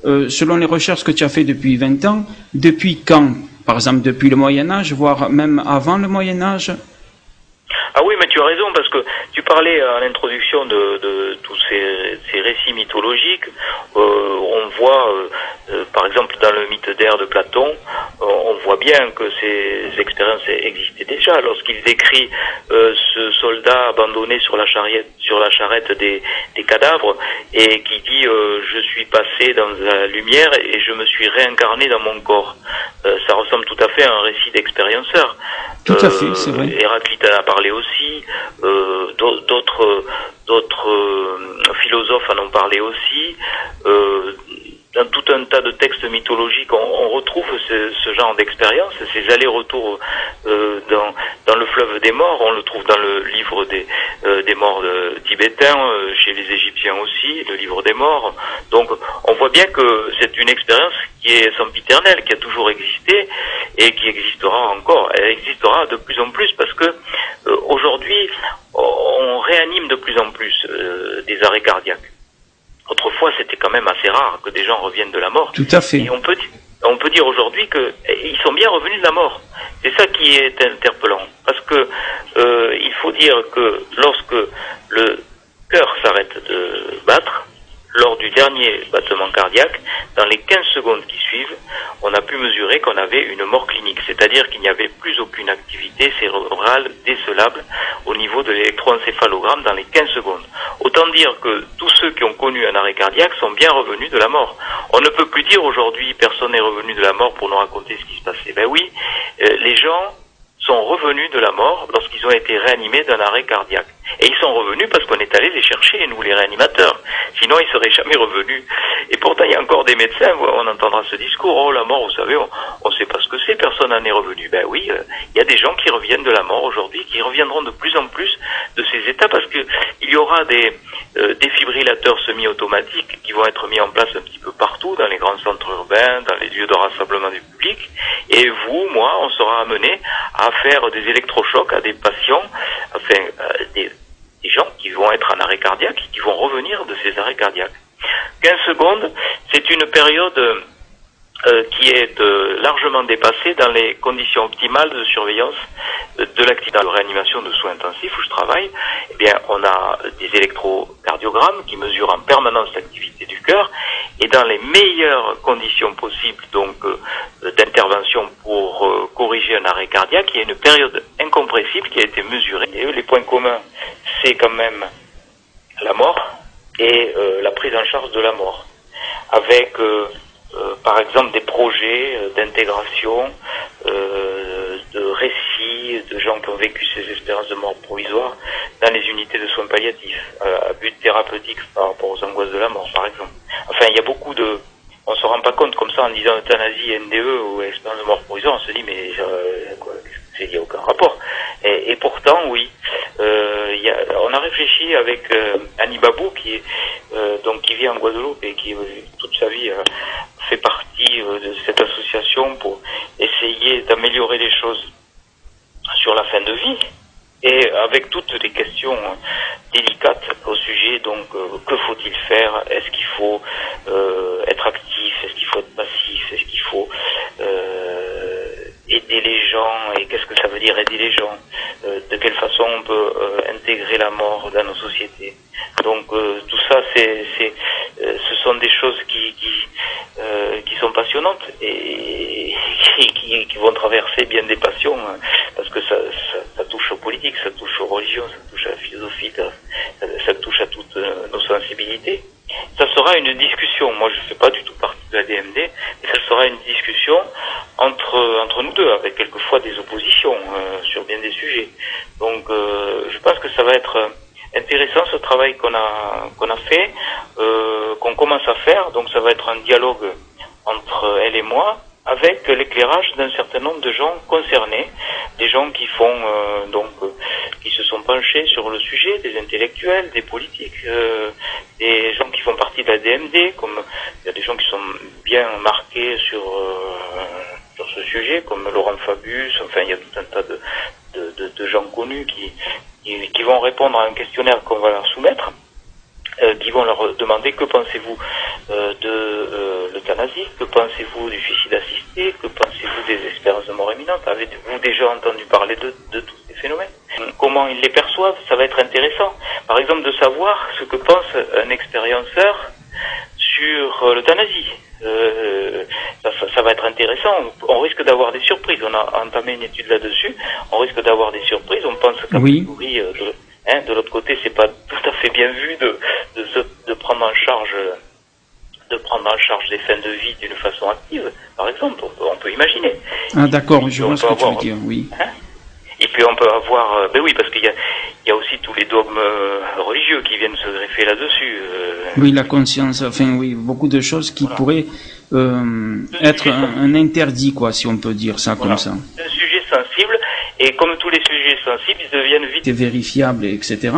selon les recherches que tu as fait depuis 20 ans, depuis quand? Par exemple, depuis le Moyen-Âge, voire même avant le Moyen-Âge? Ah oui, mais tu as raison, parce que tu parlais en introduction de tous ces récits mythologiques. On voit, par exemple, dans le mythe d'Air de Platon, on voit bien que ces expériences existaient déjà. Lorsqu'il décrit ce soldat abandonné sur la charrette des cadavres, et qui dit je suis passé dans la lumière et je me suis réincarné dans mon corps. Ça ressemble tout à fait à un récit d'expérienceur. Tout à fait, c'est vrai. Héraclite en a parlé aussi, d'autres philosophes en ont parlé aussi. Dans tout un tas de textes mythologiques, on retrouve ce genre d'expérience, ces allers-retours dans le fleuve des morts. On le trouve dans le livre des morts tibétains, chez les Égyptiens aussi, le livre des morts. Donc on voit bien que c'est une expérience qui est sempiternelle, qui a toujours existé et qui existera encore. Elle existera de plus en plus parce que aujourd'hui on réanime de plus en plus des arrêts cardiaques. Autrefois, c'était quand même assez rare que des gens reviennent de la mort. Tout à fait. Et on peut dire aujourd'hui qu'ils sont bien revenus de la mort. C'est ça qui est interpellant. Parce que il faut dire que lorsque le cœur s'arrête de battre, lors du dernier battement cardiaque, dans les 15 secondes qui suivent, on a pu mesurer qu'on avait une mort clinique, c'est-à-dire qu'il n'y avait plus aucune activité cérébrale décelable au niveau de l'électroencéphalogramme dans les 15 secondes. Autant dire que tous ceux qui ont connu un arrêt cardiaque sont bien revenus de la mort. On ne peut plus dire aujourd'hui personne n'est revenu de la mort pour nous raconter ce qui se passait. Ben oui, les gens sont revenus de la mort lorsqu'ils ont été réanimés d'un arrêt cardiaque. Et ils sont revenus parce qu'on est allé les chercher, nous les réanimateurs. Sinon, ils seraient jamais revenus. Et pourtant, il y a encore des médecins, on entendra ce discours, oh la mort, vous savez, on sait pas ce que c'est, personne n'en est revenu. Ben oui, il y a des gens qui reviennent de la mort aujourd'hui, qui reviendront de plus en plus de ces états, parce que il y aura des défibrillateurs semi-automatiques qui vont être mis en place un petit peu partout, dans les grands centres urbains, dans les lieux de rassemblement du public. Et vous, moi, on sera amenés à faire des électrochocs à des patients, enfin, des gens qui vont être en arrêt cardiaque, qui vont revenir de ces arrêts cardiaques. 15 secondes, c'est une période qui est largement dépassée dans les conditions optimales de surveillance de l'activité de réanimation de soins intensifs où je travaille. Eh bien, on a des électrocardiogrammes qui mesurent en permanence l'activité du cœur, et dans les meilleures conditions possibles donc d'intervention pour corriger un arrêt cardiaque, il y a une période incompressible qui a été mesurée. Et les points communs, c'est quand même la mort et la prise en charge de la mort, avec par exemple des projets d'intégration, de récits de gens qui ont vécu ces expériences de mort provisoire dans les unités de soins palliatifs, à but thérapeutique par rapport aux angoisses de la mort, par exemple. Enfin, il y a beaucoup de... On se rend pas compte comme ça en disant euthanasie, NDE ou expérience de mort provisoire, on se dit mais il n'y a aucun rapport. Et pourtant, oui, on a réfléchi avec Annie Babou qui vit en Guadeloupe et qui toute sa vie fait partie de cette association pour essayer d'améliorer les choses sur la fin de vie, et avec toutes les questions délicates au sujet, donc que faut-il faire, est-ce qu'il faut être actif, est-ce qu'il faut être passif, est-ce qu'il faut aider les gens, et qu'est-ce que ça veut dire aider les gens, de quelle façon on peut intégrer la mort dans nos sociétés. Donc tout ça, ce sont des choses qui sont passionnantes et qui vont traverser bien des passions, parce que ça touche aux politiques, ça touche aux religions, ça touche à la philosophie, ça touche à toutes nos sensibilités. Ça sera une discussion. Moi, je fais pas du tout partie de la DMD, mais ça sera une discussion entre nous deux, avec quelquefois des oppositions sur bien des sujets. Donc, je pense que ça va être intéressant ce travail qu'on a fait, qu'on commence à faire. Donc, ça va être un dialogue entre elle et moi, avec l'éclairage d'un certain nombre de gens concernés, des gens qui font qui se sont penchés sur le sujet, des intellectuels, des politiques, des gens qui font partie de la DMD, comme il y a des gens qui sont bien marqués sur ce sujet, comme Laurent Fabius. Enfin, il y a tout un tas de gens connus qui vont répondre à un questionnaire qu'on va leur soumettre, qui vont leur demander que pensez-vous de l'euthanasie, que pensez-vous du suicide assisté, que pensez-vous des espérances de mort imminente, avez-vous déjà entendu parler de tous ces phénomènes, comment ils les perçoivent. Ça va être intéressant, par exemple, de savoir ce que pense un expérienceur sur l'euthanasie. Ça va être intéressant. On risque d'avoir des surprises. On a entamé une étude là-dessus. On risque d'avoir des surprises. On pense qu'a priori de l'autre côté, c'est pas tout à fait bien vu de prendre en charge des fins de vie d'une façon active, par exemple. On peut imaginer. Ah d'accord, je vois ce que tu veux dire, oui. Et puis on peut avoir, ben oui, parce qu'il y a aussi tous les dogmes religieux qui viennent se greffer là-dessus. Oui, la conscience, enfin oui, beaucoup de choses qui pourraient être un interdit, quoi, si on peut dire ça comme ça. C'est un sujet sensible, et comme tous les sujets sensibles, ils deviennent vite vérifiables, etc.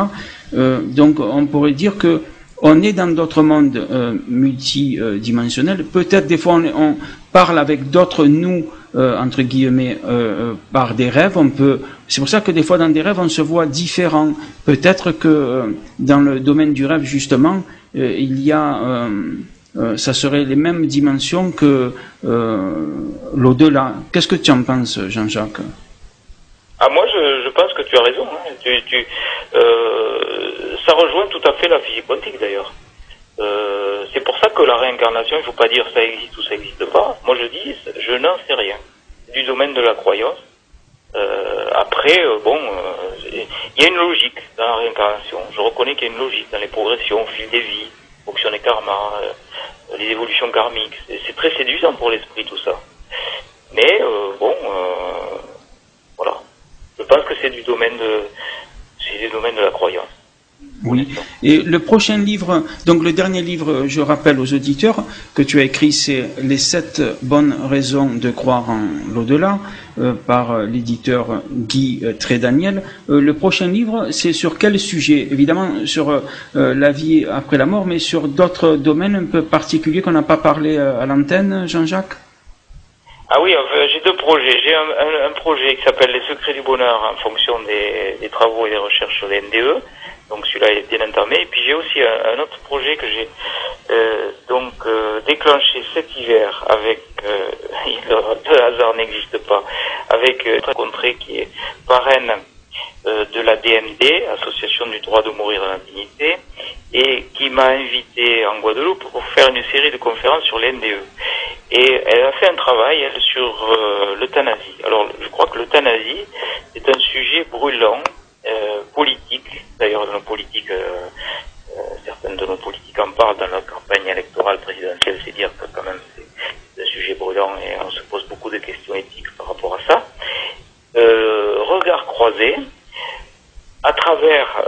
Donc on pourrait dire que on est dans d'autres mondes multidimensionnels. Peut-être des fois on parle avec d'autres nous, entre guillemets, par des rêves. C'est pour ça que des fois dans des rêves on se voit différents. Peut-être que dans le domaine du rêve justement, il y a, ça serait les mêmes dimensions que l'au-delà. Qu'est-ce que tu en penses, Jean-Jacques? Ah, moi, je pense que tu as raison. Hein. Ça rejoint tout à fait la physique quantique, d'ailleurs. C'est pour ça que la réincarnation, il ne faut pas dire ça existe ou ça n'existe pas. Moi, je dis, je n'en sais rien. C'est du domaine de la croyance. Après, il y a une logique dans la réincarnation. Je reconnais qu'il y a une logique dans les progressions, au fil des vies, fonction des karmas, les évolutions karmiques. C'est très séduisant pour l'esprit, tout ça. Mais, voilà. Je pense que c'est du domaine de la croyance. Oui. Et le prochain livre, donc le dernier livre, je rappelle aux auditeurs que tu as écrit, c'est Les 7 bonnes raisons de croire en l'au-delà, par l'éditeur Guy Trédaniel. Le prochain livre, c'est sur quel sujet? Évidemment sur la vie après la mort, mais sur d'autres domaines un peu particuliers qu'on n'a pas parlé à l'antenne, Jean-Jacques? Ah oui, j'ai deux projets. J'ai un projet qui s'appelle Les secrets du bonheur en fonction des travaux et des recherches sur les NDE. Donc celui-là est bien entamé. Et puis j'ai aussi un autre projet que j'ai déclenché cet hiver avec le hasard n'existe pas, avec une rencontrée qui est parraine de la DMD, Association du droit de mourir dans la dignité, et qui m'a invité en Guadeloupe pour faire une série de conférences sur les NDE. Et elle a fait un travail sur l'euthanasie. Alors je crois que l'euthanasie est un sujet brûlant, politique. D'ailleurs, dans nos politiques, certaines de nos politiques en parlent dans la campagne électorale présidentielle. C'est dire que quand même c'est un sujet brûlant et on se pose beaucoup de questions éthiques par rapport à ça. Regard croisé à travers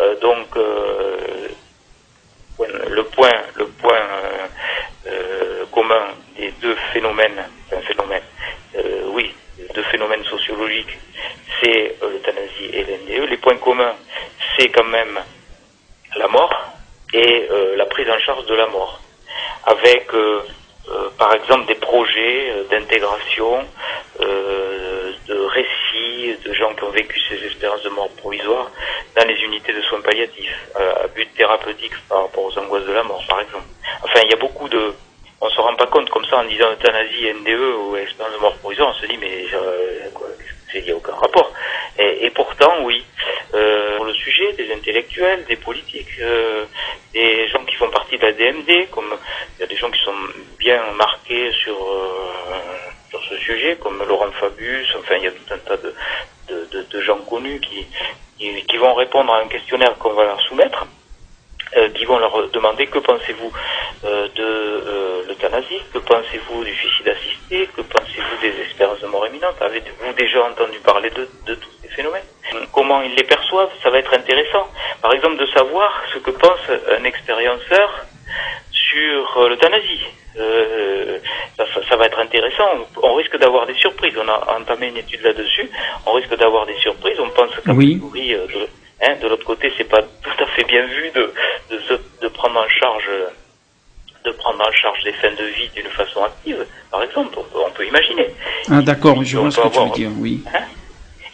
le point commun des deux phénomènes, deux phénomènes sociologiques, c'est l'euthanasie et l'NDE. Les points communs, c'est quand même la mort et la prise en charge de la mort, avec par exemple des projets d'intégration, de récits de gens qui ont vécu ces expériences de mort provisoire dans les unités de soins palliatifs, à but thérapeutique par rapport aux angoisses de la mort, par exemple. Enfin, il y a beaucoup de... On se rend pas compte comme ça en disant euthanasie, NDE ou expérience de mort provisoire, on se dit mais il n'y a aucun rapport. Et pourtant, oui, pour le sujet, des intellectuels, des politiques, des gens qui font partie de la DMD, comme il y a des gens qui sont bien marqués sur ce sujet, interrogés, comme Laurent Fabius, enfin il y a tout un tas de gens connus qui vont répondre à un questionnaire qu'on va leur soumettre, qui vont leur demander que pensez-vous de l'euthanasie, que pensez-vous du suicide assisté, que pensez-vous des espérances de mort imminente, avez-vous déjà entendu parler de tous ces phénomènes, comment ils les perçoivent, ça va être intéressant. Par exemple, de savoir ce que pense un expérienceur sur l'euthanasie. Ça va être intéressant. On risque d'avoir des surprises. On a entamé une étude là-dessus. On risque d'avoir des surprises. On pense qu'a priori, de l'autre côté, c'est pas tout à fait bien vu de prendre en charge des fins de vie d'une façon active, par exemple. On peut imaginer. Ah d'accord, je vois ce que tu veux dire. Oui.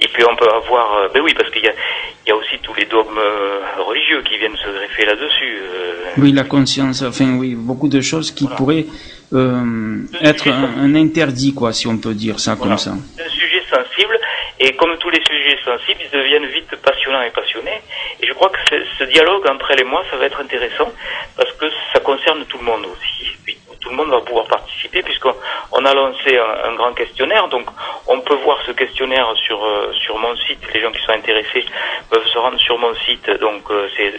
Et puis on peut avoir, ben oui, parce qu'il y a aussi tous les dogmes religieux qui viennent se greffer là-dessus. Oui, la conscience, enfin oui, beaucoup de choses qui pourraient être un interdit, quoi, si on peut dire ça comme ça. C'est un sujet sensible, et comme tous les sujets sensibles, ils deviennent vite passionnants et passionnés. Et je crois que ce dialogue entre elle et moi, ça va être intéressant, parce que ça concerne tout le monde aussi. Et puis, tout le monde va pouvoir participer, puisqu'on a lancé un grand questionnaire, donc on peut voir ce questionnaire sur mon site. Les gens qui sont intéressés peuvent se rendre sur mon site, donc c'est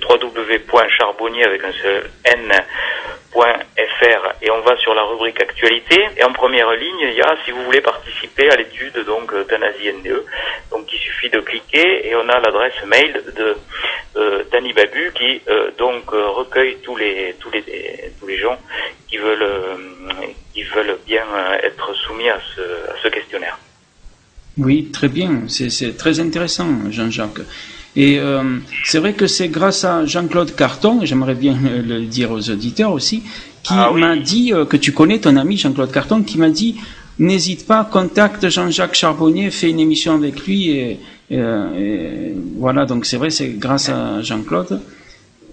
www.charbonnier avec un seul n.fr, et on va sur la rubrique actualité, et en première ligne il y a si vous voulez participer à l'étude donc euthanasie NDE, donc il suffit de cliquer et on a l'adresse mail de d'Annie Babu qui donc recueille tous les gens qui veulent bien être soumis à ce questionnaire. Oui, très bien, c'est très intéressant, Jean-Jacques. Et c'est vrai que c'est grâce à Jean-Claude Carton, j'aimerais bien le dire aux auditeurs aussi, qui m'a dit que tu connais ton ami Jean-Claude Carton, qui m'a dit n'hésite pas, contacte Jean-Jacques Charbonnier, fais une émission avec lui et voilà, donc c'est vrai, c'est grâce à Jean-Claude.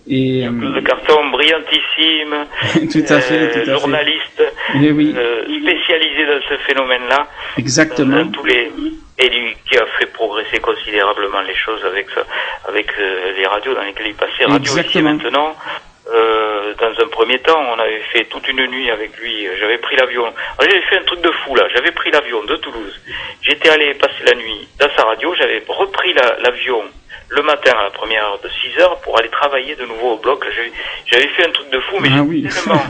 Et Jean-Claude Carton, brillantissime, tout à fait. Journaliste, spécialisé dans ce phénomène-là. Exactement. Et lui qui a fait progresser considérablement les choses avec les radios dans lesquelles il passait. Radio Ici Maintenant. Dans un premier temps, on avait fait toute une nuit avec lui. J'avais pris l'avion. J'avais fait un truc de fou là. J'avais pris l'avion de Toulouse. J'étais allé passer la nuit dans sa radio. J'avais repris l'avion le matin à la première heure de 6 heures pour aller travailler de nouveau au bloc. J'avais fait un truc de fou, mais j'étais tellement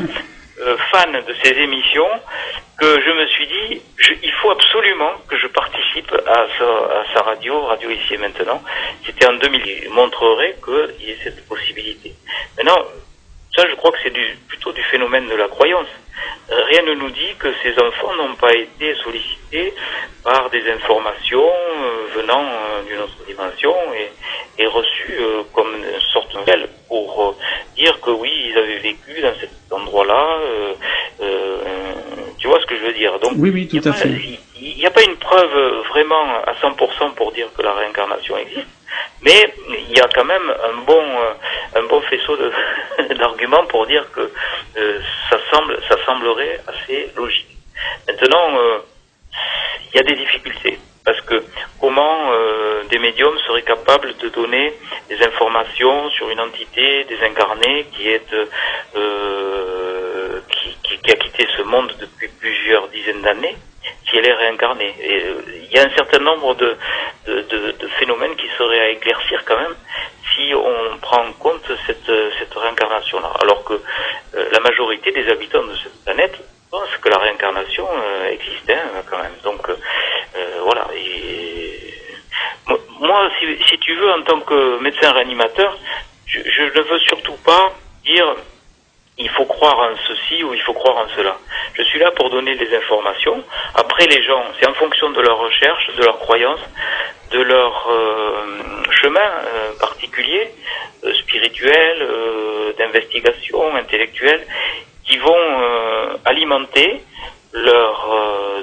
fan de ces émissions que je me suis dit, il faut absolument que je participe à sa radio Ici et Maintenant. C'était en 2000. Il montrerait qu'il y ait cette possibilité. Maintenant, ça, je crois que c'est plutôt du phénomène de la croyance. Rien ne nous dit que ces enfants n'ont pas été sollicités par des informations venant d'une autre dimension et reçues comme une sorte de pour dire que oui, ils avaient vécu dans cet endroit-là. Tu vois ce que je veux dire? Donc, oui, tout à fait. Il n'y a pas une preuve vraiment à 100% pour dire que la réincarnation existe, mais il y a quand même un bon faisceau d'arguments pour dire que ça semblerait assez logique. Maintenant, il y a des difficultés, parce que comment des médiums seraient capables de donner des informations sur une entité désincarnée qui a quitté ce monde depuis plusieurs dizaines d'années, si elle est réincarnée. Et il y a un certain nombre de phénomènes qui seraient à éclaircir quand même si on prend en compte cette réincarnation-là. Alors que la majorité des habitants de cette planète pensent que la réincarnation existe quand même. Donc voilà. Et moi, si tu veux, en tant que médecin réanimateur, je ne veux surtout pas dire il faut croire en ceci ou il faut croire en cela. Je suis là pour donner des informations. Après, les gens, c'est en fonction de leur recherche, de leur croyance, de leur chemin particulier, spirituel, d'investigation, intellectuelle, qui vont alimenter leur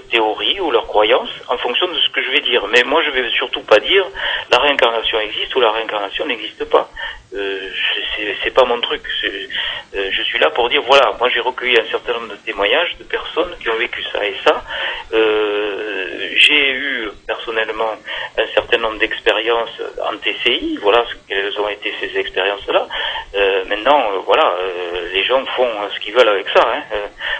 théorie ou leur croyance en fonction de ce que je vais dire. Mais moi, je vais surtout pas dire la réincarnation existe ou la réincarnation n'existe pas. C'est pas mon truc. Je suis là pour dire voilà, moi j'ai recueilli un certain nombre de témoignages de personnes qui ont vécu ça et ça. j'ai eu personnellement un certain nombre d'expériences en TCI, voilà quelles ont été ces expériences-là. Maintenant, voilà, les gens font ce qu'ils veulent avec ça. Hein.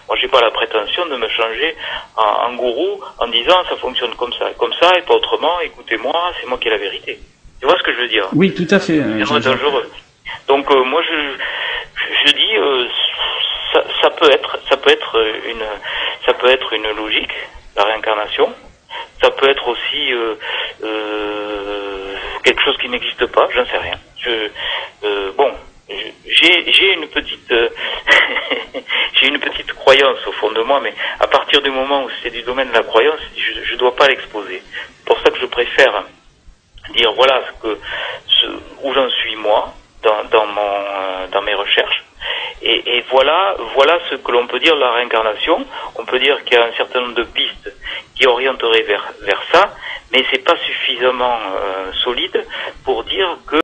Moi, j'ai pas la prétention de me changer en gourou en disant ça fonctionne comme ça et pas autrement. Écoutez-moi, c'est moi qui ai la vérité. Tu vois ce que je veux dire? Oui, tout à fait. C'est dangereux. Donc moi, je dis ça peut être une logique, la réincarnation. Ça peut être aussi quelque chose qui n'existe pas, j'en sais rien. J'ai une petite j'ai une petite croyance au fond de moi, mais à partir du moment où c'est du domaine de la croyance, je dois pas l'exposer. C'est pour ça que je préfère dire voilà où j'en suis moi dans mes recherches. Et voilà ce que l'on peut dire de la réincarnation. On peut dire qu'il y a un certain nombre de pistes qui orienteraient vers ça, mais c'est pas suffisamment solide pour dire que